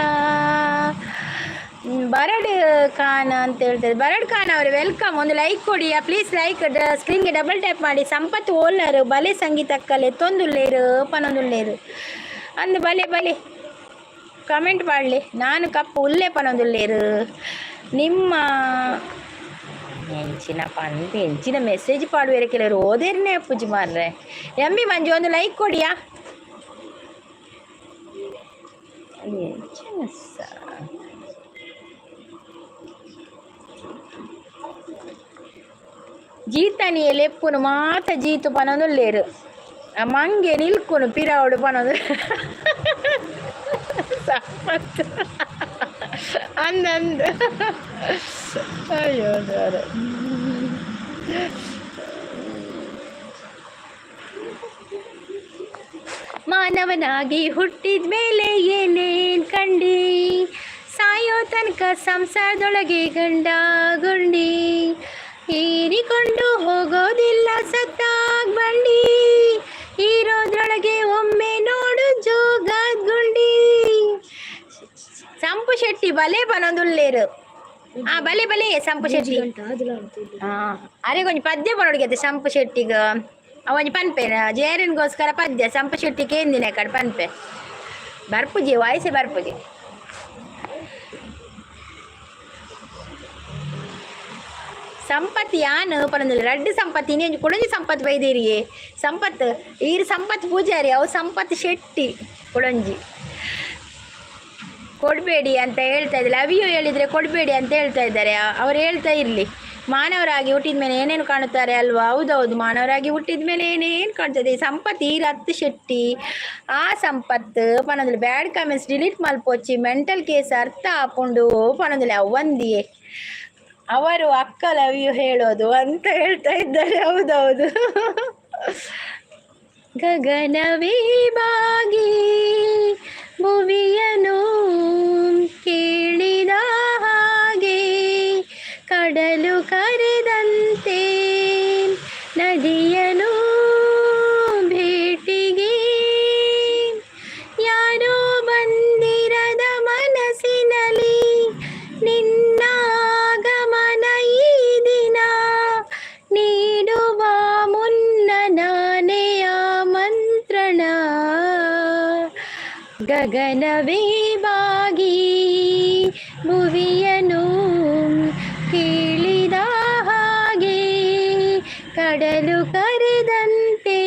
ಬರಡ್ ಖಾನ್ ಅಂತ ಹೇಳ್ತಾರೆ. ಬರಡ್ ಖಾನ್ ಅವರು ವೆಲ್ಕಮ್. ಒಂದು ಲೈಕ್ ಕೊಡಿ ಪ್ಲೀಸ್. ಲೈಕ್ ಸ್ಕ್ರೀನ್ಗೆ ಡಬಲ್ ಟ್ಯಾಪ್ ಮಾಡಿ. ಸಂಪತ್ ಓಲರು ಬಲೆ ಸಂಗೀತಕ್ಕಲೆ ತೊಂದುಲ್ಲೇರು ಪನೊಂದುಲ್ಲೇರು. ಅಂದು ಬಲೆ ಬಲೆ ಕಮೆಂಟ್ ಮಾಡಲಿ. ನಾನು ಕಪ್ಪು ಉಲ್ಲೆ ಪನೊಂದುಲ್ಲೇರು ನಿಮ್ಮ ಎಂಚಿನ ಪಂದು ಎಂಚಿನ ಮೆಸೇಜ್ ಪಾಡುವೇರೆ ಕೆಲವರು ಓದೇರ್ನೇ ಅಪ್ಪುಜಿ ಮಾರ್ರೆ. ಎಮ್ಮಿ ಮಂಜು ಒಂದು ಲೈಕ್ ಕೊಡಿಯಾ? ಎಂಚಿನ ಜೀತನಿಯ ಲೆಪ್ಪುನು ಮಾತ ಜೀತು ಪನೊಂದುಲ್ಲೇರು ಮಂಗೆ ನಿಲ್ಕುನು ಪಿರಾವಡು ಪನೊಂದು ಸಂಪತ್ತು ಅಂದಂದು. ಅಯ್ಯೋ ಸರ ಮಾನವನಾಗಿ ಹುಟ್ಟಿದ್ಮೇಲೆ ಏನೇನ್ ಕಂಡಿ, ಸಾಯೋ ತನಕ ಸಂಸಾರದೊಳಗೆ ಗಂಡ ಗುಂಡಿ, ಹೀರಿಕೊಂಡು ಹೋಗೋದಿಲ್ಲ ಸತ್ತಾಗ್ ಬಂಡಿ, ಹೀರೋದ್ರೊಳಗೆ ಒಮ್ಮೆ ನೋಡು ಜೋಗಾದ್ ಗುಂಡಿ. ಸಂಪು ಶೆಟ್ಟಿ ಬಲೆ ಪನೊಂದುಲ್ಲೇರು ಬಲೆ ಬಲೆ ಸಂಪು ಶೆಟ್ಟಿ ಅರೆ ಕೊಂಚ ಪದ್ಯ ಪನೊಡಿಗೆ ಸಂಪು ಶೆಟ್ಟಿಗ ಅವನ್ ಪನ್ಪೆ ಜೇರನ್ಗೋಸ್ಕರ ಪದ್ಯ ಸಂಪು ಶೆಟ್ಟಿ ಕೇಂದಿನ ಕಡೆ ಪನ್ಪೆ ಬರ್ಪುಜಿ ವಾಯ್ಸೆ ಬರ್ಪುಜಿ. ಸಂಪತ್ತು ಯಾನು ಪನೊಂದಿಲ್ಲ ರಡ್ಡು ಸಂಪತ್ತು ಇನ್ನೇನು ಕುಡಂಜಿ ಸಂಪತ್ತು ಬೈದೇರಿಯೇ ಸಂಪತ್ತು ಈರು ಸಂಪತ್ತು ಪೂಜಾರಿ ಅವು ಸಂಪತ್ತು ಶೆಟ್ಟಿ ಕುಡಂಜಿ ಕೊಡಬೇಡಿ ಅಂತ ಹೇಳ್ತಾ ಇದ್ದಾರೆ. ಅವಿಯು ಹೇಳಿದರೆ ಕೊಡಬೇಡಿ ಅಂತ ಹೇಳ್ತಾ ಇದ್ದಾರೆ. ಅವ್ರು ಹೇಳ್ತಾ ಇರಲಿ ಮಾನವರಾಗಿ ಹುಟ್ಟಿದ ಮೇಲೆ ಏನೇನು ಕಾಣುತ್ತಾರೆ ಅಲ್ವಾ? ಹೌದೌದು, ಮಾನವರಾಗಿ ಹುಟ್ಟಿದ ಮೇಲೆ ಏನೇನು ಕಾಣ್ತದೆ. ಸಂಪತ್ತು ಈ ರತ್ತು ಶೆಟ್ಟಿ ಆ ಸಂಪತ್ತು ಪನೊಂದಿಲ್ಲ ಬ್ಯಾಡ್ ಕಾಮೆಂಟ್ಸ್ ಡಿಲೀಟ್ ಮಲ್ಪೊಚ್ಚಿ ಮೆಂಟಲ್ ಕೇಸ್ ಅರ್ಥ ಹಾಕೊಂಡು ಪನೊಂದಿಲ್ಲ ಅವಂದಿಯೇ ಅವರು ಅಕ್ಕ ಲವ್ಯು ಹೇಳೋದು ಅಂತ ಹೇಳ್ತಾ ಇದ್ದಾರೆ. ಹೌದೌದು. ಗಗನವೇ ಬಾಗಿ ಭುವಿಯನು ಕೇಳಿದ ಹಾಗೆ, ಕಡಲು ಕರೆದಂತೆ ನದಿಯನು ಭೇಟಿಗೆ, ಯಾರೋ ಬಂದಿರದ ಮನಸ್ಸಿನಲ್ಲಿ ನಿನ್ನ ಆಗಮನ ಈ ದಿನ, ನೀಡುವ ಮುನ್ನ ನಾನೇ ಆಮಂತ್ರಣ. ಗಗನವೇ ಬಾಗಿ ಭುವಿಯನು ಕೇಳಿದ ಹಾಗೆ, ಕಡಲು ಕರೆದಂತೆ.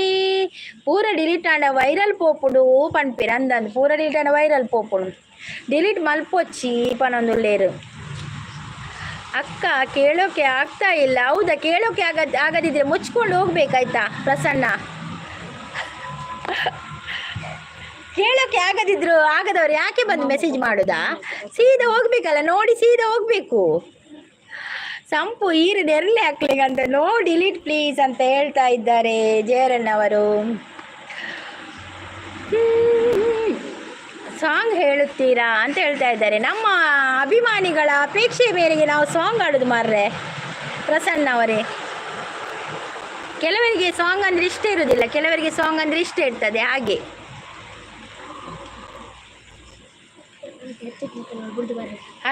ಪೂರ ಡಿಲೀಟ್ ಆಂಡ ವೈರಲ್ ಪೋಪುಡು ಪನ್ಪೇರು ಅಂದಂದು ಪೂರ ಡಿಲೀಟ್ ಆಂಡ ವೈರಲ್ ಪೋಪುಡು ಡಿಲೀಟ್ ಮಲ್ಪೊಚ್ಚಿ ಪನೊಂದುಲ್ಲೇರು. ಅಕ್ಕ ಕೇಳೋಕೆ ಆಗ್ತಾ ಇಲ್ಲ. ಹೌದಾ, ಕೇಳೋಕೆ ಆಗದಿದ್ರೆ ಮುಚ್ಕೊಂಡು ಹೋಗ್ಬೇಕಾಯ್ತಾ ಪ್ರಸನ್ನ? ಕೇಳೋಕೆ ಆಗದವ್ರು ಯಾಕೆ ಬಂದು ಮೆಸೇಜ್ ಮಾಡೋದಾ? ಸೀದಾ ಹೋಗ್ಬೇಕಲ್ಲ, ನೋಡಿ ಸೀದಾ ಹೋಗ್ಬೇಕು. ಸಂಪು ಈರು ನೆರಳೆ ಹಾಕ್ಲಿಕ್ಕೆ ಅಂತ ನೋ ಡಿಲೀಟ್ ಪ್ಲೀಸ್ ಅಂತ ಹೇಳ್ತಾ ಇದ್ದಾರೆ ಜಯರಣ್ಣವರು. ಸಾಂಗ್ ಹೇಳುತ್ತೀರಾ ಅಂತ ಹೇಳ್ತಾ ಇದ್ದಾರೆ. ನಮ್ಮ ಅಭಿಮಾನಿಗಳ ಅಪೇಕ್ಷೆ ಮೇರೆಗೆ ನಾವು ಸಾಂಗ್ ಆಡೋದು ಮಾರ್ರೆ ಪ್ರಸನ್ನ ಅವರೇ. ಕೆಲವರಿಗೆ ಸಾಂಗ್ ಅಂದರೆ ಇಷ್ಟ ಇರೋದಿಲ್ಲ, ಕೆಲವರಿಗೆ ಸಾಂಗ್ ಅಂದರೆ ಇಷ್ಟ ಇರ್ತದೆ. ಹಾಗೆ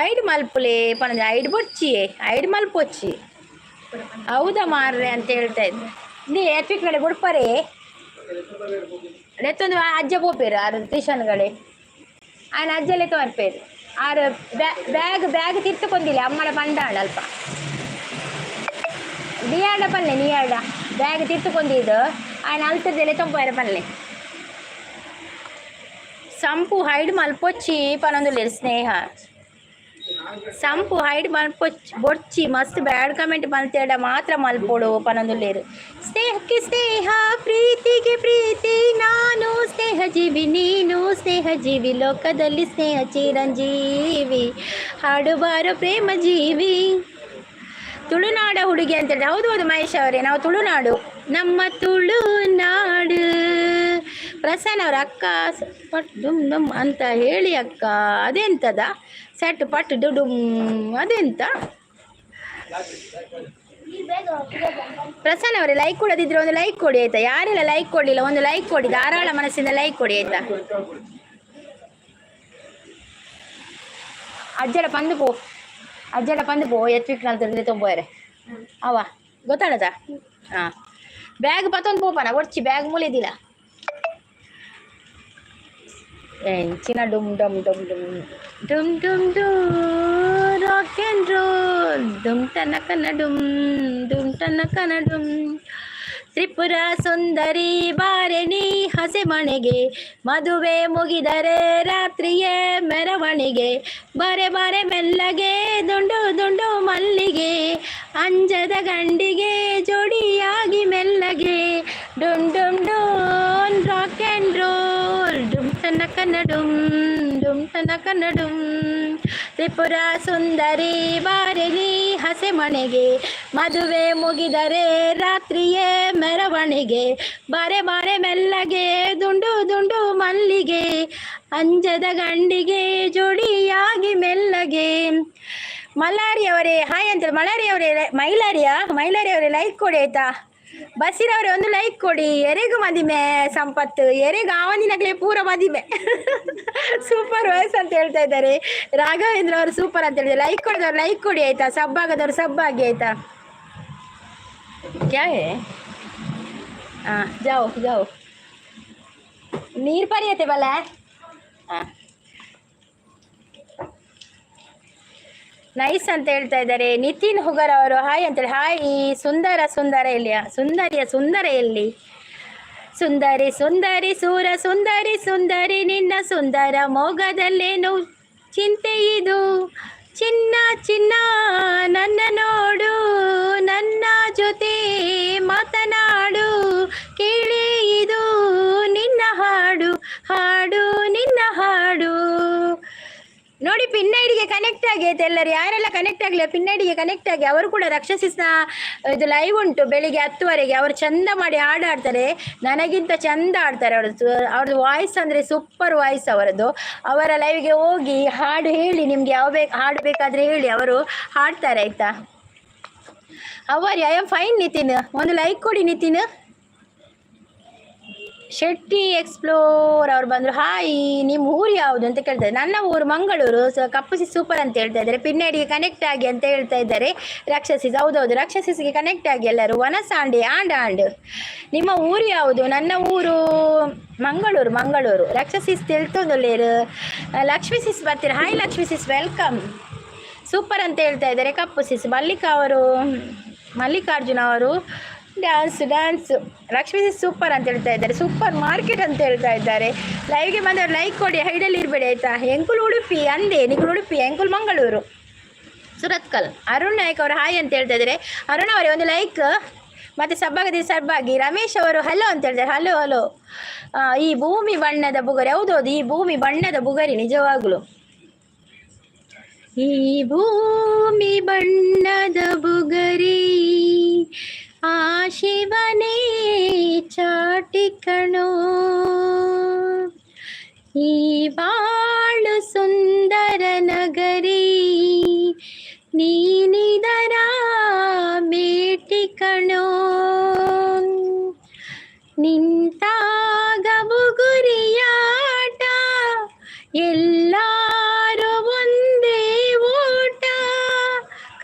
ಐಡ್ ಮಲ್ಪುಲೆ ಪನೊಂದು ಐಡ್ ಬೊಚ್ಚಿಯೇ ಐಡ್ ಮಲ್ಪೊಚ್ಚಿ. ಹೌದಾ ಮಾರ್ರೆ ಅಂತ ಹೇಳ್ತಾ ಇದ್ದೆ. ನೀ ಎತ್ವಿಕ್ಗಳೇ ಬುಡ್ಪರೇ ನೆತ್ತೊಂದು ಅಜ್ಜ ಪೋಪೇರು ಆರು ಟ್ಯೂಷನ್ಗಳೇ ఆయన ಅಜ್ಜಲ್ಲೇ ತೋರ್ಪೇರು ಆರು ಬ್ಯಾಗ್ ತಿರ್ತುಕೊಂದಿಲ್ಲ ಅಮ್ಮಳ ಪಂಡಾಡ ಅಲ್ಪ ನೀಯಾಡ ಪಲ್ಲೆ ನೀಯಾಡ ಬ್ಯಾಗ್ ತಿರ್ತುಕೊಂಡಿದ್ದು ఆయన ಅಲ್ತದ್ದೆಲೆ ತೊಂಪಾರ ಪಲ್ಲೆ. ಸಂಪು ಹೈಡ್ ಮಲ್ಪೊಚ್ಚಿ ಪನೊಂದುಲ್ಲೇರು ಸ್ನೇಹ. ಸಂಪು ಹೈಡ್ ಬೊಚ್ಚಿ ಮಸ್ತ್ ಬ್ಯಾಡ್ ಕಮೆಂಟ್ ಮಲ್ತೇಡ ಮಾತ್ರ ಮಲ್ಪೋಡು ಪನೊಂದುಲ್ಲೇರು. ಸ್ನೇಹಕ್ಕೆ ಸ್ನೇಹ, ಪ್ರೀತಿಗೆ ಪ್ರೀತಿ, ನಾನು ಸ್ನೇಹ ಜೀವಿ ನೀನು ಸ್ನೇಹ ಜೀವಿ, ಲೋಕದಲ್ಲಿ ಸ್ನೇಹ ಚಿರಂಜೀವಿ, ಹಾಡುಬಾರೋ ಪ್ರೇಮ ಜೀವಿ. ತುಳುನಾಡ ಹುಡುಗಿ ಅಂತೇಳಿ. ಹೌದು ಮಹೇಶ್ ಅವರೇ, ನಾವು ತುಳುನಾಡು, ನಮ್ಮ ತುಳುನಾಡು. ಪ್ರಸನ್ನ ಅವ್ರ ಅಕ್ಕ ಪಟ್ ಡುಮ್ ಡುಮ್ ಅಂತ ಹೇಳಿ ಅಕ್ಕ ಅದೆಂತದ ಸೆಟ್ ಪಟ್ ಡುಡುಮ್ ಅದೆಂತ? ಪ್ರಸನ್ನ ಅವರೇ ಲೈಕ್ ಕೊಡೋದಿದ್ರೆ ಒಂದು ಲೈಕ್ ಕೊಡಿ ಆಯ್ತಾ? ಯಾರೆಲ್ಲ ಲೈಕ್ ಕೊಡಲಿಲ್ಲ ಒಂದು ಲೈಕ್ ಕೊಡಿ, ಧಾರಾಳ ಮನಸ್ಸಿಂದ ಲೈಕ್ ಕೊಡಿ ಆಯ್ತಾ? ಅಜ್ಜಲ ಪಂದು ಪೋ ಎತ್ವಿಕ್ನಲ್ತಂದ್ರೆ ತೊಂಬೋರೆ ಅವ ಗೊತ್ತಾಡದ. ಹಾಂ ಬ್ಯಾಗ್ ಪತ್ತೊಂದು ಪೋಪನ ಒಡ್ಚಿ ಬ್ಯಾಗ್ ಮೂಲೆದಿಲ್ಲ. ಹೆಂಚಿನ ಡುಮ್ ಡಮ್ ಡುಮ್ ಡುಮ್ ಡುಮ್ ಡುಮ್ ಡೂ ರಾಕ್ ಆ್ಯಂಡ್ ರೋಲ್ ಡುಮ್ ಟನಕನ ಡುಮ್ ಡುಮ್ ಟನಕನ ಡುಮ್. ತ್ರಿಪುರ ಸುಂದರಿ ಬಾರೆನಿ ಹಸೆ ಮಣೆಗೆ, ಮದುವೆ ಮುಗಿದರೆ ರಾತ್ರಿಯೇ ಮೆರವಣಿಗೆ. ಬಾರೆ ಬಾರೆ ಮೆಲ್ಲಗೆ ದುಂಡು ದುಂಡು ಮಲ್ಲಿಗೆ, ಅಂಜದ ಗಂಡಿಗೆ ಜೋಡಿಯಾಗಿ ಮೆಲ್ಲಗೆ. ಡುಮ್ ಡುಮ್ ಡೋನ್ ರಾಕ್ ಆ್ಯಂಡ್ ರೋಲ್ ಡುಮ್ ಟನಕನ ಡುಮ್ ಡುಮ್ ಟನಕನ ಡುಮ್. ತ್ರಿಪುರ ಸುಂದರಿ ಬಾರೆನಿ ಹಸೆ ಮಣೆಗೆ, ಮದುವೆ ಮುಗಿದರೆ ರಾತ್ರಿಯೇ ಮೆರವಣಿಗೆ. ಬಾರೆ ಬಾರೆ ಮೆಲ್ಲಗೆ ದುಂಡು ದುಂಡು ಮಲ್ಲಿಗೆ, ಅಂಜದ ಗಂಡಿಗೆ ಜೋಡಿಯಾಗಿ ಮೆಲ್ಲಗೆ. ಮಲ್ಲಾರಿಯವರೇ ಹಾಯ್ ಅಂತೇಳಿ. ಮೈಲಾರಿಯವರೇ ಲೈಕ್ ಕೊಡಿ ಆಯ್ತಾ. ಬಸೀರವರೇ ಒಂದು ಲೈಕ್ ಕೊಡಿ. ಎರೆಗು ಮದಿಮೆ ಸಂಪತ್ತು, ಎರೆಗು ಆವನಿನಗಲೇ ಪೂರ ಮದಿಮೆ. ಸೂಪರ್ ವಾಯ್ಸ್ ಅಂತ ಹೇಳ್ತಾ ಇದ್ದಾರೆ. ರಾಘವೇಂದ್ರ ಅವರು ಸೂಪರ್ ಅಂತ ಹೇಳಿದ್ದಾರೆ. ಲೈಕ್ ಕೊಡಿದವ್ರು ಲೈಕ್ ಕೊಡಿ ಆಯ್ತಾ. ಸಬ್ ಆಗದವ್ರು ಸಬ್ ಆಗಿ ಆಯ್ತಾ. क्या है? हाँ जाओ जाओ, ನೀರು ಪರಿಯತ್ತೆ ಬಲ್ಲ. ಹಾಂ ನೈಸ್ ಅಂತ ಹೇಳ್ತಾ ಇದ್ದಾರೆ. ನಿತಿನ್ ಹುಗರ್ ಅವರು ಹಾಯ್ ಅಂತೇಳಿ. ಹಾಯ್. ಸುಂದರ ಎಲ್ಲಿಯ ಸುಂದರ ಎಲ್ಲಿ? ಸುಂದರಿ ಸುಂದರಿ ಸೂರ ಸುಂದರಿ ಸುಂದರಿ ನಿನ್ನ ಸುಂದರ ಮೋಗದಲ್ಲೇನು ಚಿಂತೆ ಇದು. ಚಿನ್ನ ಚಿನ್ನ ನನ್ನ ನೋಡು, ನನ್ನ ಜೊತೆ ಮಾತನಾಡು, ಕೇಳಿ ಇದು ನಿನ್ನ ಹಾಡು, ಹಾಡು ನಿನ್ನ ಹಾಡು. ನೋಡಿ ಪಿನ್ ಐಡಿಗೆ ಕನೆಕ್ಟ್ ಆಗೈತೆ ಎಲ್ಲರೂ. ಯಾರೆಲ್ಲ ಕನೆಕ್ಟ್ ಆಗಲಿ ಪಿನ್ ಐಡಿಗೆ ಕನೆಕ್ಟ್ ಆಗಿ. ಅವರು ಕೂಡ ರಕ್ಷಸಿಸ್ನ ಇದು ಲೈವ್ ಉಂಟು ಬೆಳಿಗ್ಗೆ 10 ಗಂಟೆಗೆ. ಅವರು ಚಂದ ಮಾಡಿ ಹಾಡು ಆಡ್ತಾರೆ, ನನಗಿಂತ ಚಂದ ಆಡ್ತಾರೆ. ಅವ್ರದ್ದು ವಾಯ್ಸ್ ಅಂದರೆ ಸೂಪರ್ ವಾಯ್ಸ್ ಅವರದ್ದು. ಅವರ ಲೈವ್ಗೆ ಹೋಗಿ ಹಾಡು ಹೇಳಿ, ನಿಮ್ಗೆ ಯಾವ ಹಾಡು ಬೇಕಾದರೆ ಹೇಳಿ, ಅವರು ಹಾಡ್ತಾರೆ ಆಯಿತಾ. ಅವರ್ ಐ ಆಮ್ ಫೈನ್ ನಿತಿನ್. ಒಂದು ಲೈಕ್ ಕೊಡಿ ನಿತಿನ್. ಶೆಟ್ಟಿ ಎಕ್ಸ್ಪ್ಲೋರ್ ಅವ್ರು ಬಂದರು. ಹಾಯ್. ನಿಮ್ಮ ಊರು ಯಾವುದು ಅಂತ ಕೇಳ್ತಾರೆ. ನನ್ನ ಊರು ಮಂಗಳೂರು. ಕಪ್ಪುಸಿ ಸೂಪರ್ ಅಂತ ಹೇಳ್ತಾ ಇದ್ದಾರೆ. ಪಿನ್ನಡಿಗೆ ಕನೆಕ್ಟ್ ಆಗಿ ಅಂತ ಹೇಳ್ತಾ ಇದ್ದಾರೆ ರಕ್ಷಸಿಸ್. ಹೌದೌದು, ರಕ್ಷಸಿಸ್ಗೆ ಕನೆಕ್ಟ್ ಆಗಿ ಎಲ್ಲರೂ. ವನಸಾಂಡಿ ಆಂಡ್ ನಿಮ್ಮ ಊರು ಯಾವುದು? ನನ್ನ ಊರು ಮಂಗಳೂರು. ರಕ್ಷಸಿಸ್ ತಿಳ್ತೊಂದೊಳ್ಳೇರು. ಲಕ್ಷ್ಮೀ ಸಿಸ್ ಬರ್ತೀರ. Hi Lakshmi sis, welcome. Super ಅಂತ ಹೇಳ್ತಾ ಇದ್ದಾರೆ ಕಪ್ಪು ಸಿಸ್. ಮಲ್ಲಿಕಾರ್ಜುನ ಅವರು ಡ್ಯಾನ್ಸ್. ಲಕ್ಷ್ಮೀ ಸೂಪರ್ ಅಂತ ಹೇಳ್ತಾ ಇದ್ದಾರೆ. ಸೂಪರ್ ಮಾರ್ಕೆಟ್ ಅಂತ ಹೇಳ್ತಾ ಇದ್ದಾರೆ. ಲೈವ್ಗೆ ಬಂದವರು ಲೈಕ್ ಕೊಡಿ, ಹೈಡಲ್ಲಿ ಇರಬೇಡಿ ಆಯಿತಾ. ಎಂಕುಲ್ ಉಡುಪಿ ಅಂದೆ, ನಿಖುಲ್ ಉಡುಪಿ, ಎಂಕುಲ್ ಮಂಗಳೂರು, ಸುರತ್ಕಲ್. ಅರುಣ್ ನಾಯ್ಕ ಅವರು ಹಾಯ್ ಅಂತ ಹೇಳ್ತಾ ಇದ್ದಾರೆ. ಅರುಣ್ ಅವರೇ ಒಂದು ಲೈಕ್. ಮತ್ತು ಸಬ್ಬಾಗಿ ರಮೇಶ್ ಅವರು ಹಲೋ ಅಂತ ಹೇಳ್ತಾರೆ. ಹಲೋ. ಈ ಭೂಮಿ ಬಣ್ಣದ ಬುಗರಿ. ಹೌದೌದು, ಈ ಭೂಮಿ ಬಣ್ಣದ ಬುಗರಿ ನಿಜವಾಗ್ಲು. ಈ ಭೂಮಿ ಬಣ್ಣದ ಬುಗರಿ ಆ ಶಿವನೇ ಚಾಟಿಕಣೋ, ಈ ಬಾಳು ಸುಂದರ ನಗರಿ ನೀನಿದರ ಮೇಟಿಕಣೋ. ನಿಂತಾಗ ಬುಗುರಿಯಾಟ, ಎಲ್ಲಾರು ಒಂದೇ ಓಟ,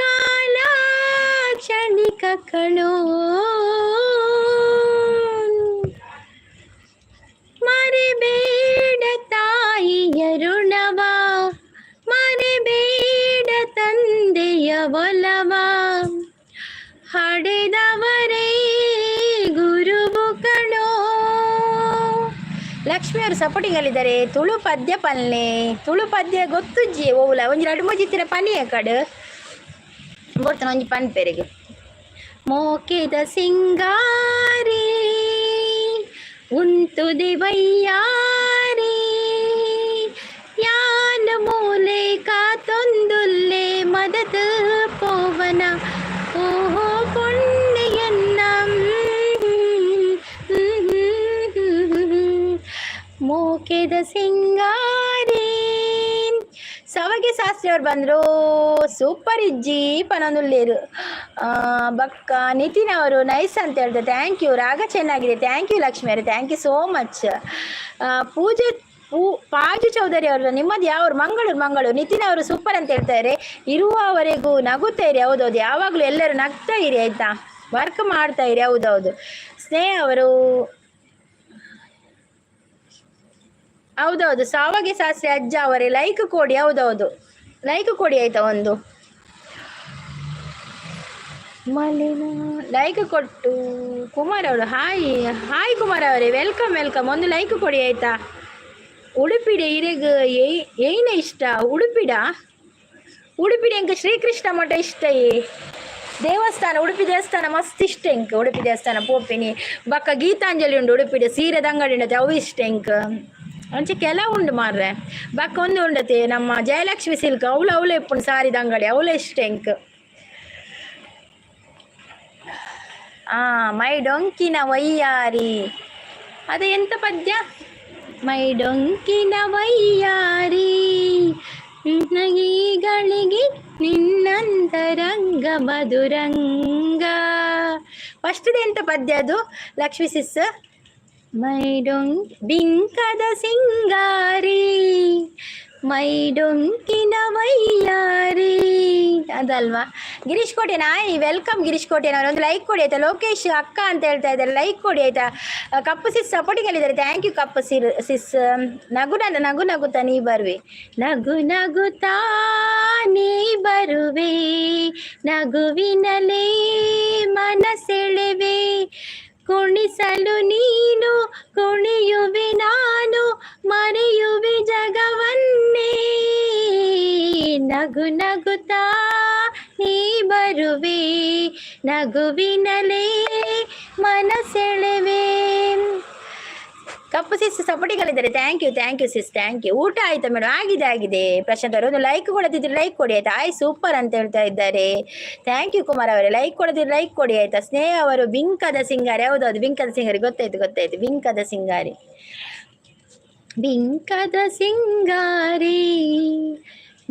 ಕಾಲ ಕ್ಷಣಿಕ ಕಣೋ. ಮರೆಬೇಡ ತಾಯಿಯ ಋಣವ, ಮರೆಬೇಡ ತಂದೆಯ ಒಲವ, ಹಡೆದವರೇ ಗುರುವು ಕಣೋ. ಲಕ್ಷ್ಮಿ ಅವರು ಸಪೋರ್ಟಿಂಗಲ್ಲಿದ್ದಾರೆ. ತುಳು ಪದ್ಯ ಪಲ್ಲೆ, ತುಳು ಪದ್ಯ ಗೊತ್ತುಜ್ಜಿ ಓವುಲ ಒಂಜಿ 2-3 ಜಿತ್ತಿನ ಪನಿಯ ಕಡು ಬೋಡ್ತಾನ ಒಂಜಿ ಪನ್ಪೆರೆಗೆ. ಮೋಕೆದ ಸಿಂಗಾರಿ ಉಂಟುದೆ ವಯ್ಯಾರಿ, ಯಾನ ಮೂಲೆ ಕಾತೊಂದುಲ್ಲೆ ಮದದ ಪೋವನ, ಓಹೋ ಪೊಣ್ಣೆಯನ್ನ ಮೋಕೆದ ಸಿಂಗಾರಿ. ಸವಗೆ ಶಾಸ್ತ್ರಿ ಅವ್ರು ಬಂದರು. ಸೂಪರ್ ಇಜ್ಜಿ ಪನೊಂದುಲ್ಲೇರು. ಬಕ್ಕ ನಿತಿನ್ ಅವರು ನೈಸ್ ಅಂತ ಹೇಳ್ತಾರೆ. Thank you. ರಾಗ ಚೆನ್ನಾಗಿದೆ. ಥ್ಯಾಂಕ್ ಯು ಲಕ್ಷ್ಮಿ ಅವರು, thank you so much. Paju Chaudhary ಅವರು ನಿಮ್ಮದು ಯಾವ ಮಂಗಳೂರು. ನಿತಿನ್ ಅವರು ಸೂಪರ್ ಅಂತ ಹೇಳ್ತಾರೆ. ಇರುವವರೆಗೂ ನಗುತ್ತಾ ಇರಿ. ಹೌದೌದು, ಯಾವಾಗಲೂ ಎಲ್ಲರೂ ನಗ್ತಾ ಇರಿ ಆಯಿತಾ. ವರ್ಕ್ ಮಾಡ್ತಾ ಇರಿ. ಹೌದೌದು. ಸ್ನೇಹ ಅವರು ಹೌದೌದು, ಸಾವಗೆ ಶಾಸ್ತ್ರಿ ಅಜ್ಜ ಅವರೇ ಲೈಕ್ ಕೊಡಿ. ಹೌದೌದು, ಲೈಕ್ ಕೊಡಿ ಆಯ್ತಾ. ಒಂದು ಮಲಿನ ಲೈಕ್ ಕೊಟ್ಟು ಕುಮಾರ್ ಅವರು ಹಾಯ್ ಹಾಯ್ ಕುಮಾರ್ ಅವರೇ, ವೆಲ್ಕಮ್ ವೆಲ್ಕಮ್. ಒಂದು ಲೈಕ್ ಕೊಡಿ ಆಯ್ತಾ. ಉಡುಪಿಡ ಇರೆಗ ಏನ ಇಷ್ಟ ಉಡುಪಿಡ ಎಂಕ ಶ್ರೀಕೃಷ್ಣ ಮಠ ಇಷ್ಟ. ದೇವಸ್ಥಾನ ಉಡುಪಿ ದೇವಸ್ಥಾನ ಮಸ್ತ್ ಇಷ್ಟ ಎಂಕ್. ಉಡುಪಿ ದೇವಸ್ಥಾನ ಪೋಪಿನಿ ಬಕ್ಕ ಗೀತಾಂಜಲಿ ಉಂಡು ಉಡುಪಿಡ ಸೀರೆದ ಅಂಗಡಿ ಉಂಡತೆ ಅವು ಇಷ್ಟ ಎಂಕ್. ಅಂಚೆ ಕೆಲವು ಉಂಡು ಮಾರ್ರೆ. ಬಕ್ಕ ಒಂದು ಉಂಡತೆ ನಮ್ಮ ಜಯಲಕ್ಷ್ಮಿ ಸಿಲ್ಕ್ ಅವಳು ಎಪ್ಪುಂಡು ಸಾರಿದ ಅಂಗಡಿ ಅವಳು ಇಷ್ಟ ಎಂಕ್. ಮೈ ಡೊಂಕಿನ ವೈಯಾರಿ ಅದು ಎಂತ ಪದ್ಯ? ಮೈ ಡೊಂಕಿನ ವೈಯಾರಿ ನಗಿಗಳಿಗೆ ನಿನ್ನಂತರಂಗ ಮಧುರಂಗ. ಫಸ್ಟ್ದು ಎಂತ ಪದ್ಯ ಅದು ಲಕ್ಷ್ಮೀ ಸಿಸ್? ಮೈ ಬಿಂಕದ ಸಿಂಗಾರಿ ಮೈ ಡೊಂಕಿನ ವೈಯಾರಿ ಅದಲ್ವಾ? ಗಿರೀಶ್ ಕೋಟೆ ನಾಯಿ ವೆಲ್ಕಮ್. ಗಿರೀಶ್ ಕೋಟೆನವರು ಒಂದು ಲೈಕ್ ಕೊಡಿ ಆಯ್ತಾ. ಲೋಕೇಶ್ ಅಕ್ಕ ಅಂತ ಹೇಳ್ತಾ ಇದ್ದಾರೆ, ಲೈಕ್ ಕೊಡಿ ಆಯ್ತಾ. ಕಪ್ಪು ಸಿಸ್ ಸಪೋರ್ಟಿಗಳಿದ್ದಾರೆ, ಥ್ಯಾಂಕ್ ಯು ಕಪ್ಪು ಸಿಸ್. ನಗು ನಗುತ್ತಾ ನೀ ಬರುವೆ, ನಗು ನಗುತ್ತಾ ನೀ ಬರುವೆ, ನಗುವಿನಲೇ ಮನಸೆಳೆವೆ, ಕುಣಿಸಲು ನೀನು ಕುಣಿಯುವೆ ನಾನು, ಮರೆಯುವೆ ಜಗವನ್ನೇ, ನಗು ನಗುತ್ತಾ ನೀ ಬರುವೆ, ನಗುವಿನಲೇ ಮನಸೆಳೆವೆ. ಕಪ್ಪು ಸಿಸ್ ಸಪೋರ್ಟಿಗಳಿದ್ದಾರೆ, thank you sis, thank you. ಊಟ ಆಯ್ತಾ ಮೇಡಮ್? ಆಗಿದೆ. ಪ್ರಶಾಂತ್ ಅವರು ಒಂದು ಲೈಕ್ ಕೊಡದಿದ್ರೆ ಲೈಕ್ ಕೊಡಿ ಆಯ್ತಾ. ಸೂಪರ್ ಅಂತ ಹೇಳ್ತಾ ಇದ್ದಾರೆ, ಥ್ಯಾಂಕ್ ಯು. ಕುಮಾರ್ ಅವರೇ ಲೈಕ್ ಕೊಡದಿದ್ರೆ ಲೈಕ್ ಕೊಡಿ ಆಯ್ತಾ. ಸ್ನೇಹ ಅವರು ಬಿಂಕದ ಸಿಂಗಾರಿ, ಹೌದೌದು ಬಿಂಕದ ಸಿಂಗಾರಿ, ಗೊತ್ತಾಯ್ತು ಬಿಂಕದ ಸಿಂಗಾರಿ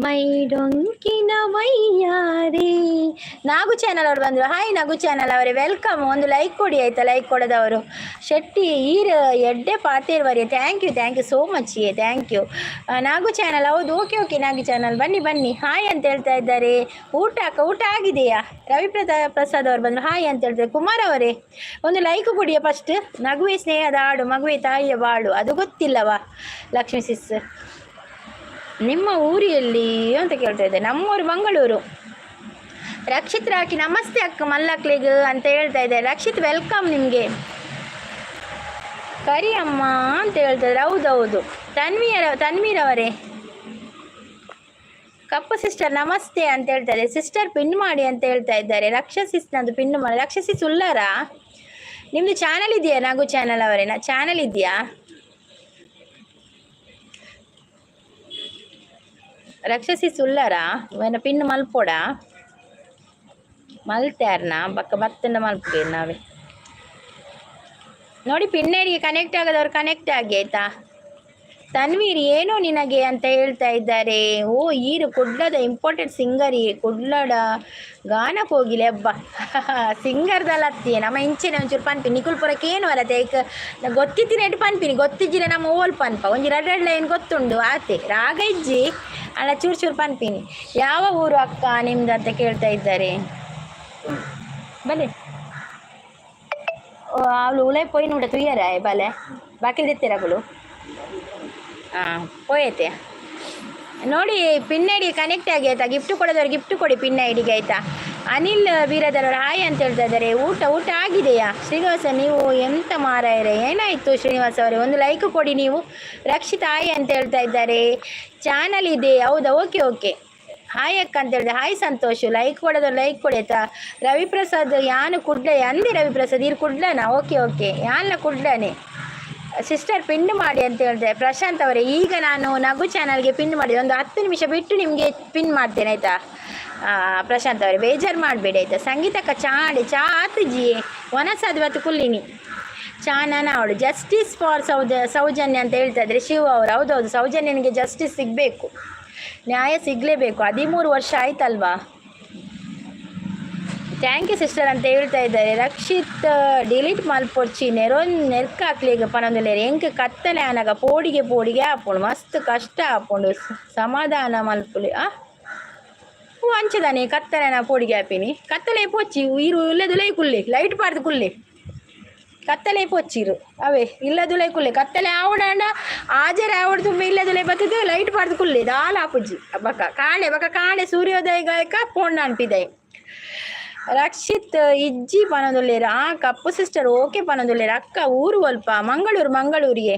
ಮೈ ಡೊಂಕಿನ ವೈಯಾರಿ. ನಾಗು ಚಾನಲ್ ಅವರು ಬಂದರು, ಹಾಯ್ ನಾಗು ಚಾನಲ್ ಅವರೇ ವೆಲ್ಕಮ್. ಒಂದು ಲೈಕ್ ಕೊಡಿ ಆಯ್ತಾ. ಲೈಕ್ ಕೊಡೋದವರು ಶೆಟ್ಟಿ ಎಡ್ಡೆ ಪಾತಿರ್ವರಿ, thank you so much, thank you. Nagu channel, ಹೌದು ಓಕೆ ನಾಗು ಚಾನಲ್ ಬನ್ನಿ ಹಾಯ್ ಅಂತ ಹೇಳ್ತಾ ಇದ್ದಾರೆ. ಊಟ ಆಗಿದೆಯಾ? ಪ್ರಸಾದ್ ಅವರು ಬಂದರು, ಹಾಯ್ ಅಂತ ಹೇಳ್ತಾರೆ. ಕುಮಾರ್ ಅವರೇ ಒಂದು ಲೈಕ್ ಕೊಡಿಯಾ ಫಸ್ಟ್. ನಗುವೆ ಸ್ನೇಹದ ಹಾಡು, ಮಗುವೆ ತಾಯಿಯ ಬಾಳು, ಅದು ಗೊತ್ತಿಲ್ಲವಾ ಲಕ್ಷ್ಮೀ ಸಿಸ್? ನಿಮ್ಮ ಊರಿಯಲ್ಲಿ ಅಂತ ಕೇಳ್ತಾ ಇದ್ದೆ. ನಮ್ಮೂರು ಮಂಗಳೂರು. ರಕ್ಷಿತ್ ರಾಕಿ ನಮಸ್ತೆ ಅಕ್ಕ ಮಲ್ಲಕ್ಲಿಗ್ ಅಂತ ಹೇಳ್ತಾ ಇದ್ದಾರೆ. ರಕ್ಷಿತ್ ವೆಲ್ಕಮ್ ನಿಮಗೆ. ಕರಿ ಅಮ್ಮ ಅಂತ ಹೇಳ್ತಾ ಇದ್ದಾರೆ, ಹೌದೌದು. ತನ್ವೀರ್ ಅವರೇ ಕಪ್ಪು ಸಿಸ್ಟರ್ ನಮಸ್ತೆ ಅಂತ ಹೇಳ್ತಾ ಇದ್ದಾರೆ. ಸಿಸ್ಟರ್ ಪಿನ್ ಮಾಡಿ ಅಂತ ಹೇಳ್ತಾ ಇದ್ದಾರೆ. ರಕ್ಷಸಿಸ್ನದು ಪಿನ್ ಮಾಡಿ. ರಕ್ಷಸಿಸ್ ಉಲ್ಲಾರಾ? ನಿಮ್ಮದು ಚಾನಲ್ ಇದೆಯಾ? ನಾಗು ಚಾನಲ್ ಅವರೇ ಚಾನಲ್ ಇದೆಯಾ? ರಕ್ಷಸಿಸ್ ಉಲ್ಲಾರಾ ಪಿನ್ ಮಲ್ಪೋಡ ಮಲ್ತ್ಯಾರ್ನ ಬಕ್ಕ ಬತ್ತಂಡ ಮಲ್ಪೇ ನಾವೇ ನೋಡಿ. ಪಿನ್ನೇರಿಗೆ ಕನೆಕ್ಟ್ ಆಗೋದವ್ರು ಕನೆಕ್ಟ್ ಆಗಿ ಆಯ್ತಾ. ತನ್ವೀರ್ ಏನೋ ನಿನಗೆ ಅಂತ ಹೇಳ್ತಾ ಇದ್ದಾರೆ. ಓ ಈರು ಕುಡ್ಲದ ಇಂಪಾರ್ಟೆಂಟ್ ಸಿಂಗರಿ ಕುಡ್ಲಡ ಗಾನಕ್ಕೆ ಹೋಗಿಲೆ ಹಬ್ಬ ಸಿಂಗರ್ದಲ್ಲ ಅತ್ತಿ ನಮ್ಮ ಇಂಚಿನ ಒಂಚೂರು ಪನ್ಪಿನಿ ನಿಕುಲ್ಪುರಕ್ಕೆ ಏನು ಅಲ್ಲತ್ತೆ ಈಗ ಗೊತ್ತಿತ್ತಿನ ಎಟ್ಟು ಪನ್ಪಿನಿ ಗೊತ್ತಿಜ್ಜಿನ ನಮ್ಮ ಓಲ್ ಪನ್ಪ ಒಂಜಿ ಎರಡು ಲೈನ್ ಗೊತ್ತುಂಡು ಆತೆ ರಾಗ ಇಜ್ಜಿ ಅಲ್ಲ ಚೂರು ಪನ್ಪಿನಿ. ಯಾವ ಊರು ಅಕ್ಕ ನಿಮ್ದು ಅಂತ ಕೇಳ್ತಾ ಇದ್ದಾರೆ. ಬಲೆ ಅವಳು ಉಳೆ ಪೋಯ್ ನೋಡ ತುಯ್ಯರ ಬಲೆ ಬಾಕಿಲ್ ದಿತ್ತಿರಗಳು ಪೋಯತೆ ನೋಡಿ. ಪಿನ್ ಐ ಡಿ ಕನೆಕ್ಟ್ ಆಗಿ ಆಯ್ತಾ. ಗಿಫ್ಟ್ ಕೊಡೋದವ್ರು ಗಿಫ್ಟ್ ಕೊಡಿ ಪಿನ್ ಐ ಡಿಗೆ ಆಯ್ತಾ. ಅನಿಲ್ ಬೀರದವರು ಹಾಯ್ ಅಂತ ಹೇಳ್ತಾ ಇದ್ದಾರೆ. ಊಟ ಆಗಿದೆಯಾ ಶ್ರೀನಿವಾಸ? ನೀವು ಎಂತ ಮಾರಾಯರೆ ಏನಾಯಿತು ಶ್ರೀನಿವಾಸ ಅವರೇ? ಒಂದು ಲೈಕ್ ಕೊಡಿ ನೀವು. ರಕ್ಷಿತ್ ಹಾಯ್ ಅಂತ ಹೇಳ್ತಾ ಇದ್ದಾರೆ. ಚಾನಲ್ ಇದೆ ಹೌದಾ? ಓಕೆ ಹಾಯ್ ಅಕ್ಕ ಅಂತ ಹೇಳಿದೆ. ಹಾಯ್ ಸಂತೋಷ್. ಲೈಕ್ ಕೊಡೋದು ಲೈಕ್ ಕೊಡಿ ಆಯ್ತಾ. ರವಿಪ್ರಸಾದ್ ಯಾನು ಕುಡ್ಲೆ ಅಂದಿ ರವಿಪ್ರಸಾದ್ ಇರು ಕುಡ್ಲನಾ? ಓಕೆ ಯಾನ ಕುಡ್ಲನೆ. ಸಿಸ್ಟರ್ ಪಿನ್ ಮಾಡಿ ಅಂತ ಹೇಳಿದೆ. ಪ್ರಶಾಂತ್ ಅವರೇ ಈಗ ನಾನು ನಗು ಚಾನಲ್ಗೆ ಪಿನ್ ಮಾಡಿದೆ. ಒಂದು 10 ನಿಮಿಷ ಬಿಟ್ಟು ನಿಮಗೆ ಪಿನ್ ಮಾಡ್ತೇನೆ ಆಯಿತಾ. ಪ್ರಶಾಂತ್ ಅವರೇ ಬೇಜಾರು ಮಾಡಬೇಡಿ ಆಯಿತಾ. ಸಂಗೀತಕ್ಕ ಚಾ ಆತಜಿ ಒನಸಾದ ಇವತ್ತು ಕುಲ್ಲಿನಿ ಚಾನನ ಅವಳು. ಜಸ್ಟಿಸ್ ಫಾರ್ ಸೌಜನ್ಯ ಅಂತ ಹೇಳ್ತಾ ಇದ್ದಾರೆ ಶಿವ ಅವರು. ಹೌದೌದು ಸೌಜನ್ಯನಿಗೆ ಜಸ್ಟಿಸ್ ಸಿಗಬೇಕು, ನ್ಯಾಯ ಸಿಗಲೇಬೇಕು. 13 ವರ್ಷ ಆಯ್ತಲ್ವಾ. ಥ್ಯಾಂಕ್ ಯು ಸಿಸ್ಟರ್ ಅಂತ ಹೇಳ್ತಾ ಇದ್ದಾರೆ. ರಕ್ಷಿತ್ ಡಿಲೀಟ್ ಮಲ್ಪೊಡ್ಚಿ ನೆರ್ಕ ಹಾಕ್ಲಿಗೆ ಪನೊಂದಿಲ್ಲ ಎಂಕ್ ಕತ್ತಲೆ ಅನಗ ಪೋಡಿಗೆ ಹಾಕೊಂಡು ಮಸ್ತ್ ಕಷ್ಟ ಹಾಕೊಂಡು ಸಮಾಧಾನ ಮಲ್ಪುಲಿ ಅಂಚದಾನೆ ಕತ್ತಲೆನ ಪೋಡಿಗೆ ಹಾಪಿನಿ ಕತ್ತಲೆ ಪೋಚಿ ಇರು ಇಲ್ಲದು ಲೈ ಕುಲ್ಲಿ ಲೈಟ್ ಪಾಡ್ದು ಕುಲ್ಲಿ ಕತ್ತಲೆ ಪೊಚ್ಚಿರು ಅವೇ ಇಲ್ಲದುಲೆ ಕುಲ್ಲೆ ಕತ್ತಲೆ ಆವಡಾಂಡ ಆಜರೆ ಆವಡ ತುಂಬ ಇಲ್ಲದುಲೆ ಬತ್ತದು ಲೈಟ್ ಪಾಡ್ದು ಕುಲ್ಲೆ ದಾಲ ಆಪುಜಿ ಬಕ ಕಾಣೆ ಸೂರ್ಯೋದಯ ಗಾಯಕ ಪೋಂಡ ಅನ್ಪಿದೆ ರಕ್ಷಿತ್ ಇಜ್ಜಿ ಪನದೊಲ್ಲೇರು ಕಪ್ಪು ಸಿಸ್ಟರ್ ಓಕೆ ಪನದೊಲ್ಲೇರು ಅಕ್ಕ ಊರು ಅಲ್ಪ ಮಂಗಳೂರಿಗೆ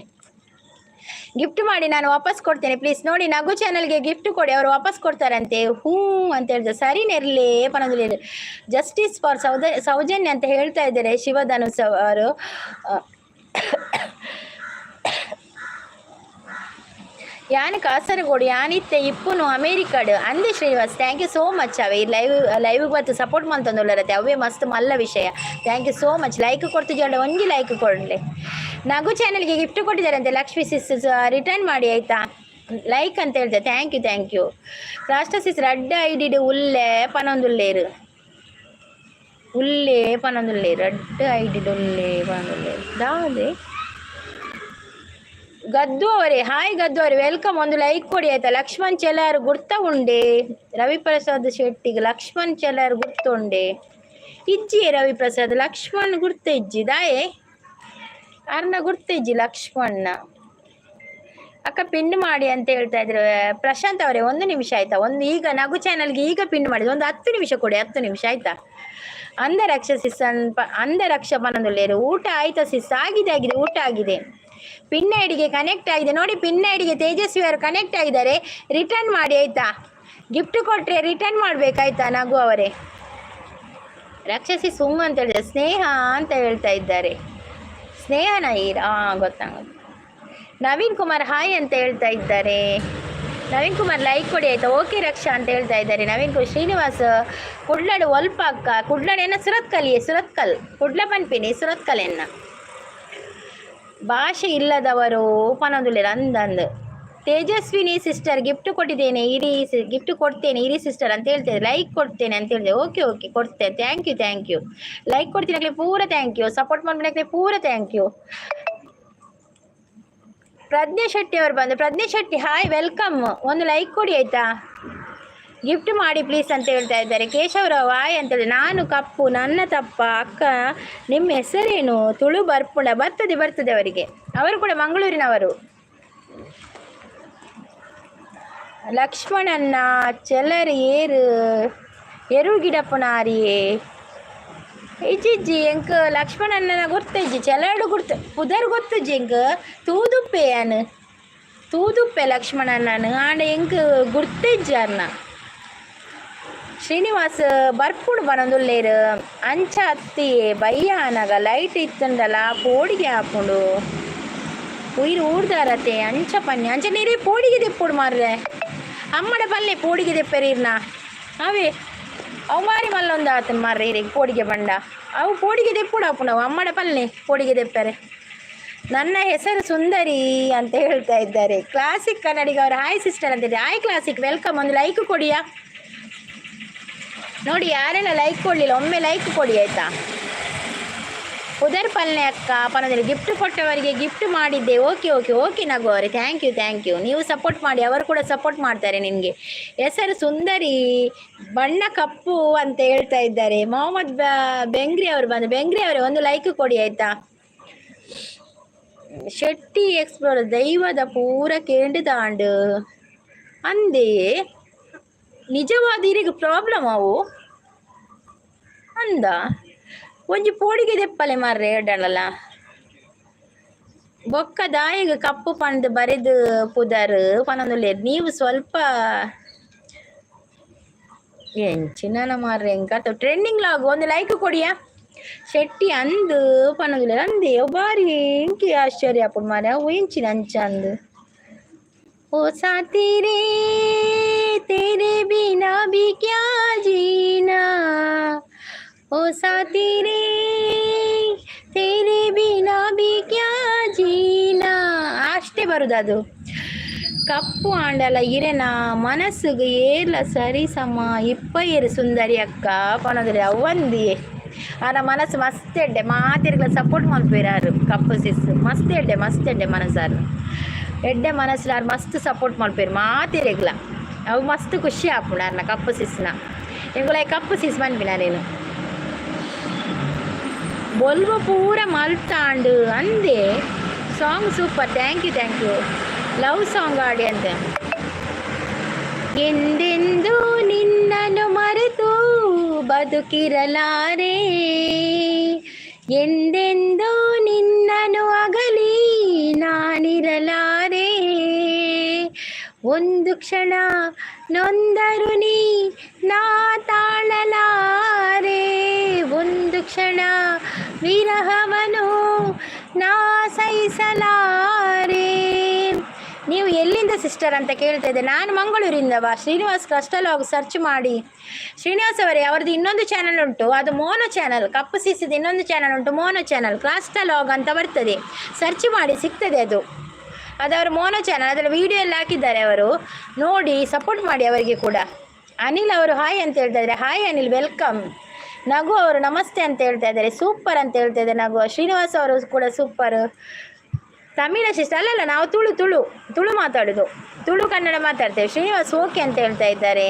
ಗಿಫ್ಟ್ ಮಾಡಿ ನಾನು ವಾಪಸ್ ಕೊಡ್ತೇನೆ ಪ್ಲೀಸ್ ನೋಡಿ ನಗು ಚಾನಲ್ಗೆ ಗಿಫ್ಟ್ ಕೊಡಿ ಅವರು ವಾಪಸ್ ಕೊಡ್ತಾರಂತೆ ಹ್ಞೂ ಅಂತ ಹೇಳಿದ್ರೆ ಸರಿನೇರ್ಲೇ ಪನದೊಲ್ಲೇರು ಜಸ್ಟಿಸ್ ಫಾರ್ ಸೌಜನ್ಯ ಅಂತ ಹೇಳ್ತಾ ಇದ್ದಾರೆ ಶಿವಧನುಸ್ ಅವರು ಯಾನ್ ಕಾಸರಗೋಡು ಯಾನಿತ್ತೆ ಇಪ್ಪುನು ಅಮೇರಿಕಾಡು ಅಂದೆ Srinivas thank you so much ಅವೇ ಲೈವ್ ಬತ್ತು ಸಪೋರ್ಟ್ ಮಂತಂದುಲ್ಲರತ್ತೆ ಅವೇ ಮಸ್ತ್ ಮಲ್ಲ ವಿಷಯ thank you so much like ಕೊಡ್ತಿದ್ದೆ ಒಂಜಿ ಲೈಕ್ ಕೊಡಲಿ ನಗು ಚಾನಲ್ಗೆ ಗಿಫ್ಟ್ ಕೊಟ್ಟಿದ್ದಾರಂತೆ ಲಕ್ಷ್ಮಿ ಸಿಸ್ ರಿಟರ್ನ್ ಮಾಡಿ ಆಯಿತಾ ಲೈಕ್ ಅಂತ ಹೇಳ್ತೆ ಥ್ಯಾಂಕ್ ಯು ರಾಷ್ಟ್ರ ಸಿಸ್ ರಡ್ಡ ಐಡಿಡ್ ಉಲ್ಲೆ ಪನೊಂದುಲ್ಲೇರು ರಡ್ಡ ಐಡಿಡ್ ಉಲ್ಲೆ ಪನೊಂದುಲ್ಲೇರು ದಾದೆ ಗದ್ದು ಅವರೇ ಹಾಯ್ ಗದ್ದು ಅವರೇ ವೆಲ್ಕಮ್ ಒಂದು ಲೈಕ್ ಕೊಡಿ ಆಯ್ತಾ ಲಕ್ಷ್ಮಣ್ ಚೆಲಾರು ಗುರ್ತ ಉಂಡೆ ರವಿಪ್ರಸಾದ್ ಶೆಟ್ಟಿಗೆ ಲಕ್ಷ್ಮಣ್ ಚೆಲಾರು ಗುರ್ತ ಉಂಡೆ ಇಜ್ಜಿ ರವಿಪ್ರಸಾದ್ ಲಕ್ಷ್ಮಣ್ ಗುರ್ತ ಇಜ್ಜಿ ದಾಯೆ ಅರ್ನ ಗುರ್ತ ಇಜ್ಜಿ ಲಕ್ಷ್ಮಣ್ಣ ಅಕ್ಕ ಪಿನ್ ಮಾಡಿ ಅಂತ ಹೇಳ್ತಾ ಇದ್ರು ಪ್ರಶಾಂತ್ ಅವರೇ 1 ನಿಮಿಷ ಆಯ್ತಾ ಈಗ ನಗು ಚಾನಲ್ಗೆ ಈಗ ಪಿನ್ ಮಾಡಿದ್ರು ಒಂದು 10 ನಿಮಿಷ ಕೊಡಿ 10 ನಿಮಿಷ ಆಯ್ತಾ ಅಂದರಕ್ಷ ಪನದೊಲ್ಲೇರು ಊಟ ಆಯ್ತಾ ಸಿಸ್ ಆಗಿದೆ ಊಟ ಆಗಿದೆ ಪಿನ್ ಐಡಿಗೆ ಕನೆಕ್ಟ್ ಆಗಿದೆ ನೋಡಿ ಪಿನ್ ಐಡಿಗೆ ತೇಜಸ್ವಿ ಅವರು ಕನೆಕ್ಟ್ ಆಗಿದ್ದಾರೆ ರಿಟರ್ನ್ ಮಾಡಿ ಆಯ್ತಾ ಗಿಫ್ಟ್ ಕೊಟ್ಟರೆ ರಿಟರ್ನ್ ಮಾಡಬೇಕಾಯ್ತಾ ನಗು ಅವರೇ ರಕ್ಷಸಿ ಸುಮ್ ಅಂತ ಹೇಳಿದ್ರೆ ಸ್ನೇಹ ಅಂತ ಹೇಳ್ತಾ ಇದ್ದಾರೆ ಸ್ನೇಹನ ಗೊತ್ತಾಗೋದು ನವೀನ್ ಕುಮಾರ್ ಹಾಯ್ ಅಂತ ಹೇಳ್ತಾ ಇದ್ದಾರೆ ನವೀನ್ ಕುಮಾರ್ ಲೈಕ್ ಕೊಡಿ ಆಯ್ತಾ ಓಕೆ ರಕ್ಷಾ ಅಂತ ಹೇಳ್ತಾ ಇದ್ದಾರೆ ನವೀನ್ ಕುಮಾರ್ ಶ್ರೀನಿವಾಸ್ ಕುಡ್ಲಾಡು ಒಲ್ಪ ಅಕ್ಕ ಕುಡ್ಲಾಡೇನ ಸುರತ್ಕಲ್ ಕುಡ್ಲ ಪನ್ಪಿನಿ ಸುರತ್ಕಲೆನ್ನ ಭಾಷೆ ಇಲ್ಲದವರು ಪನೊಂದುಲ್ಲೇರು ಅಂದಂದು ತೇಜಸ್ವಿನಿ ಸಿಸ್ಟರ್ ಗಿಫ್ಟ್ ಕೊಟ್ಟಿದ್ದೇನೆ ಗಿಫ್ಟ್ ಕೊಡ್ತೇನೆ ಇರಿ ಸಿಸ್ಟರ್ ಅಂತ ಹೇಳ್ತೇನೆ ಲೈಕ್ ಕೊಡ್ತೇನೆ ಅಂತ ಹೇಳಿದೆ ಓಕೆ ಕೊಡ್ತೇನೆ ಥ್ಯಾಂಕ್ ಯು ಲೈಕ್ ಕೊಡ್ತೀನಿ ಪೂರ ಥ್ಯಾಂಕ್ ಯು ಸಪೋರ್ಟ್ ಮಾಡ್ಬಿಡಕ್ಕೆ ಪೂರ ಥ್ಯಾಂಕ್ ಯು ಪ್ರಜ್ಞಾ ಶೆಟ್ಟಿ ಅವರು ಬಂದು ಪ್ರಜ್ಞಾ ಶೆಟ್ಟಿ ಹಾಯ್ ವೆಲ್ಕಮ್ ಒಂದು ಲೈಕ್ ಕೊಡಿ ಆಯ್ತಾ ಗಿಫ್ಟ್ ಮಾಡಿ ಪ್ಲೀಸ್ ಅಂತ ಹೇಳ್ತಾ ಇದ್ದಾರೆ ಕೇಶವರಾವ್ ಹಾಯ್ ಅಂತೇಳಿ ನಾನು ಕಪ್ಪು ನನ್ನ ತಪ್ಪ ಅಕ್ಕ ನಿಮ್ಮ ಹೆಸರೇನು ತುಳು ಬರ್ಪುಣ ಬರ್ತದೆ ಅವರಿಗೆ ಅವರು ಕೂಡ ಮಂಗಳೂರಿನವರು ಲಕ್ಷ್ಮಣನ್ನ ಚೆಲ್ಲರಿ ಏರು ಗಿಡಪ್ಪನಾರಿಯೇ ಇಜ್ಜಿ ಎಂಕ ಲಕ್ಷ್ಮಣನ್ನ ಗುರ್ತಜ್ಜಿ ಚೆಲಡು ಪುದರ್ ಗೊತ್ತಜ್ಜಿ ಎಂಕ ತೂದುಪ್ಪೆ ಲಕ್ಷ್ಮಣನ್ನ ಆಂಡ ಎಂಕ ಗುರ್ತಜ್ಜಿ ಶ್ರೀನಿವಾಸ್ ಬರ್ಪುಡು ಬನೊಂದುಲ್ಲೇರು ಅಂಚ ಅತ್ತಿ ಬಯ್ಯಾನಗ ಲೈಟ್ ಇತ್ತಂಡಲ ಪೋಡಿಗೆ ಹಾಕೊಂಡು ಉಯಿರು ಊಡ್ದಾರತೆ ಅಂಚ ಪನ್ನಿ ಅಂಚ ನೀರೇ ಪೋಡಿಗೆ ತೆಪ್ಪುಡು ಮಾರ್ರೆ ಅಮ್ಮಡ ಪಲ್ಲೆ ಪೋಡಿಗೆ ತೆಪ್ಪೆರೀರ್ನ ಅವೇ ಅವು ಮಾರಿ ಮಲ್ಲೊಂದು ಆತನ ಮಾರ್ರೆ ಇರಿಗೆ ಪೋಡಿಗೆ ಬಂಡ ಅವು ಪೋಡಿಗೆ ತೆಪ್ಪುಡು ಅಪ್ಪು ನಾವು ಅಮ್ಮಡ ಪಲ್ಲೆ ಪೋಡಿಗೆ ತೆಪ್ಪರೆ ನನ್ನ ಹೆಸರು ಸುಂದರಿ ಅಂತ ಹೇಳ್ತಾ ಇದ್ದಾರೆ ಕ್ಲಾಸಿಕ್ ಕನ್ನಡಿಗ ಅವರು ಹಾಯ್ ಸಿಸ್ಟರ್ ಅಂತಿದ್ದಾರೆ ಹಾಯ್ ಕ್ಲಾಸಿಕ್ ವೆಲ್ಕಮ್ ಒಂದು ಲೈಕ್ ಕೊಡಿಯಾ ನೋಡಿ ಯಾರೆಲ್ಲ ಲೈಕ್ ಕೊಡಲಿಲ್ಲ ಒಮ್ಮೆ ಲೈಕ್ ಕೊಡಿ ಆಯಿತಾ ಉದರ್ ಪಲ್ಲೆ ಅಕ್ಕ ಪನದಲ್ಲಿ ಗಿಫ್ಟ್ ಕೊಟ್ಟವರಿಗೆ ಗಿಫ್ಟ್ ಮಾಡಿದ್ದೆ ಓಕೆ ನಗು ಅವರೇ ಥ್ಯಾಂಕ್ ಯು ನೀವು ಸಪೋರ್ಟ್ ಮಾಡಿ ಅವರು ಕೂಡ ಸಪೋರ್ಟ್ ಮಾಡ್ತಾರೆ ನಿನಗೆ ಹೆಸರು ಸುಂದರಿ ಬಣ್ಣ ಕಪ್ಪು ಅಂತ ಹೇಳ್ತಾ ಇದ್ದಾರೆ ಮೊಹಮ್ಮದ್ ಬೆಂಗ್ರಿ ಅವರು ಬಂದು ಬೆಂಗ್ರಿ ಅವರೇ ಒಂದು ಲೈಕ್ ಕೊಡಿ ಆಯಿತಾ ಶೆಟ್ಟಿ ಎಕ್ಸ್ಪ್ಲೋರ್ ದೈವದ ಪೂರ ಕೇಂದ್ರದಾಂಡು ಅಂದೇ ನಿಜವಾದ ಇರಿಗೆ ಪ್ರಾಬ್ಲಮ್ ಅವು ಅಂದ ಒಂಜಿ ಪೋಡಿಗೆ ದೆಪ್ಪಲೆ ಮಾರ್ರೆ ಎಡ್ಡಲ್ಲ ಬೊಕ್ಕ ದಾಯಿಗೆ ಕಪ್ಪು ಪಂಡ್ ಬರೆದು ಪುದರ್ ಪನೊಂದುಲ್ಲೇರು ನೀವು ಸ್ವಲ್ಪ ಎಂಚಿನ ಮಾರ್ರೆ ಎಂಕ ಟ್ರೆಂಡಿಂಗ್ ಲಾಗ್ ಒಂದು ಲೈಕ್ ಕೊಡಿಯಾ ಶೆಟ್ಟಿ ಅಂದು ಪನೊಂದುಲ್ಲೇರು ಅಂದೆ ಬಾರಿ ಎಂಕಿ ಆಶ್ಚರ್ಯ ಅಪ್ಪು ಮಾರ್ರೆ ಅವು ಎಂಚಿನ ಅಂಚ ಅಂದು ओ साथी रे तेरे बिना भी क्या जीना ओ साथी रे तेरे बिना भी क्या जीना ಅಷ್ಟೇ ಬರುದದು ಕಪ್ಪು ಆಂಡಲ ಇರೆನ ಮನಸ್ಸಿಗೆ ಏರ್ಲ ಸರಿ ಸಮ ಇಪ್ಪಯ್ಯರು ಸುಂದರಿ ಅಕ್ಕ ಪನದಲ್ಲಿ ಅವಂದಿಯೇ ಆನ ಮನಸ್ಸು ಮಸ್ತ್ ಎಡ್ಡೆ ಮಾತಿರ್ಗಳ ಸಪೋರ್ಟ್ ಮಾಡ್ಬೇರಾರು ಕಪ್ಪು ಸಿಸ್ ಮಸ್ತ್ ಎಡ್ಡೆ ಮನಸ್ಸಾರು ಎಡ್ಡೆ ಮನಸ್ಲಾರು ಮಸ್ತ್ ಸಪೋರ್ಟ್ ಮಾಡ್ಪೇರು ಮಾತಿರೆಗ್ಲ ಅವು ಮಸ್ತ್ ಖುಷಿ ಆಪುಂಡಾರ್ನ ಕಪ್ಪು ಸಿಸ್ನ ಎಂಗುಲ ಕಪ್ಪು ಸಿಸ್ ಬಂದ್ಬಿನ ನೀನು ಬೊಲ್ವ ಪೂರ ಮಲ್ತಾಂಡು ಅಂದೆ song super. Thank you love song ಆಡಿ ಅಂತೆ. ಎಂದೆಂದು ನಿನ್ನನ್ನು ಮರೆತು ಬದುಕಿರಲಾರೆ, ಎಂದೆಂದು ನಿನ್ನನ್ನು ಅಗಲಿ ನಾನಿರಲಾರೆ, ಒಂದು ಕ್ಷಣ ನೊಂದರು ನೀ ನಾ ತಾಳಲಾರೆ, ಒಂದು ಕ್ಷಣ ವಿರಹವನು ನಾ ಸಹಿಸಲಾರೆ. ನೀವು ಎಲ್ಲಿಂದ ಸಿಸ್ಟರ್ ಅಂತ ಕೇಳ್ತಾ ಇದ್ದೆ. ನಾನು ಮಂಗಳೂರಿಂದವಾ. ಶ್ರೀನಿವಾಸ್ ಕ್ರಾಸ್ಟಾಲಾಗ್ ಸರ್ಚ್ ಮಾಡಿ. ಶ್ರೀನಿವಾಸ್ ಅವರೇ, ಅವ್ರದ್ದು ಇನ್ನೊಂದು ಚಾನಲ್ ಉಂಟು, ಅದು ಮೋನೋ ಚಾನಲ್. ಕಪ್ಪು ಸಿಸಿದ ಇನ್ನೊಂದು ಚಾನಲ್ ಉಂಟು, ಮೋನೋ ಚಾನಲ್, ಕ್ರಾಸ್ಟಾಲಾಗ್ ಅಂತ ಬರ್ತದೆ. ಸರ್ಚ್ ಮಾಡಿ ಸಿಗ್ತದೆ ಅದು ಅವರು ಮೋನೋ ಚಾನಲ್. ಅದರ ವಿಡಿಯೋ ಎಲ್ಲ ಹಾಕಿದ್ದಾರೆ, ಅವರು ನೋಡಿ ಸಪೋರ್ಟ್ ಮಾಡಿ ಅವರಿಗೆ ಕೂಡ. ಅನಿಲ್ ಅವರು ಹಾಯ್ ಅಂತ ಹೇಳ್ತಾ ಇದ್ದಾರೆ. Hi Anil, welcome. ನಗು ಅವರು ನಮಸ್ತೆ ಅಂತ ಹೇಳ್ತಾ ಇದ್ದಾರೆ. ಸೂಪರ್ ಅಂತ ಹೇಳ್ತಾ ಇದ್ದಾರೆ ನಗು. ಶ್ರೀನಿವಾಸ್ ಅವರು ಕೂಡ ಸೂಪರ್. ತಮಿಳ ಸಿಸ್ಟರ್ ಅಲ್ಲಲ್ಲ, ನಾವು ತುಳು ಮಾತಾಡೋದು, ತುಳು ಕನ್ನಡ ಮಾತಾಡ್ತೇವೆ. ಶ್ರೀನಿವಾಸ್ ಓಕೆ ಅಂತ ಹೇಳ್ತಾ ಇದ್ದಾರೆ.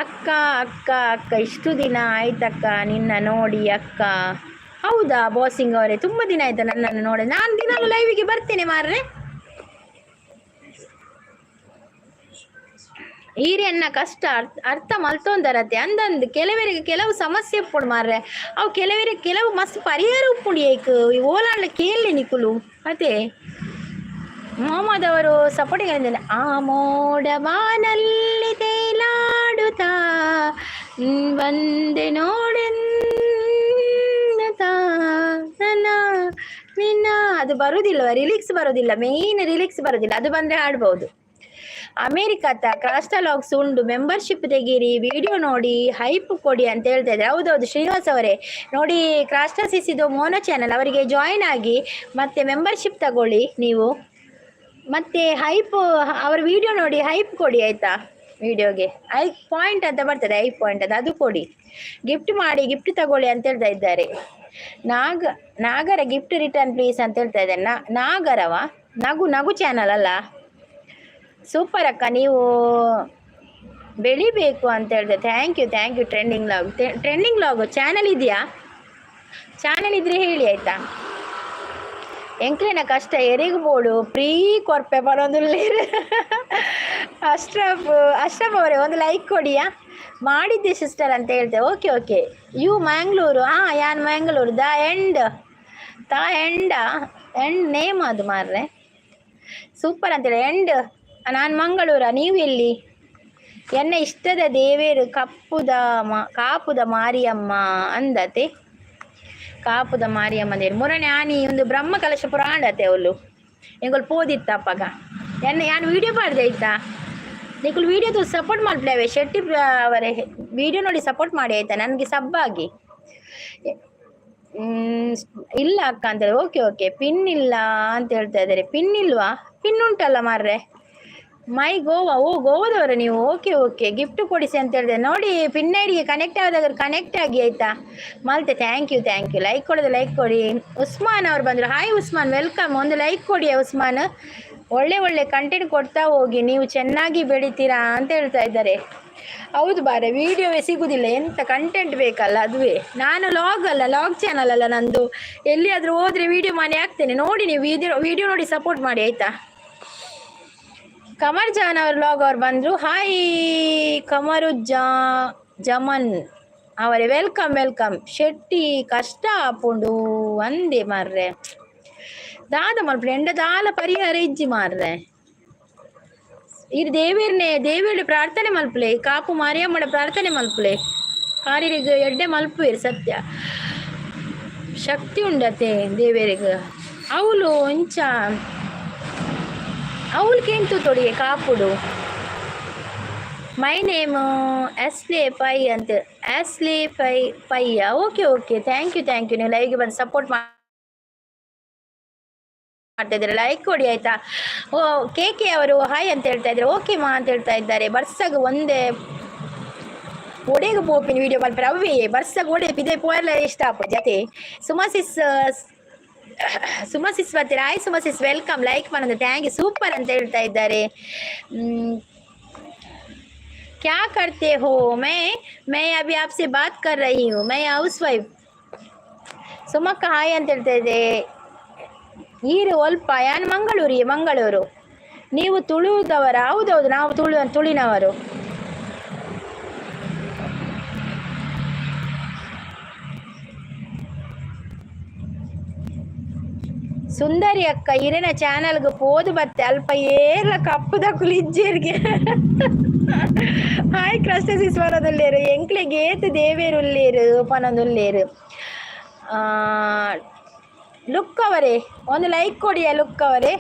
ಅಕ್ಕ ಅಕ್ಕ ಅಕ್ಕ ಇಷ್ಟು ದಿನ ಆಯ್ತಕ್ಕ ನಿನ್ನ ನೋಡಿ ಅಕ್ಕ. ಹೌದಾ ಬಾಸಿಂಗ್ ಅವರೇ, ತುಂಬ ದಿನ ಆಯ್ತಾ ನನ್ನನ್ನು ನೋಡಿ. ನಾನು ದಿನಾಲು ಲೈವಿಗೆ ಬರ್ತೇನೆ ಮಾರ್ರೆ. ಈರಿಯನ್ನ ಕಷ್ಟ ಅರ್ಥ ಮಲ್ತೊಂದರತ್ತೆ ಅಂದಂದು ಕೆಲವರಿಗೆ ಕೆಲವು ಸಮಸ್ಯೆ ಉಪ್ಪುಂಡು ಮಾರ್ರೆ. ಅವು ಕೆಲವು ಮಸ್ತ್ ಪರಿಹಾರ ಉಪ್ಪುಂಡು. ಏಕ್ ಓಲಾಡ್ಲ ಕೇಳಿ ನಿಕುಲು ಮತ್ತೆ ಮೊಹಮ್ಮದ್ ಅವರು ಸಪೋರ್ಟಿಂಗ್ ಹೇಳಿದ್ದೇನೆ. ಆ ಮೋಡ ಬಾನಲ್ಲಿ ತೇಲಾಡುತ್ತಾ ಬಂದೆ ನೋಡೆನ್ನುತ್ತಾ ನನ್ನ ನಿನ್ನ. ಅದು ಬರುವುದಿಲ್ಲ, ರಿಲಿಕ್ಸ್ ಬರೋದಿಲ್ಲ, ಮೇಯ್ನ್ ರಿಲಿಕ್ಸ್ ಬರೋದಿಲ್ಲ. ಅದು ಬಂದರೆ ಹಾಡ್ಬೋದು. ಅಮೇರಿಕತ್ತ ಕ್ರಾಸ್ಟಾಲಾಗ್ಸ್ ಉಂಡು, ಮೆಂಬರ್ಶಿಪ್ ತೆಗೀರಿ, ವಿಡಿಯೋ ನೋಡಿ, ಹೈಪ್ ಕೊಡಿ ಅಂತ ಹೇಳ್ತಾ ಇದ್ದಾರೆ. ಹೌದೌದು ಶ್ರೀನಿವಾಸ್ ಅವರೇ, ನೋಡಿ ಕ್ರಾಸ್ಟಾ ಸಿಸಿದು ಮೋನೋ ಚಾನಲ್, ಅವರಿಗೆ ಜಾಯಿನ್ ಆಗಿ ಮತ್ತೆ ಮೆಂಬರ್ಶಿಪ್ ತಗೊಳ್ಳಿ ನೀವು. ಮತ್ತು ಹೈಪ್ ಅವರ ವಿಡಿಯೋ ನೋಡಿ ಹೈಪ್ ಕೊಡಿ ಆಯಿತಾ. ವಿಡಿಯೋಗೆ ಪಾಯಿಂಟ್ ಅಂತ ಬರ್ತದೆ, ಪಾಯಿಂಟ್ ಅಂತ, ಅದು ಕೊಡಿ. ಗಿಫ್ಟ್ ಮಾಡಿ, ಗಿಫ್ಟ್ ತಗೊಳ್ಳಿ ಅಂತ ಹೇಳ್ತಾ ಇದ್ದಾರೆ. ನಾಗರ ಗಿಫ್ಟ್ ರಿಟರ್ನ್ ಪ್ಲೀಸ್ ಅಂತ ಹೇಳ್ತಾ ಇದ್ದಾರೆ. ನಾಗರವ ನಗು ಚಾನಲ್ ಅಲ್ಲ. ಸೂಪರ್ ಅಕ್ಕ, ನೀವು ಬೆಳಿಬೇಕು ಅಂತ ಹೇಳಿದೆ. Thank you trending log channel ಇದೆಯಾ? ಚಾನಲ್ ಇದ್ರೆ ಹೇಳಿ ಆಯಿತಾ. ಎಂಕ್ಲಿನ ಕಷ್ಟ ಎರಿಗಬೋಡು ಪ್ರೀ ಕೊರ್ಪೆ ಬರೋದು. ಅಶ್ರಫ್ ಅವರೇ ಒಂದು ಲೈಕ್ ಕೊಡಿಯಾ. ಮಾಡಿದ್ದೆ ಸಿಸ್ಟರ್ ಅಂತ ಹೇಳ್ತೆ. Okay you Mangalore. ಯಾನ್ ಮ್ಯಾಂಗ್ಳೂರು. ಎಂಡ್ ನೇಮ್ ಅದು ಮಾರ್ರೆ. ಸೂಪರ್ ಅಂತೇಳಿ. ಎಂಡ್ ನಾನು ಮಂಗಳೂರ, ನೀವು ಎಲ್ಲಿ? ಎನ್ನ ಇಷ್ಟದ ದೇವೇರು ಕಾಪುದ ಮಾರಿಯಮ್ಮ ಅಂದತೆ. ಕಾಪುದ ಮಾರಿಯಮ್ಮ ದೇವರು ಮುರಣೆ ಆನಿ ಒಂದು ಬ್ರಹ್ಮ ಕಲಶ ಪುರಾಣತೆ ಅವಳು ಎಂಗಳು ಪೋದಿತ್ತಪ್ಪಗ ಯಾನು ವಿಡಿಯೋ ಮಾಡಿದೆ ಆಯ್ತಾ. ನೀವು ವಿಡಿಯೋದು ಸಪೋರ್ಟ್ ಮಾಡ್ಲೇವೆ. ಶೆಟ್ಟಿ ಅವರೇ ವಿಡಿಯೋ ನೋಡಿ ಸಪೋರ್ಟ್ ಮಾಡಿ ಆಯ್ತಾ. ನನಗೆ ಸಬ್ಬಾಗಿ ಇಲ್ಲ ಅಕ್ಕ ಅಂತೇಳಿ. ಓಕೆ ಪಿನ್ ಇಲ್ಲ ಅಂತ ಹೇಳ್ತಾ ಇದ್ದಾರೆ. ಪಿನ್ ಇಲ್ವಾ? ಪಿನ್ ಉಂಟಲ್ಲ ಮಾರ್ರೆ. ಮೈ ಗೋವಾ. ಗೋವಾದವರ ನೀವು? ಓಕೆ ಗಿಫ್ಟ್ ಕೊಡಿಸಿ ಅಂತ ಹೇಳಿದೆ. ನೋಡಿ ಪಿನ್ ಐಡಿಗೆ ಕನೆಕ್ಟ್ ಆದಾಗ ಕನೆಕ್ಟ್ ಆಗಿ ಆಯಿತಾ ಮಲ್ತೆ. ಥ್ಯಾಂಕ್ ಯು ಲೈಕ್ ಲೈಕ್ ಕೊಡಿ. ಉಸ್ಮಾನ್ ಅವ್ರು ಬಂದರು. Hi Usman, welcome. ಒಂದು ಲೈಕ್ ಕೊಡಿ ಉಸ್ಮಾನ್. ಒಳ್ಳೆ ಕಂಟೆಂಟ್ ಕೊಡ್ತಾ ಹೋಗಿ, ನೀವು ಚೆನ್ನಾಗಿ ಬೆಳಿತೀರಾ ಅಂತ ಹೇಳ್ತಾ ಇದ್ದಾರೆ. ಹೌದು ಬಾರೆ, ವಿಡಿಯೋವೇ ಸಿಗುವುದಿಲ್ಲ, ಎಂಥ ಕಂಟೆಂಟ್ ಬೇಕಲ್ಲ ಅದುವೇ. ನಾನು ಲಾಗ್ ಚಾನಲ್ ಅಲ್ಲ ನಂದು. ಎಲ್ಲಿಯಾದರೂ ಹೋದರೆ ವಿಡಿಯೋ ಮಾಡಿ ಹಾಕ್ತೇನೆ, ನೋಡಿ ನೀವು ವಿಡಿಯೋ ನೋಡಿ ಸಪೋರ್ಟ್ ಮಾಡಿ ಆಯಿತಾ. ಕಮರ್ ಜಾನ್ ಅವ್ರ ಲಾಗ್ ಅವ್ರು ಬಂದರು. ಹಾಯ್ ಕಮರುಜ್ಜಮನ್ ಅವರೇ, ವೆಲ್ಕಮ್. ಶೆಟ್ಟಿ ಕಷ್ಟ ಆಪುಂಡು ಅಂದೆ ಮಾರ್ರೆ. ದಾದ ಮಲ್ಪೆ ಎಂಡದಾಲ ಪರಿಹಾರ ಇಜ್ಜಿ ಮಾರ್ರೆ. ಇದು ದೇವೇರ್ನ ಪ್ರಾರ್ಥನೆ ಮಲ್ಪಲೆ, ಕಾಪು ಮಾರಿಯಮ್ಮಡ ಪ್ರಾರ್ಥನೆ ಮಲ್ಪಲೆ. ಕಾರಿಗೆ ಎಡ್ಡೆ ಮಲ್ಪುವೇರು ಸತ್ಯ. ಶಕ್ತಿ ಉಂಡತೆ ದೇವೇರಿಗೆ. ಅವಳು ಇಂಚ ಅವಳಿಗೆಂತು ತೊಡಿಗೆ ಕಾಪುಡು. ಮೈ ನೇಮ್ ಎಸ್ಲೆ ಪೈ ಅಂತ. ಎಸ್ಲೆ ಪೈಯ. ಓಕೆ ಥ್ಯಾಂಕ್ ಯು ನೀವು ಲೈವ್ಗೆ ಬಂದು ಸಪೋರ್ಟ್ ಮಾಡ್ತಾ ಇದ್ದಾರೆ. ಲೈಕ್ ಕೊಡಿ ಆಯ್ತಾ. ಕೆ ಅವರು ಹಾಯ್ ಅಂತ ಹೇಳ್ತಾ ಇದ್ದಾರೆ. ಓಕೆ ಮಾ ಅಂತ ಹೇಳ್ತಾ ಇದ್ದಾರೆ. ಬರ್ಸಾಗ ಒಂದೇ ಒಡೆಗೆ ಪೋಪಿನ ವಿಡಿಯೋ ಮಲ್ಪರೆ ಅವೇ ಬರ್ಸಾಗ ಒಡೆ ಇದೇ ಪೋಯರ್ಲ ಇಷ್ಟ ಆಪ ಜತೆ. ಸುಮಸಿಸ್ ಬರ್ತೀರಾ? Hi Suma sis, welcome. ಲೈಕ್ ಮಾಡೋದು ಥ್ಯಾಂಕ್ ಯು. ಸೂಪರ್ ಅಂತ ಹೇಳ್ತಾ ಇದ್ದಾರೆ. क्या करते हो? मैं अभी आपसे बात कर रही हूँ. मैं हाउस वाइफ. ಸುಮಕ್ಕ ಹಾಯ್ ಅಂತ ಹೇಳ್ತಾ ಇದೆ. ಈರು ಒಲ್ಪ ಯಾನ್ ಮಂಗಳೂರು. ನೀವು ತುಳುದವರ? ಹೌದೌದು, ನಾವು ತುಳಿನವರು. ಸುಂದರಿ ಅಕ್ಕ ಇರೇನ ಚಾನಲ್ಗೆ ಪೋದು ಬತ್ತೆ ಅಲ್ಪ ಏರ್ಲ ಕಪ್ಪುದ ಕುಲಿಜ್ಜೇರ್ಗೆ ಹಾಯ್ ಕ್ರಸ್ಟಸಿಸ್ ಬರೋದುಲ್ಲೇರು ಎಂಕ್ಲೆಗೆ ಏತು ದೇವೇರುಲ್ಲೇರು ಪನೊಂದುಲ್ಲೇರು. ಲುಕ್ ಅವರೇ ಒಂದು ಲೈಕ್ ಕೊಡಿಯ. ಲುಕ್ ಅವರೇ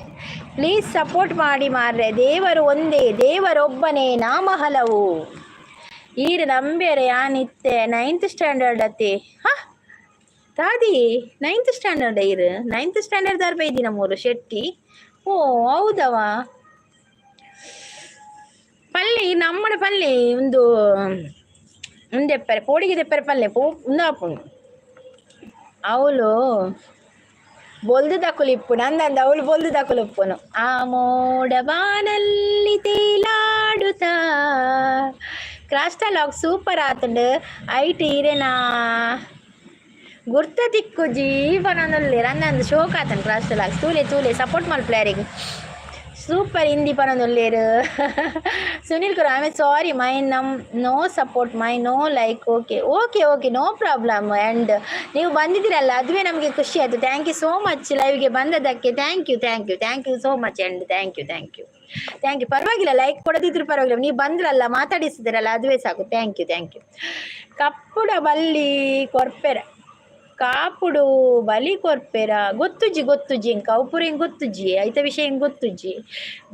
ಪ್ಲೀಸ್ ಸಪೋರ್ಟ್ ಮಾಡಿ ಮಾರ್ರೆ. ದೇವರು ಒಂದೇ, ದೇವರೊಬ್ಬನೇ, ನಾಮ ಹಲವು. ಈರು ನಂಬೇರೆ ಯಾನಿತ್ತೆ 9th ಸ್ಟ್ಯಾಂಡರ್ಡ್ ಅತ್ತೆ. ದಾದಿ 9th ಸ್ಟ್ಯಾಂಡರ್ಡ್ ಇರು 9th ಸ್ಟ್ಯಾಂಡರ್ಡ್ ದಾರ್ ಬೈದಿನ ಮೂರು ಶೆಟ್ಟಿ. ಓ ಹೌದವಾ. ಪಲ್ಲಿ ನಮ್ಮಡ ಪಲ್ಲಿ ಒಂದು ಮುಂದೆಪ್ಪರೆ ಪೋಡಿಗೆ ದೆಪ್ಪರೆ ಪಲ್ಲೆ ಉಂದಾಪುಂಡು ಅವಳು ಬೊಲ್ದು ದಕ್ಕುಲಿಪ್ಪು ನಂದಂದ ಅವಳು ಬೊಲ್ದು ದಕ್ಕುಲಿಪ್ಪುನು. ಆ ಮೋಡ ಬಾನಲ್ಲಿ ತೇಲಾಡುತ್ತಾ ಕ್ರಾಸ್ಟಲಾಗ್ ಸೂಪರ್ ಆತುಂಡು ಐಟ್ ಇರೇನಾ ಗುರ್ತ ತಿಕ್ಕು ಜೀವನದಲ್ಲಿ ರಂಗಂದು ಶೋಕ್ ಆತನು ಕ್ರಾಸ್ಟಲಾಗ್ ತೂಲೆ ಸಪೋರ್ಟ್ ಮಾಡಿ ಪ್ಲೇಯರಿಗೆ ಸೂಪರ್ ಹಿಂದಿ ಪನೊಂದುಲ್ಲೇರು. ಸುನಿಲ್ ಕುರ ಆಮೇಲೆ sorry my no support my no like. Okay no problem. And ನೀವು ಬಂದಿದ್ದೀರಲ್ಲ ಅದುವೇ ನಮಗೆ ಖುಷಿ ಆಯಿತು. ಥ್ಯಾಂಕ್ ಯು ಸೋ ಮಚ್ ಲೈವ್ಗೆ ಬಂದದಕ್ಕೆ. Thank you so much and thank you. ಪರವಾಗಿಲ್ಲ, ಲೈಕ್ ಕೊಡದಿದ್ರು ಪರವಾಗಿಲ್ಲ, ನೀವು ಬಂದ್ರಲ್ಲ ಮಾತಾಡಿಸಿದಿರಲ್ಲ ಅದುವೇ ಸಾಕು. Thank you. ಕಪ್ಪುಡ ಬಲ್ಲಿ ಕೊರ್ಪೆರ ಕಾಪುಡು ಬಲಿ ಕೊರ್ಪೆರ ಗೊತ್ತುಜಿ ಇಂಕ ಅವು ಪೂರ ಹಿಂಗೆ ಗೊತ್ತುಜಿ ಐತ ವಿಷಯ ಹಿಂಗೆ ಗೊತ್ತುಜಿ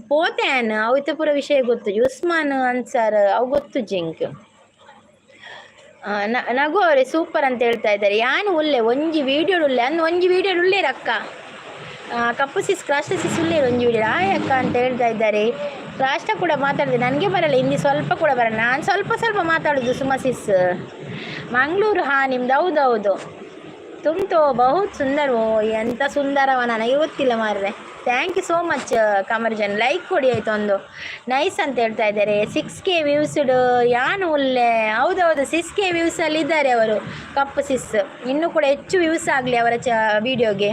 ಪೋತ್ಯಾನ್ ಅವೈತ ಪೂರ ವಿಷಯ ಗೊತ್ತುಜಿ ಉಸ್ಮಾನ್ ಅನ್ಸಾರ್ ಅವು ಗೊತ್ತುಜಿ ಇಂಕ್. ನಗು ಅವರೇ ಸೂಪರ್ ಅಂತ ಹೇಳ್ತಾ ಇದ್ದಾರೆ. ಯಾನು ಉಲ್ಲೆ ಒಂಜಿ ವೀಡಿಯೋಡು ಉಲ್ಲೆ ಅಂದ್ ಒಂಜಿ ವೀಡಿಯೋಡು ಉಳ್ಳೇರಕ್ಕ ಕಪ್ಪು ಸಿಸ್ ಕ್ರಾಸ್ಟ ಸಿಸ್ ಉಳ್ಳೇರು ಒಂಜಿ ವೀಡಿಯೋ ಅಕ್ಕ ಅಂತ ಹೇಳ್ತಾ ಇದ್ದಾರೆ. ಕ್ರಾಸ್ಟ ಕೂಡ ಮಾತಾಡಿದೆ, ನನಗೆ ಬರಲ್ಲ ಹಿಂದಿ ಸ್ವಲ್ಪ ಕೂಡ ಬರಲ್ಲ, ನಾನು ಸ್ವಲ್ಪ ಮಾತಾಡೋದು. ಸುಮಾ ಸಿಸ್ ಮಂಗಳೂರು ನಿಮ್ದು ಹೌದೌದು. ತುಮ್ ತೋ ಬಹುತ್ ಸುಂದರ. ಎಂಥ ಸುಂದರವ ನನಗೆ ಗೊತ್ತಿಲ್ಲ ಮಾರ್ರೆ. ಥ್ಯಾಂಕ್ ಯು ಸೋ ಮಚ್ ಕಮರ್ಜನ್. ಲೈಕ್ ಕೊಡಿ ಆಯ್ತು ಒಂದು ನೈಸ್ ಅಂತ ಹೇಳ್ತಾ ಇದ್ದಾರೆ. 6K ವ್ಯೂಸ್ಡ್ ಯಾನು ಉಲ್ಲೆ ಹೌದೌದು 6K ವ್ಯೂಸಲ್ಲಿ ಇದ್ದಾರೆ ಅವರು ಕಪ್ಪು ಸಿಸ್. ಇನ್ನೂ ಕೂಡ ಹೆಚ್ಚು ವ್ಯೂಸ್ ಆಗಲಿ ಅವರ ವಿಡಿಯೋಗೆ.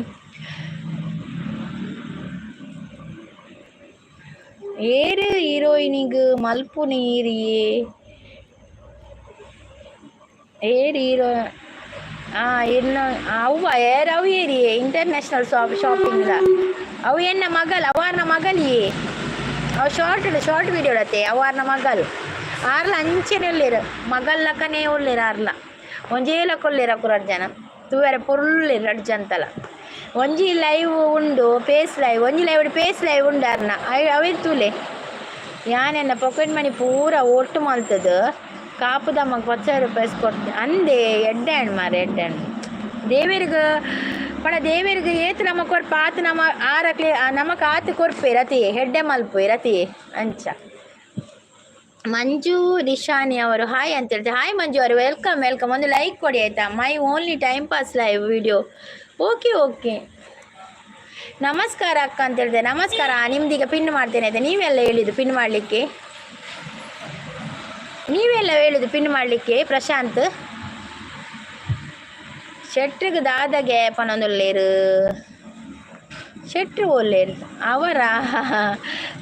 ಏರು ಹೀರೋಯಿನಿಗೆ ಮಲ್ಪು ನೀರಿಯೇ ಏರು ಹೀರೋ ಇನ್ನು ಅವ್ವ ಅವು ಏರಿ ಇಂಟರ್ನ್ಯಾಷನಲ್ ಶಾಪಿಂಗ್ ಅವು ಎನ್ನ ಮಗಲ್ ಅವಾರ್ನ ಮಗಲಿಯೇ ಅವು ಶಾರ್ಟ್ ವೀಡಿಯೋ ಇಡತ್ತೆ ಅವಾರ್ನ ಮಗಲ್ ಆರ್ಲ ಅಂಚೆನೆ ಉಳ್ಳೇರು ಮಗಲ್ಲಕ್ಕನೇ ಉಳ್ಳೇರು ಆರ್ಲ ಒಂಜೇಲಕ್ಕೊಳ್ಳೇರು ಕುರಾರ್ ಜನ ತೂವರೆ ಪುರ್ಳ್ಳೇರು ಅಡ್ಜಂತಲ್ಲ. ಒಂಜಿ ಲೈವ್ ಉಂಡು ಪೇಸ್ ಲೈವ್ ಒಂಜಿ ಲೈವ್ ಪೇಸ್ ಲೈವ್ ಉಂಡು ಅರ್ನ ಅವೇ ತೂಲೆ ಯಾನೆನ್ನ ಪಾಕೆಟ್ ಮನಿ ಪೂರ ಒಟ್ಟು ಮಲ್ತದು ಕಾಪುದಮ್ಮಗೆ 10,000 ರೂಪಾಯಿ ಕೊಡ್ತೀನಿ ಅಂದೆ. ಎಡ್ಡೆಣ್ಣು ಮಾರೆ ಎಡ್ಡೆಣ್ಣು ದೇವೇರಿಗೆ ಏತು ನಮ್ಮ ಕೊರ್ಪ ಆತು ನಮ್ಮ ಆರಕ್ಲೆ ನಮಕ್ ಆತು ಕೊರ್ಪೆ ರತಿ ಹೆಡ್ಡೆ ಮಲ್ಪು ರತಿ ಅಂಚ. ಮಂಜು ನಿಶಾನಿ ಅವರು ಹಾಯ್ ಅಂತ ಹೇಳ್ತಾರೆ. ಹಾಯ್ ಮಂಜು ಅವರು ವೆಲ್ಕಮ್. ಒಂದು ಲೈಕ್ ಕೊಡಿ ಆಯಿತಾ. My only time pass live video. Okay ನಮಸ್ಕಾರ ಅಕ್ಕ ಅಂತ ಹೇಳ್ತಾರೆ. ನಮಸ್ಕಾರ. ನಿಮ್ದೀಗ ಪಿನ್ ಮಾಡ್ತೇನೆ ಆಯಿತಾ. ನೀವೆಲ್ಲ ಹೇಳಿದ್ದು ಪಿನ್ ಮಾಡಲಿಕ್ಕೆ ಪ್ರಶಾಂತ್ ಶೆಟ್ರಿಗೆ ದಾದಾಗೆ ಪನೊಂದುಲ್ಲೇರು ಶೆಟ್ರು ಒಲ್ಲೇರು ಅವರ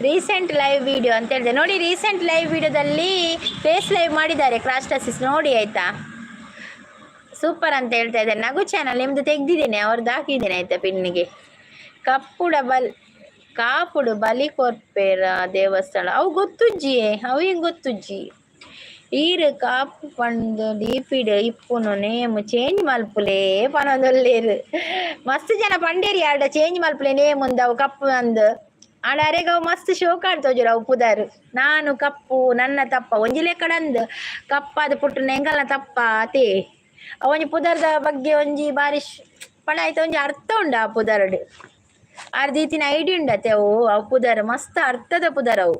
ರೀಸೆಂಟ್ ಲೈವ್ ವಿಡಿಯೋ ಅಂತ ಹೇಳಿದೆ ನೋಡಿ. ರೀಸೆಂಟ್ ಲೈವ್ ವಿಡಿಯೋದಲ್ಲಿ ಫೇಸ್ ಲೈವ್ ಮಾಡಿದ್ದಾರೆ ಕ್ರಾಸ್ಟಸಿಸ್ ನೋಡಿ ಆಯಿತಾ. ಸೂಪರ್ ಅಂತ ಹೇಳ್ತಾ ಇದ್ದಾರೆ. ನಗು ಚಾನಲ್ ನಿಮ್ಮದು ತೆಗ್ದಿದ್ದೇನೆ, ಅವ್ರದ್ದು ಹಾಕಿದ್ದೇನೆ ಆಯಿತಾ ಪಿನ್ನಿಗೆ. ಕಾಪುಡು ಬಲಿ ಕೊರ್ಪೇರ ದೇವಸ್ಥಾನ ಅವು ಗೊತ್ತುಜ್ಜಿ ಅವು ಹಿಂಗೆ ಗೊತ್ತುಜ್ಜಿ. ಈರು ಕಾಪು ಪಂಡು ಡಿಪಿಡ್ ಇಪ್ಪುನು ನೇಮ್ ಚೇಂಜ್ ಮಲ್ಪುಲೇ ಪನೊಂದುಲ್ಲೇರು ಮಸ್ತ್ ಜನ ಪಂಡೇರಿ ಆಡ ಚೇಂಜ್ ಮಲ್ಪುಲೆ ನೇಮ್ ಒಂದು ಅವು ಕಪ್ಪು ಅಂದು ಆಡ ಅರೆಗ ಅವು ಮಸ್ತ್ ಶೋಕ್ ಆಡ್ತೋಜರು ಅವು ಪುದಾರು. ನಾನು ಕಪ್ಪು ನನ್ನ ತಪ್ಪ ಒಂಜಿಲೆ ಕಡಂದು ಕಪ್ಪಾದ ಪುಟ್ಟು ನೆಂಗಲ್ನ ತಪ್ಪ ತೇ ಒಂಜಿ ಪುದರ್ದ ಬಗ್ಗೆ ಒಂಜಿ ಬಾರಿ ಪಣ ಆಯ್ತು ಒಂಜಿ ಅರ್ಥ ಉಂಡು ಆ ಪುದರ್ಡು ಅರ್ಧೀತಿನ ಐಡಿಯಾ ಉಂಡತ್ತೆ ಅವು ಪುದರ್ ಮಸ್ತ್ ಅರ್ಥದ ಪುದರ್ ಅವು.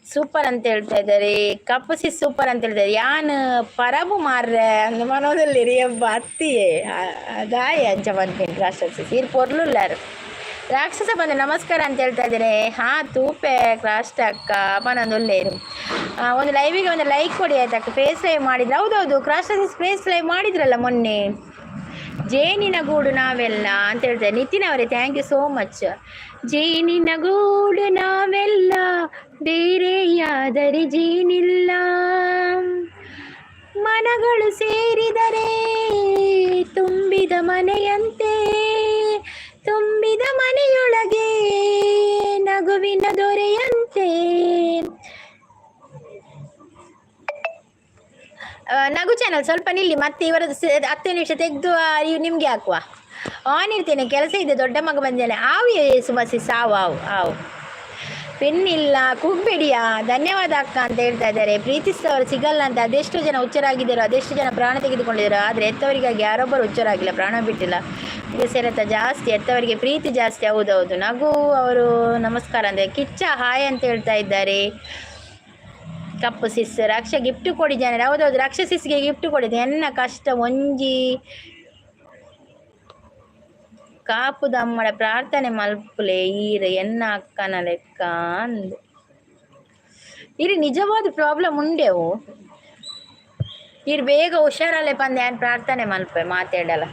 ಸೂಪರ್ ಅಂತ ಹೇಳ್ತಾ ಇದ್ದಾರೆ. ಕಪ್ಪು ಸಿಸ್ ಸೂಪರ್ ಅಂತ ಹೇಳ್ತಾರೆ. ಯಾನ್ ಪರಬು ಮಾರ್ರೆ ಅಂದು ಮನೋದಲ್ಲಿ ಹಬ್ಬ ಅತ್ತಿಯೇ ಅದಾಯ ಅಂಚ ಬಂದ್ಪೇನು ರಾಕ್ಷಸ ಸೀರ್ ಪೊರ್ಲುಲ್ಲಾರು ರಾಕ್ಷಸ ಬಂದು ನಮಸ್ಕಾರ ಅಂತ ಹೇಳ್ತಾ ಇದ್ದಾರೆ. ತೂಪೆ ಕ್ರಾಸ್ಟ್ ಅಕ್ಕ ಪನೊಂದುಲ್ಲೇರು ಒಂದು ಲೈವಿಗೆ ಒಂದು ಲೈಕ್ ಕೊಡಿ ಆಯ್ತಾ. ಫೇಸ್ ಲೈವ್ ಮಾಡಿದ್ರು, ಹೌದೌದು ಕ್ರಾಸ್ ಫೇಸ್ ಲೈವ್ ಮಾಡಿದ್ರಲ್ಲ ಮೊನ್ನೆ. ಜೇನಿನ ಗೂಡು ನಾವೆಲ್ಲ ಅಂತ ಹೇಳ್ತಾರೆ. ನಿತಿನ್ ಅವರೇ ಥ್ಯಾಂಕ್ ಯು ಸೋ ಮಚ್. ಜೇನಿನ ಗೂಡು ನಾವೆಲ್ಲ ಬೇರೆಯಾದರೆ ಜೇನಿಲ್ಲ, ಮನಗಳು ಸೇರಿದರೆ ತುಂಬಿದ ಮನೆಯಂತೆ, ತುಂಬಿದ ಮನೆಯೊಳಗೆ ನಗುವಿನ ದೊರೆಯಂತೆ. ನಗು ಚಾನಲ್ ಸ್ವಲ್ಪ ನಿಲ್ಲಿ, ಮತ್ತೆ ಇವರದ್ದು 10 ನಿಮಿಷ ತೆಗೆದು ನಿಮಗೆ ಹಾಕುವ. ಆನ್ ಇರ್ತೇನೆ, ಕೆಲಸ ಇದೆ, ದೊಡ್ಡ ಮಗ ಬಂದೇನೆ. ಆವು ಸುಮಸಿ ಸಾವು ಆವು ಆವು ಪೆನ್ ಇಲ್ಲ ಕೂಗ್ಬೇಡಿಯಾ. ಧನ್ಯವಾದ ಅಕ್ಕ ಅಂತ ಹೇಳ್ತಾ ಇದ್ದಾರೆ. ಪ್ರೀತಿಸಿದವರು ಸಿಗಲ್ಲ ಅಂತ ಅದೆಷ್ಟು ಜನ ಹುಚ್ಚರಾಗಿದ್ದಾರೋ, ಅದೆಷ್ಟು ಜನ ಪ್ರಾಣ ತೆಗೆದುಕೊಂಡಿದ್ದಾರೋ. ಆದರೆ ಎತ್ತವರಿಗಾಗಿ ಯಾರೊಬ್ಬರು ಹುಚ್ಚರಾಗಿಲ್ಲ, ಪ್ರಾಣ ಬಿಟ್ಟಿಲ್ಲ. ಈಗ ಸೇರತ್ತ ಜಾಸ್ತಿ, ಎತ್ತವರಿಗೆ ಪ್ರೀತಿ ಜಾಸ್ತಿ. ಹೌದೌದು. ನಗು ಅವರು ನಮಸ್ಕಾರ ಅಂದರೆ ಕಿಚ್ಚ ಹಾಯ್ ಅಂತ ಹೇಳ್ತಾ ಇದ್ದಾರೆ. ಕಪ್ಪು ಸಿಸ್ ರಕ್ಷ ಗಿಫ್ಟ್ ಕೊಡಿ ಜನ. ಹೌದೌದು, ರಕ್ಷ ಸಿಸ್ಗೆ ಗಿಫ್ಟ್ ಕೊಡಿದೆ. ಎನ್ನ ಕಷ್ಟ ಒಂಜಿ ಕಾಪುದಮ್ಮಳ ಪ್ರಾರ್ಥನೆ ಮಲ್ಪುಲೆ ಈರ ಎನ್ನ ಅಕ್ಕನ ಲೆಕ್ಕ ಅಂದು ಇರಿ. ನಿಜವಾದ ಪ್ರಾಬ್ಲಮ್ ಉಂಡೆವು ಇರು, ಬೇಗ ಹುಷಾರಲ್ಲೇ ಬಂದು ಏನು ಪ್ರಾರ್ಥನೆ ಮಲ್ಪೆ ಮಾತಾಡಲ್ಲ.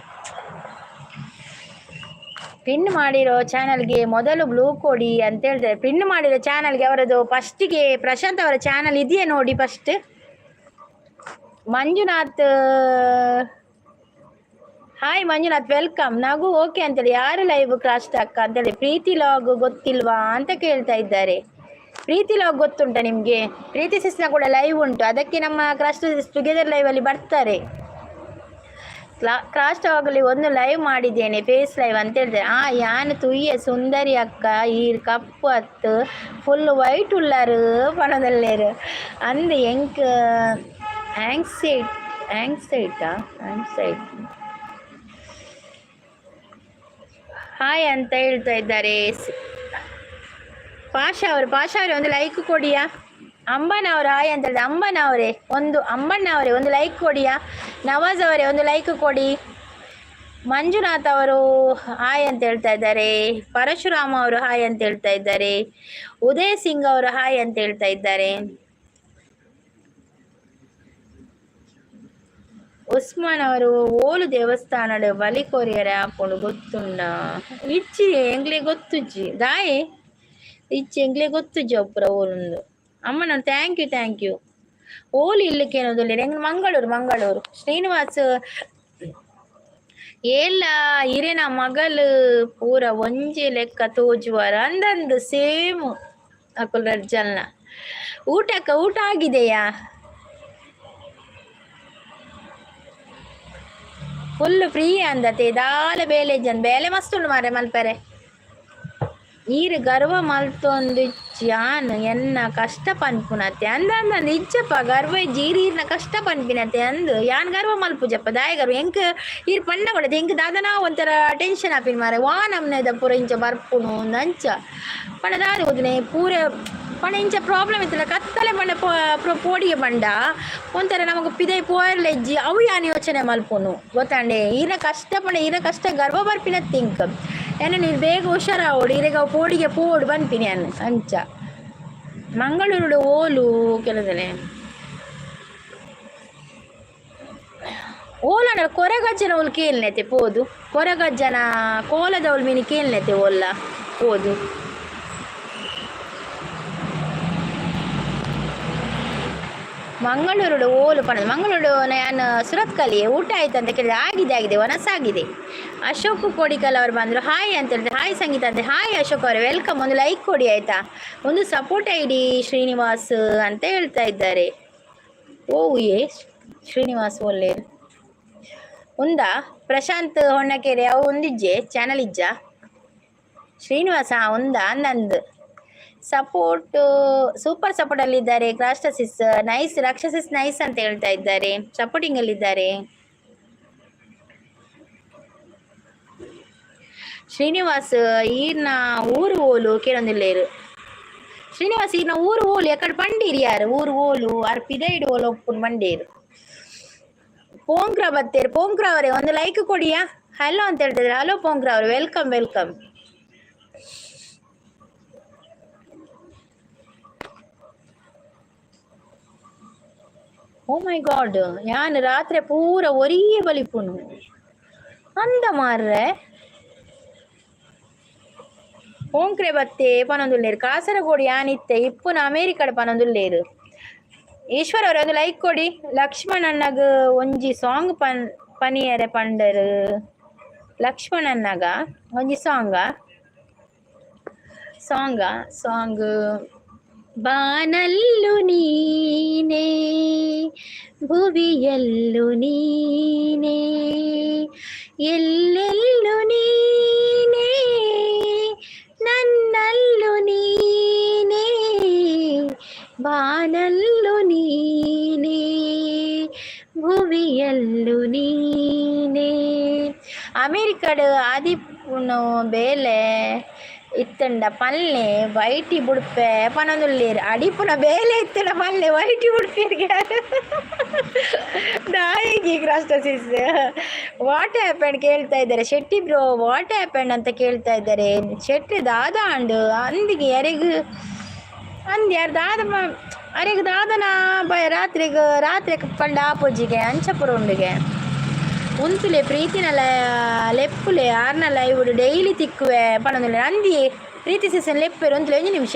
ಪಿನ್ ಮಾಡಿರೋ ಚಾನಲ್ಗೆ ಮೊದಲು ಬ್ಲೂ ಕೊಡಿ ಅಂತ ಹೇಳ್ತಾರೆ. ಪಿನ್ ಮಾಡಿರೋ ಚಾನಲ್ಗೆ ಅವರದು ಫಸ್ಟಿಗೆ ಪ್ರಶಾಂತ್ ಅವರ ಚಾನಲ್ ಇದೆಯಾ ನೋಡಿ first. Manjunath hi Manjunath welcome. ನಗು ಓಕೆ ಅಂತೇಳಿ. ಯಾರು ಲೈವ್ ಕ್ರಾಸ್ ಅಕ್ಕ ಅಂತೇಳಿ. ಪ್ರೀತಿ ಲಾಗ್ ಗೊತ್ತಿಲ್ವಾ ಅಂತ ಕೇಳ್ತಾ ಇದ್ದಾರೆ. ಪ್ರೀತಿ ಲಾಗ್ ಗೊತ್ತುಂಟ ನಿಮಗೆ? ಪ್ರೀತಿ ಸಿಸ್ನ ಕೂಡ ಲೈವ್ ಉಂಟು, ಅದಕ್ಕೆ ನಮ್ಮ ಕ್ರಾಸ್ ಟುಗೆದರ್ ಲೈವಲ್ಲಿ ಬರ್ತಾರೆ. ಕ್ರಾಸ್ ಟಾಗಲ್ಲಿ ಒಂದು ಲೈವ್ ಮಾಡಿದ್ದೇನೆ, ಫೇಸ್ ಲೈವ್ ಅಂತ ಹೇಳಿದೆ. ಯಾನು ತುಯ್ಯ ಸುಂದರಿ ಅಕ್ಕ ಈ ಕಪ್ಪು ಹತ್ತು ಫುಲ್ ವೈಟ್ ಉಳ್ಳಾರು ಪಣದಲ್ಲೇರು ಅಂದು ಎಂಕ್ ಆ್ಯಂಗ್ಸೈಟಾ ಹಾಯ್ ಅಂತ ಹೇಳ್ತಾ ಇದ್ದಾರೆ. ಪಾಷಾ ಅವರೇ ಒಂದು ಲೈಕ್ ಕೊಡಿಯಾ. ಅಂಬನವರು ಹಾಯ್ ಅಂತ ಹೇಳಿದೆ. ಅಂಬಣ್ಣವರೇ ಒಂದು ಲೈಕ್ ಕೊಡಿಯಾ. ನವಾಜ್ ಅವರೇ ಒಂದು ಲೈಕ್ ಕೊಡಿ. ಮಂಜುನಾಥ್ ಅವರು ಹಾಯ್ ಅಂತ ಹೇಳ್ತಾ ಇದ್ದಾರೆ. ಪರಶುರಾಮ ಅವರು ಹಾಯ್ ಅಂತ ಹೇಳ್ತಾ ಇದ್ದಾರೆ. ಉದಯ್ ಸಿಂಗ್ ಅವರು ಹಾಯ್ ಅಂತ ಹೇಳ್ತಾ ಇದ್ದಾರೆ. ಉಸ್ಮಾನ್ ಅವರು ಓಲು ದೇವಸ್ಥಾನದ ಬಲಿಕೋರಿಯರ ಹಾಕೊಂಡು ಗೊತ್ತುಂಡ ಇಚ್ಚಿ ಎಂಗ್ಲೆ ಗೊತ್ತುಜ್ಜಿ ದಾಯೆ ಇಚ್ಚಿ ಎಂಗ್ಲೆ ಗೊತ್ತುಜ್ಜಿ ಒಬ್ಬರ ಓಲುಂದು. ಅಮ್ಮನ ಥ್ಯಾಂಕ್ ಯು. ಓಲಿ ಇಲ್ಲಕ್ಕೆ ಏನೋದಿಲ್ಲ. ಹೆಂಗ್ ಮಂಗಳೂರು ಶ್ರೀನಿವಾಸ್ ಎಲ್ಲ ಹಿರೇನ ಮಗಳು ಪೂರ ಒಂಜಿ ಲೆಕ್ಕ ತೋಜುವಾರ ಅಂದಂದು ಸೇಮ್ ಅಕುಲ್ ಜಲ್ನ. ಊಟ ಆಗಿದೆಯಾ? ಫುಲ್ ಫ್ರೀ ಅಂದತೆ ದಾಲ ಬೇಲೆ ಬೇಲೆ ಮಸ್ತ್ ಉಂಡು ಮಾರೆ ಮಲ್ಪರೆ. ಈರು ಗರ್ವ ಮಲ್ತೊಂದು ಜಾನ್ ಎನ್ನ ಕಷ್ಟ ಪನ್ಪುನತೆ ಅಂದಂದು ಇಜ್ಜಪ್ಪ ಗರ್ವ ಜೀರಿನ ಕಷ್ಟ ಪನ್ಪಿನತೆ ಅಂದು ಯಾನ್ ಗರ್ವ ಮಲ್ಪುಜಪ್ಪ ದಾಯ ಗರ್ವ ಎಂಕ್ ಈರು ಪಂಡ ಕೊಡದೆ ಎಂಕ್ ದಾದನ ಒಂಥರ ಟೆನ್ಷನ್ ಆಪಿನ ಮಾರೆ. ವಾ ನಮ್ನೆದ ಪೂರ ಇಂಚ ಬರ್ಪುನು ನಂಚ ಪಂಡ ದಾದ ಹೋದನೆ ಪೂರ ಪಂಡ ಇಂಚ ಪ್ರಾಬ್ಲಮ್ ಇತ್ತಲ್ಲ ಕತ್ತಲೆ ಪಂಡ ಪೋಡಿಗೆ ಪಂಡ ಒಂಥರ ನಮಗೆ ಪಿದೈ ಪೋರ್ಲೆಜ್ಜಿ ಅವು ಯಾನ್ ಯೋಚನೆ ಮಲ್ಪುನು ಗೊತ್ತಾಂಡೆ. ಈನ ಕಷ್ಟ ಗರ್ವ ಬರ್ಪಿನ ತಿಂಕ್ ಏನ ನೀನು ಬೇಗ ಹುಷಾರಾವೋಡು ಇರೆಗ ಪೋಡಿಗೆ ಪೋಡು ಬನ್ಪಿನಿ ಅನ್ನ ಅಂಚ. ಮಂಗಳೂರು ಓಲು ಕೆಲದಲೆ ಓಲನ ಕೊರಗಜ್ಜನ ಓಲು ಕೇಳ್ನೆತೆ ಪೋದು. ಕೊರಗಜ್ಜನ ಕೋಲದ ಓಲ್ ಮೀನಿ ಕೇಳ್ನೆತೆ ಓಲ್ಲ ಪೋದು. ಮಂಗಳೂರು ಓಲು ಪಣದು. ಮಂಗಳೂರು ನಾನು ಸುರತ್ ಕಲಿ ಊಟ ಆಯ್ತು ಅಂತ ಕೇಳಿದೆ. ಆಗಿದೆ ಒನಸಾಗಿದೆ. ಅಶೋಕ್ ಕೋಡಿಕಲ್ ಅವರು ಬಂದರು. ಹಾಯ್ ಅಂತ ಹೇಳಿದ್ರೆ. ಹಾಯ್ ಸಂಗೀತ ಅಂತ. ಹಾಯ್ ಅಶೋಕ್ ಅವರೇ ವೆಲ್ಕಮ್. ಒಂದು ಲೈಕ್ ಕೊಡಿ ಆಯಿತಾ. ಒಂದು ಸಪೋರ್ಟ್ ಐಡಿ ಶ್ರೀನಿವಾಸ್ ಅಂತ ಹೇಳ್ತಾ ಇದ್ದಾರೆ. ಶ್ರೀನಿವಾಸ್ ಒಳ್ಳೆ ಉಂದಾ. ಪ್ರಶಾಂತ್ ಹೊಣ್ಣಕೆರೆ ಅವು ಒಂದಿಜ್ಜೆ ಚಾನಲ್ ಇಜ್ಜ. ಶ್ರೀನಿವಾಸ ಉಂದಾ ನಂದು ಸೂಪರ್ ಸಪೋರ್ಟ್ ಅಲ್ಲಿದ್ದಾರೆ. ಕ್ರಾಸ್ಟಸಿಸ್ ನೈಸ್, ರಾಕ್ಷಸಿಸ್ ನೈಸ್ ಅಂತ ಹೇಳ್ತಾ ಇದ್ದಾರೆ. ಸಪೋರ್ಟಿಂಗ್ ಅಲ್ಲಿದ್ದಾರೆ. ಶ್ರೀನಿವಾಸ್ ಈರ್ನ ಊರು ಓಲು ಕೇಳೊಂದಿಲ್ಲೇರು. ಶ್ರೀನಿವಾಸ್ ಈರ್ನ ಊರು ಓಲು ಎಕಡೆ ಪಂಡೀರಿ ಯಾರು ಊರು ಓಲು ಪಿದೈಡು ಓಲು ಒಪ್ಪುನ್ ಬಂಡೇರು. ಪೋಂಕ್ರ ಬತ್ತೇರು. ಪೋಂಕ್ರ ಅವರೇ ಒಂದು ಲೈಕ್ ಕೊಡಿಯಾ. ಹಲೋ ಅಂತ ಹೇಳ್ತಿದ್ರೆ. ಹಲೋ ಪೋಂಕ್ರ ಅವರು ವೆಲ್ಕಮ್. ಓ ಮೈ ಗಾಡ್ ಯಾನ್ ರಾತ್ರಿ ಪೂರ ಒರಿಯೇ ಬಲಿಪುನು ಅಂದ ಮಾರ್ರೆ ಓಂಕ್ರೆ ಬತ್ತೆ ಪನೊಂದುಲ್ಲೇರು ಕಾಸರಗೋಡು ಯಾನಿತ್ತೆ ಇಪ್ಪುನ ಅಮೇರಿಕಡ್ ಪನೊಂದುಲ್ಲೇರು. ಈಶ್ವರ್ ಅವ್ರೆ ಒಂದು ಲೈಕ್ ಕೊಡಿ. ಲಕ್ಷ್ಮಣ್ ಅಣ್ಣಗ ಒಂಜಿ ಸಾಂಗ್ ಪನಿಯರೆ ಪಂಡರ್. ಲಕ್ಷ್ಮಣ್ ಅಣ್ಣಗ ಒಂಜಿ ಸಾಂಗ್ ಬಾನಲ್ಲು ನೀನೇ ಭುವಿಯಲ್ಲು ನೀನೇ ಎಲ್ಲೆಲ್ಲು ನೀನೇ ನನ್ನಲ್ಲು ನೀನೇ ಬಾನಲ್ಲು ನೀನೇ ಭುವಿಯಲ್ಲು ನೀನೇ. ಅಮೇರಿಕಡ್ ಆದಿಪ್ಪುನು ಬೇಲೆ ಇತ್ತಂಡ ಪಲ್ಲೆ ವೈಟಿ ಬುಡ್ಪೆ ಪನೊಂದುಲ್ಲೇರು ಅಡಿಪುನ ಬೇಲೆ ಇತ್ತಂಡ ಪಲ್ಲೆ ವೈಟಿ ಬುಡ್ಪೇರ್ಗೆ ದಾಯಿಗೆ ಕ್ರಾಸ್ಟಸಿಸ್ ವಾಟ್ ಹ್ಯಾಪೆಂಡ್ ಕೇಳ್ತಾ ಇದ್ದಾರೆ. ಶೆಟ್ಟಿ ಬ್ರೋ ವಾಟ್ ಹ್ಯಾಪೆಂಡ್ ಅಂತ ಕೇಳ್ತಾ ಇದ್ದಾರೆ. ಶೆಟ್ಟಿ ದಾದ ಅಂಡು ಅಂದಿಗೆ ಯಾರಿಗೂ ಅಂದ್ ಯಾರು ದಾದ ಅರೆಗೆ ದಾದನ ಬಯ ರಾತ್ರಿ ಪಂಡ ಆಪೋಜಿಗೆ ಅಂಚಪುರ ಉಂಡಿಗೆ ಉಂತುಲೆ ಪ್ರೀತಿನ ಲೆಪ್ಪುಲೆ ಆರ್ನ ಲೈವ್ಡು ಡೈಲಿ ತಿಕ್ಕುವೆ ಪನೊಂದುಲೆ ಅಂದಿ ಪ್ರೀತಿ ಸೀಸನ್ ಲೆಪ್ಪೇರು ಒಂತುಲೆ 1 ನಿಮಿಷ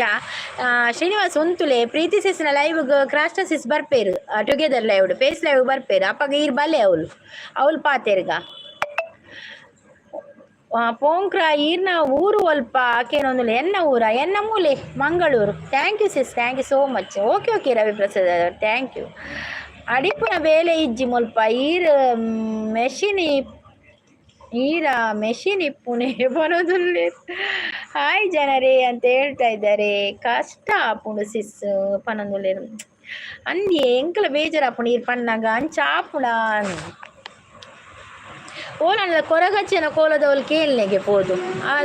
ಶ್ರೀನಿವಾಸ್ ಒಂತುಲೆ ಪ್ರೀತಿ ಸೀಸನ್ ಲೈವ್ ಕ್ರಾಸ್ಟಸಿಸ್ ಬರ್ಪೇರು ಟುಗೆದರ್ ಲೈವ್ಡು ಫೇಸ್ ಲೈವ್ ಬರ್ಪೇರು ಅಪ್ಪಗ ಈರ್ ಬಲ್ಲೆ ಅವಳು ಪಾತೇರ್ಗ ಪೋಂಕ್ರ ಈರ್ನ ಊರು ಅಲ್ಪ ಆಕೇನೊಂದುಲೆ ಎನ್ನ ಮೂಲೆ Mangaluru. Thank you sis, thank you so much. Okay Raviprasad ಅವರು ಥ್ಯಾಂಕ್ ಯು. ಅಡಿಪುನ ಬೇಲೆ ಇಜ್ಜಿ ಮುಲ್ಪ ಮೆಷಿನ್ ಇಪ್ಪುನೆ ಬರೋದುಲ್ಲೆ ಹಾಯ್ ಜನರೇ ಅಂತ ಹೇಳ್ತಾ ಇದ್ದಾರೆ. ಕಷ್ಟ ಆಪುಂಡು ಸಿಸ್ ಪನೊಂದುಲ್ಲೇರು ಅಂದಿ ಎಂಕಲ ಬೇಜಾರಾಪುಂಡು ಈರ್ ಪನ್ನಾಗ ಅಂಚ ಆಪುಣ ಓಲಂಡ ಕೊರಗಚ್ಚನ ಕೋಲದವಳು ಕೇಳ್ನೆಗೆ ಪೋದು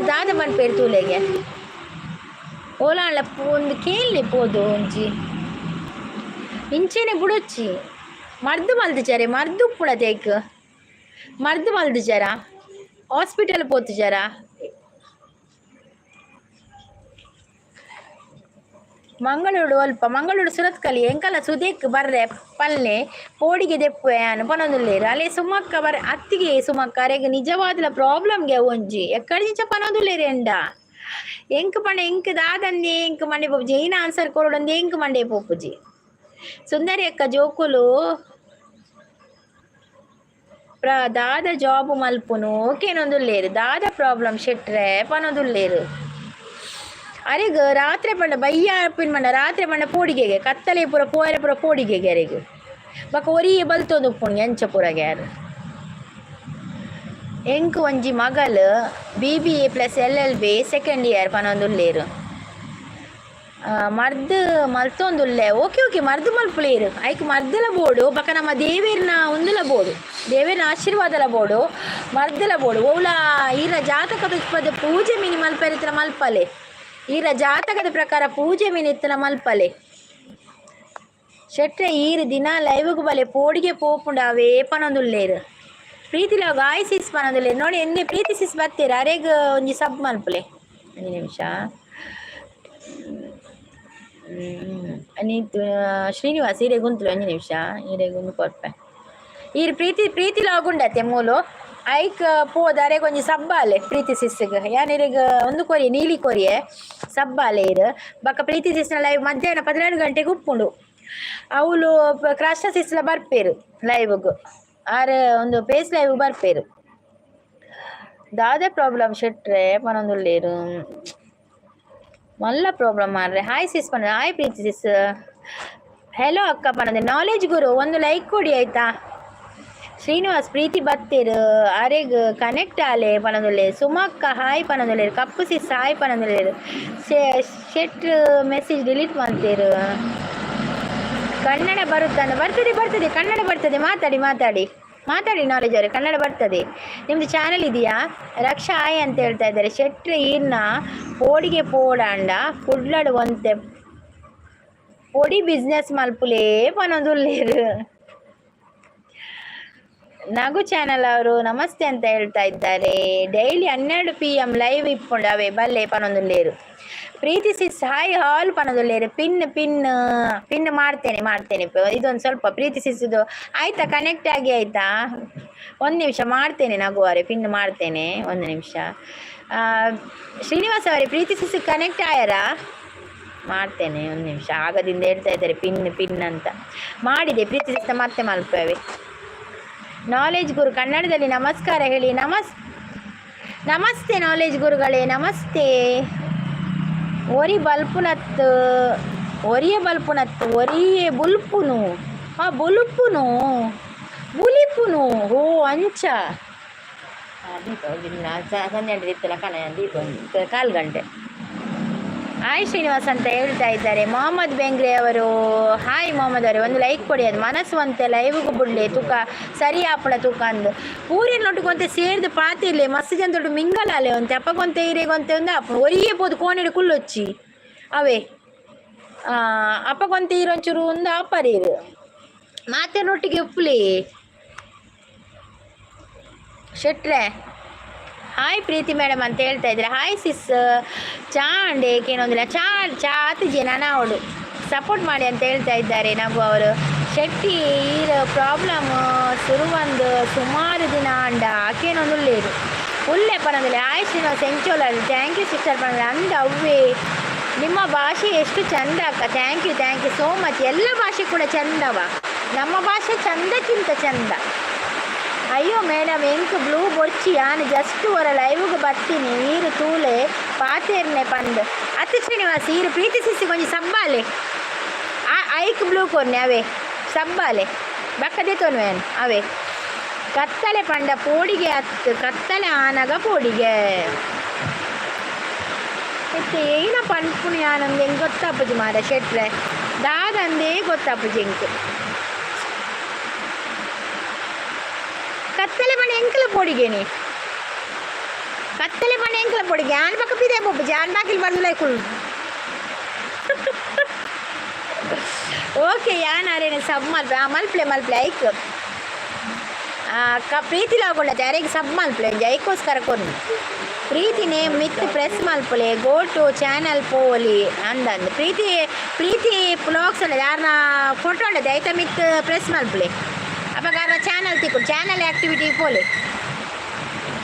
ದಾದ ಮನ್ಪೇರು ತೂಲೆಗೆ ಓಲಾಂಡ ಒಂದು ಕೇಳ್ನೆ ಪೋದು ಒಂಜಿ ಇಂಚೆನೆ ಬುಡೊಚ್ಚಿ ಮರ್ದು ಮಲ್ದಿಚಾರೆ ಮರ್ದು ಉಪ್ಪುಣ ತೇಕ್ ಮರ್ದು ಮಲ್ದಿಚಾರ ಹಾಸ್ಪಿಟಲ್ ಪೋತಿಚಾರ ಮಂಗಳೂರು ಸುರತ್ಕಲಿ ಎಂಕಲ ಸುದೇಕ್ ಬರ್ರೆ ಪಲ್ಲೆ ಪೋಡಿಗೆ ದೆಪ್ಪು ಯಾನು ಪನೊಂದುಲ್ಲೇರು ಅಲ್ಲೇ ಸುಮಕ್ಕ ಅತ್ತಿಗೆ ಸುಮಕ್ಕ ಅರೆಗೆ ನಿಜವಾದ ಪ್ರಾಬ್ಲಮ್ಗೆ ಒಂಜಿ ಎಕ್ಕಡಿ ನಿಂಚ ಪನೊಂದುಲ್ಲೇರು ಎಂಡ ಎಂಕ್ ಪಂಡೆ ಎಂಕ್ ದಾದಂದೆ ಎಂಕ್ ಮಂಡೆ ಪೋಪುಜಿ ಏನ ಆನ್ಸರ್ ಕೊರೋಡಂದೆ ಎಂಕ್ ಮಂಡೆ ಪೋಪುಜಿ ಸುಂದರಿ ಅಕ್ಕ ಜೋಕುಲು ದಾದ ಜಾಬ್ ಮಲ್ಪುನು ಓಕೆನೊಂದುಲ್ಲೇರು ದಾದ ಪ್ರಾಬ್ಲಮ್ ಶೆಟ್ರೆ ಪನೊಂದುಲ್ಲೇರು ಅರೆಗ ರಾತ್ರಿ ಪಂಡ ಬಯ್ಯ ಪಿನ್ ಮಂಡ ರಾತ್ರಿ ಪಂಡ ಪೋಡಿಗೆಗೆ ಕತ್ತಲೆ ಪೂರ ಪೋಯರೆ ಪೂರ ಪೋಡಿಗೆಗೆ ಅರೆಗು ಬಕ ಒರಿಯೆ ಬಲ್ತೋದು ಉಪ್ಪುಣು ಎಂಚ ಪೂರಗೆ ಯಾರು ಎಂಕ್ ಒಂಜಿ ಮಗಲು BBA + LLB ಸೆಕೆಂಡ್ ಇಯರ್ ಪನೊಂದುಲ್ಲೇರು ಮರ್ದು ಮಲ್ತೊಂದುಲ್ಲೆ ಓಕೆ ಮರ್ದು ಮಲ್ಪುಲೇರು ಐಕ್ ಮರ್ದಲ ಬೋಡು ಬಕ ನಮ್ಮ ದೇವೇರ್ನ ಒಂದುಲ ಬೋಡು ದೇವೇರ್ನ ಆಶೀರ್ವಾದಲ ಬೋಡು ಮರ್ದಲ ಬೋಡು ಓಲ ಈರ ಜಾತಕದ ಪೂಜೆ ಮಿನಿ ಮಲ್ಪರಿತ್ರ ಮಲ್ಪಲೆ ಈರ ಜಾತಕದ ಪ್ರಕಾರ ಪೂಜೆ ಮಿನಿತ್ತನ ಮಲ್ಪಲೆ ಶೆಟ್ರೆ ಈರು ದಿನ ಲೈವ್ಗು ಬಲೆ ಪೋಡಿಗೆ ಪೋಪುಂಡಾವೇ ಪನೊಂದುಲ್ಲೇರು ಪ್ರೀತಿಲ ಗಾಯಸಿಸ್ ಪನೊಂದುಲ್ಲೇರು ನೋಡಿ ಎನ್ನೆ ಪ್ರೀತಿ ಸಿಸ್ ಬರ್ತೀರ ಅರೆಗ ಒಂಜಿ ಸಬ್ ಮಲ್ಪಲೆ 1 ನಿಮಿಷ ನೀತು ಶ್ರೀನಿವಾಸ್ ಈರೆ ಗುಂತುಲು 1 ನಿಮಿಷ ಈರೆ ಗುಂದು ಕೊರ್ಪೆ ಈರು ಪ್ರೀತಿ ಲಾಗುಂಡತ್ತೆ ಮೂಲು ಐಕ್ ಪೋದಾರೆ ಕೊಂಚ ಸಬ್ಬಾಲೆ ಪ್ರೀತಿ ಸಿಸ್ಗೆ ಯಾನಿರಿಗ ಒಂದು ಕೊರಿಯೆ ನೀಲಿ ಕೊರಿಯೆ ಸಬ್ಬಾಲೆ ಇರು ಬಕ್ಕ ಪ್ರೀತಿ ಸಿಸ್ನ ಲೈವ್ ಮಧ್ಯಾಹ್ನ 12 ಗಂಟೆಗೆ ಉಪ್ಪುಂಡು ಅವಳು ಕ್ರಾಸ್ಟಸಿಸ್ಲ ಬರ್ಪೇರು ಲೈವ್ಗು ಆರೆ ಒಂದು ಫೇಸ್ ಲೈವ್ ಬರ್ಪೇರು ದಾದ ಪ್ರಾಬ್ಲಮ್ ಶೆಟ್ರೆ ಪನೊಂದುಲ್ಲೇರು ಮಲ್ಲ ಪ್ರಾಬ್ಲಮ್ ಮಾರ್ರೆ. ಹಾಯ್ ಸಿಸ್ ಪನ ಹಾಯ್ ಪ್ರೀತಿ ಸಿಸ್ ಹೆಲೋ ಅಕ್ಕ ಪನಂದೆ ನಾಲೆಜ್ ಗುರು ಒಂದು ಲೈಕ್ ಕೊಡಿ ಆಯ್ತಾ. ಶ್ರೀನಿವಾಸ್ ಪ್ರೀತಿ ಬತ್ತೇರು ಅರೆಗ್ ಕನೆಕ್ಟ್ ಆಲೆ ಪನೊಂದುಲ್ಲೆ ಸುಮಕ್ಕ ಹಾಯ್ ಪನೊಂದುಲ್ಲೇರು ಕಪ್ಪು ಸಿಸ್ ಹಾಯ್ ಪನೊಂದುಲ್ಲೇರು ಶೆಟ್ರು ಮೆಸೇಜ್ ಡಿಲೀಟ್ ಮಾಡ್ತೇರು. ಕನ್ನಡ ಬರ್ತದೆ ಕನ್ನಡ ಬರ್ತದೆ ಮಾತಾಡಿ ನಾಲೆಜ್ ಅವರೇ ಕನ್ನಡ ಬರ್ತದೆ. ನಿಮ್ಮದು ಚಾನಲ್ ಇದೆಯಾ ರಕ್ಷಾ ಆಯ್ ಅಂತ ಹೇಳ್ತಾ ಇದ್ದಾರೆ. ಶೆಟ್ರು ಈರ್ನ ಪೋಡಿಗೆ ಪೋಡಾಂಡ ಕುಡ್ಲಡು ಒಂತೆ ಪೊಡಿ ಬಿಸ್ನೆಸ್ ಮಲ್ಪುಲೇ ಪನೊಂದುಲ್ಲೇರು. ನಗು ಚಾನಲ್ ಅವರು ನಮಸ್ತೆ ಅಂತ ಹೇಳ್ತಾ ಇದ್ದಾರೆ. ಡೈಲಿ 12 PM ಲೈವ್ ಇಪ್ಪುಂಡವೆ ಬಲ್ಲೆ ಪನೊಂದುಲ್ಲೇರು. ಪ್ರೀತಿ ಸಿಸ್ ಹಾಯ್ ಹಾಲ್ ಪನದೊಳ್ಳೆರು ಪಿನ್ ಮಾಡ್ತೇನೆ ಇದೊಂದು ಸ್ವಲ್ಪ ಪ್ರೀತಿ ಸಿಸ್ದು ಆಯ್ತಾ, ಕನೆಕ್ಟ್ ಆಗಿ ಆಯ್ತಾ? ಒಂದು ನಿಮಿಷ ಮಾಡ್ತೇನೆ ನಗುವರೆ, ಪಿನ್ ಮಾಡ್ತೇನೆ, ಒಂದು ನಿಮಿಷ. ಶ್ರೀನಿವಾಸ್ ಅವರೇ ಪ್ರೀತಿ ಸಿಸ್ ಕನೆಕ್ಟ್ ಆಯಾರಾ? ಮಾಡ್ತೇನೆ ಒಂದು ನಿಮಿಷ. ಆಗದಿಂದ ಹೇಳ್ತಾ ಇದ್ದಾರೆ ಪಿನ್ ಅಂತ. ಮಾಡಿದೆ ಪ್ರೀತಿ ಸಿಸ್ ಮತ್ತೆ ಮಲ್ಪೇವೆ. ನಾಲೆಜ್ ಗುರು ಕನ್ನಡದಲ್ಲಿ ನಮಸ್ಕಾರ ಹೇಳಿ. ನಮಸ್ತೆ ನಾಲೆಜ್ ಗುರುಗಳೇ, ನಮಸ್ತೆ. ಒರಿಯೇ ಬಲ್ಪುನತ್ತು ಒರಿಯೇ ಬುಲ್ಪುನು ಬುಲಿಪುನು ಓ ಅಂಚ ದೀಪ ಸಂಜೆ ಇತ್ತಲ್ಲ ದೀಪ ಕಾಲು ಗಂಟೆ. ಹಾಯ್ ಶ್ರೀನಿವಾಸ್ ಅಂತ ಹೇಳ್ತಾ ಇದ್ದಾರೆ. ಮೊಹಮ್ಮದ್ ಬೆಂಗ್ರೆ ಅವರು ಹಾಯ್ ಮೊಹಮ್ಮದ್ ಅವರೇ, ಒಂದು ಲೈಕ್ ಕೊಡಿ. ಅದು ಮನಸ್ಸು ಅಂತೆ ಲೈವ್ಗೂ ಬಿಡ್ಲಿ ತೂಕ ಸರಿ ಆಪಳ ತೂಕ ಅಂದು ಪೂರಿನೊಟ್ಟಿಗೊಂತೆ ಸೇರಿದು ಪಾತಿರ್ಲಿ ಮಸ್ತ್ ಜನ ದೊಡ್ಡ ಮಿಂಗಲಾಲೆ ಅಂತೆ ಅಪ್ಪಗೊಂತೆ ಇರೇಗೊಂತೆ ಒಂದು ಅಪ್ಪ ಒರಿಯೇ ಬೋದು ಕೋಣಿಡು ಕುಳ್ಳೊಚ್ಚಿ ಅವೇ ಅಪ್ಪಗೊಂತೆ ಇರೊಂಚೂರು ಒಂದು ಅಪ್ಪರೀರು ಮಾತೇನೊಟ್ಟಿಗೆ ಉಪ್ಪಲಿ ಶೆಟ್ರೆ. ಹಾಯ್ ಪ್ರೀತಿ ಮೇಡಮ್ ಅಂತ ಹೇಳ್ತಾ ಇದ್ದಾರೆ. ಹಾಯ್ ಸಿಸ್ ಚಾ ಅಂಡೇಕೇನೊಂದಿಲ್ಲ ಚಾ ಆತಿಜೆ ನಾನು ಅವಳು ಸಪೋರ್ಟ್ ಮಾಡಿ ಅಂತ ಹೇಳ್ತಾ ಇದ್ದಾರೆ. ನಗು ಅವರು ಶೆಟ್ಟಿ ಈರ ಪ್ರಾಬ್ಲಮ್ ಶುರುವಂದು ಸುಮಾರು ದಿನ ಅಂಡ ಆಕೇನೊಂದು ಉಳ್ಳೆ ಪನದಲ್ಲಿ. ಹಾಯ್ ಶ್ರೀನಿವಾಸ್ ಎಂಚೋಲಲ್ಲಿ ಥ್ಯಾಂಕ್ ಯು ಸಿಸ್ಟರ್ ಪನದಲ್ಲಿ ಅಂದ ಅವ್ವೇ ನಿಮ್ಮ ಭಾಷೆ ಎಷ್ಟು ಚಂದ ಅಕ್ಕ. Thank you so much. ಎಲ್ಲ ಭಾಷೆ ಕೂಡ ಚಂದವ, ನಮ್ಮ ಭಾಷೆ ಚಂದಕ್ಕಿಂತ ಚಂದ. ಅಯ್ಯೋ ಮೇಡಮ್ ಎಂಕ್ ಬ್ಲೂ ಬೊಚ್ಚಿ ನಾನು ಜಸ್ಟ್ ಹೊರ ಲೈವ್ಗೆ ಬರ್ತೀನಿ ಈರು ತೂಲೆ ಪಾತೇರ್ನೆ ಪಂದು ಅತ್ತ ಶ್ರೀನಿವಾಸ್ ಈರು ಪ್ರೀತಿ ಸಿಸಿ ಕೊಂಚ ಸಬ್ಬಾಲೆ ಐಕ್ ಬ್ಲೂ ಕೊರ್ನೆ ಅವೇ ಸಬ್ಬಾಲೆ ಬಕ್ಕದೆ ತೊನ್ವೇನು ಅವೇ ಕತ್ತಲೆ ಪಂಡ ಪೋಡಿಗೆ ಹತ್ತು ಕತ್ತಲೆ ಆನಗ ಪೋಡಿಗೆ ಮತ್ತೆ ಏನ ಪನ್ಪುಣಿ ಆನಂದ ಹೆಂಗೆ ಗೊತ್ತಾಪುಜಿ ಮಾರ ಶೆಟ್ರೆ ದಾದಂದೇ ಗೊತ್ತಾಪುಜಿ ಎಂಕ್ ಕತ್ತಲೆ ಬಣ್ಣ ಎಂಕಲ ಪೋಡಿಗೇನಿ ಕತ್ತಲೆ ಬಣ್ಣ ಎಂಕಲ ಪೋಡಿಗೆ ಆನ್ ಪಕ್ಕ ಪಿದೆ ಬೊಬ್ಬ ಜಾನ್ ಬಾಕಿಲ್ ಬಂದಲೇ ಕುಲ್ ಓಕೆ ಯಾನಾರೇನು ಸಬ್ ಮಲ್ಪ್ಲೆ ಐಕ್ ಪ್ರೀತಿ ಲಾಗೊಂಡೈತೆ ಯಾರಿಗೆ ಸಬ್ ಮಲ್ಪ್ಲೆ ಐಕೋಸ್ಕರ ಕೊನ್ನು ಪ್ರೀತಿನೇ ಮಿತ್ ಪ್ರೆಸ್ ಮಲ್ಪಲೆ ಗೋ ಟು ಚಾನಲ್ ಪೋಲಿ ಅಂದಂದು ಪ್ರೀತಿ ಬ್ಲಾಗ್ಸ್ ಅಲ್ಲ ಯಾರನ್ನ ಫೋಟೋ ಉಂಡದೆ ಆಯ್ತಾ ಮಿತ್ ಪ್ರೆಸ್ ಮಲ್ಪಲೆ ಅಪ್ಪ ಚಾನಲ್ ತಿಕ್ಕು ಚಾನಲ್ ಆ್ಯಕ್ಟಿವಿಟಿ ಪೋಲೆ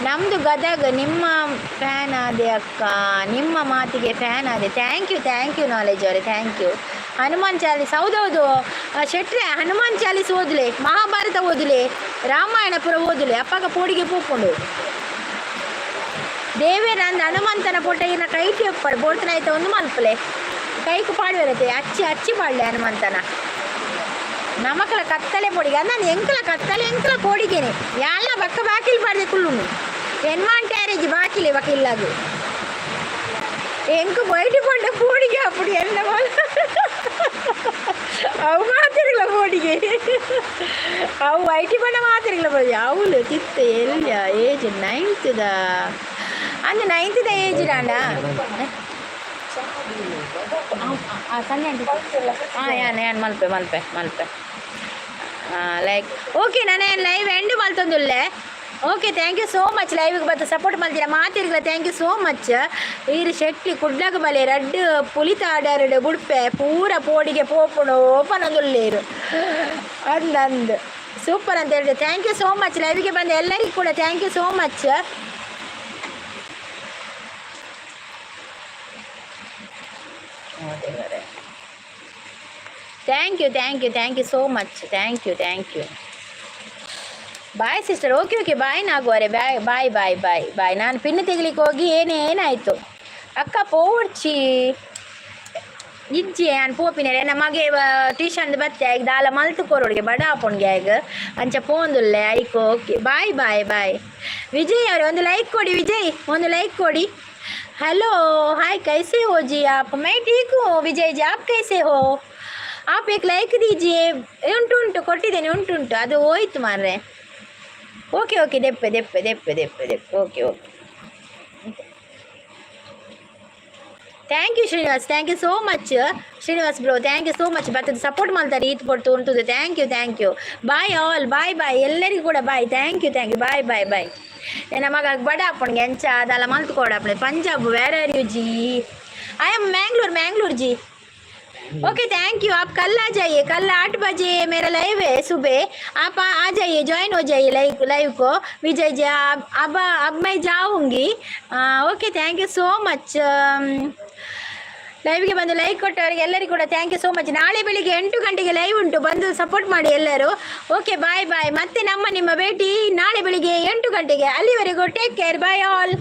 ನಮ್ಮದು ಗದಗ ನಿಮ್ಮ ಫ್ಯಾನ್ ಆದೆ ಅಕ್ಕ, ನಿಮ್ಮ ಮಾತಿಗೆ ಫ್ಯಾನ್ ಆದೆ. ಥ್ಯಾಂಕ್ ಯು ನಾಲೆಜ್ ಅವರೇ, ಥ್ಯಾಂಕ್ ಯು. ಹನುಮಾನ್ ಚಾಲೀಸ್ ಹೌದೌದು ಶೆಟ್ರೆ, ಹನುಮಾನ್ ಚಾಲೀಸ್ ಓದಲೆ, ಮಹಾಭಾರತ ಓದಲೆ, ರಾಮಾಯಣ ಪುರ ಓದಲೆ ಅಪ್ಪಾಗ ಪೋಡಿಗೆ ಪೂಕೊಂಡು ದೇವೇರ ಅಂದ ಹನುಮಂತನ ಪೊಟ್ಟಗಿನ ಕೈಟಿ ಒಪ್ಪಡು ಬೋಳ್ತನ ಆಯ್ತಾ ಒಂದು ಮಲ್ಪಲೆ ಕೈಕು ಪಾಡುವಿರತ್ತೆ ಅಚ್ಚಿ ಪಾಡಲೆ ಹನುಮಂತನ ನಮಕಲ ಕತ್ತಲೆ ಪೊಡಿಗೆ ನಾನು ಎಂಕಲ ಕತ್ತಲೆ ಎಂಕಲ ಪೋಡಿಗೇನೆ ಎಲ್ಲ ಬಕ್ಕ ಬಾಕಿಲ್ ಪಾಡ್ದೆ ಕುಳ್ಳುನು ಎನ್ವಾಂಟ್ಯಾರೇಜ್ ಬಾಕಿಲೆ ಬಕ್ಕಿಲ್ಲದು ಎಂಕು ಬಯಟು ಪಂಡ ಪೋಡಿಗೆ ಅಪ್ಪಡಿ ಎಲ್ಲ ಅವು ಮಾತಿರಲ್ಲ ಪೋಡಿಗೆ ಅವು ಐಟಿ ಪಂಡ ಮಾತಿರಲ್ಲ ಪೋಡಿ ಅವಳು ತಿತ್ತ ಎಲ್ಲ ಏಜ್ 9th ಅಂದ 9th ಏಜ್ ರಾಂಡ ಸಂಜೆ ಯಾನ್ ಮಲ್ಪೆ ಲೈಕ್ ಓಕೆ ನಾನು ಲೈವ್ ಎಂಡ್ ಮಲ್ತೊಂದುಲ್ಲೆ. Okay thank you so much ಲೈವ್ಗೆ ಬಂದು ಸಪೋರ್ಟ್ ಮಾಡ್ತೀರಾ ಮಾತಿರ್ಗಲ ಥ್ಯಾಂಕ್ ಯು ಸೋ ಮಚ್. ಈರು ಶೆಟ್ಟಿ ಕುಡ್ಲಗ ಬಲೆ ರಡ್ಡು ಪುಲಿತಾಡರಡು ಬುಡ್ಪೆ ಪೂರ ಪೋಡಿಗೆ ಪೋಪುಡು ಓಪನೊಂದುಲ್ಲೇರು ಅಂದಂದು ಸೂಪರ್ ಅಂತ ಹೇಳಿದೆ. ಥ್ಯಾಂಕ್ ಯು ಸೋ ಮಚ್ ಲೈವ್ಗೆ ಬಂದ ಎಲ್ಲರಿಗೂ ಕೂಡ thank you so much. Thank you so much. Thank you bye sister. Okay bye ನಾಗುವರೆ ಬಾಯ್. ನಾನು ಪಿನ್ ತೆಗಿಲಿಕ್ಕೆ ಹೋಗಿ ಏನಾಯಿತು ಅಕ್ಕ ಪೋಡ್ಚಿ ಇಜ್ಜಿ ನಾನು ಪೋಪಿನ ನಮಗೆ ಟ್ಯೂಷನ್ ಬತ್ತೆ ಈಗ ದಾಲ ಮಲ್ತು ಕೊರೋಡಿಗೆ ಬಡ ಹಾಪೊಂಡ್ಗೆ ಈಗ ಅಂಚ ಪೋಂದುಲ್ಲೆ ಐಕೋ. Okay bye. ವಿಜಯ್ ಅವರೇ ಒಂದು ಲೈಕ್ ಕೊಡಿ. ವಿಜಯ್ ಒಂದು ಲೈಕ್ ಕೊಡಿ. हेलो हाय कैसे हो जी आप? मैं ठीक हूँ विजय जी, आप कैसे हो? आप एक लाइक दीजिए. उंटू ಕೊಟ್ಟಿದ್ದೇನೆ ಉಂಟು ಅದು ಹೋಯ್ತು ಮಾರ್ರೆ. ಓಕೆ ದೆಪ್ಪೆ okay thank you Srinivas. Thank you so much Srinivas bro. Thank you so much. ಬರ್ತದೆ ಸಪೋರ್ಟ್ ಮಾಡ್ತಾರೆ ಈತ್ ಕೊಡ್ತು ಉಂಟು. Thank you bye all bye ಎಲ್ಲರಿಗೂ ಕೂಡ ಬಾಯ್. ಥ್ಯಾಂಕ್ ಯು ಬಾಯ್. ನಮಗ ಬಡ ಅಪ್ಪನಿಗೆ ಎಂಚ ಅದೆಲ್ಲ ಮಲ್ತು ಕೊಡಪ್ಪಣೆ Punjab where are you ji I am Mangalore ji. Okay thank you. आप कल आ जाइए, कल 8 बजे मेरा लाइव है सुबह, आप आ जाइए, ज्वाइन हो जाइए लाइव को। विजय जी अब मैं जाऊंगी। Okay thank you so much. ಲೈವ್ಗೆ ಬಂದು ಲೈಕ್ ಕೊಟ್ಟವರಿಗೆ ಎಲ್ಲರಿಗೂ ಕೂಡ ಥ್ಯಾಂಕ್ ಯು ಸೋ ಮಚ್. ನಾಳೆ ಬೆಳಿಗ್ಗೆ 8 ಗಂಟೆಗೆ ಲೈವ್ ಉಂಟು, ಬಂದು ಸಪೋರ್ಟ್ ಮಾಡಿ ಎಲ್ಲರೂ. ಓಕೆ ಬಾಯ್ ಬಾಯ್. ಮತ್ತೆ ನಿಮ್ಮ ಭೇಟಿ ನಾಳೆ ಬೆಳಿಗ್ಗೆ 8 ಗಂಟೆಗೆ. ಅಲ್ಲಿವರೆಗೂ ಟೇಕ್ ಕೇರ್, ಬಾಯ್ ಆಲ್.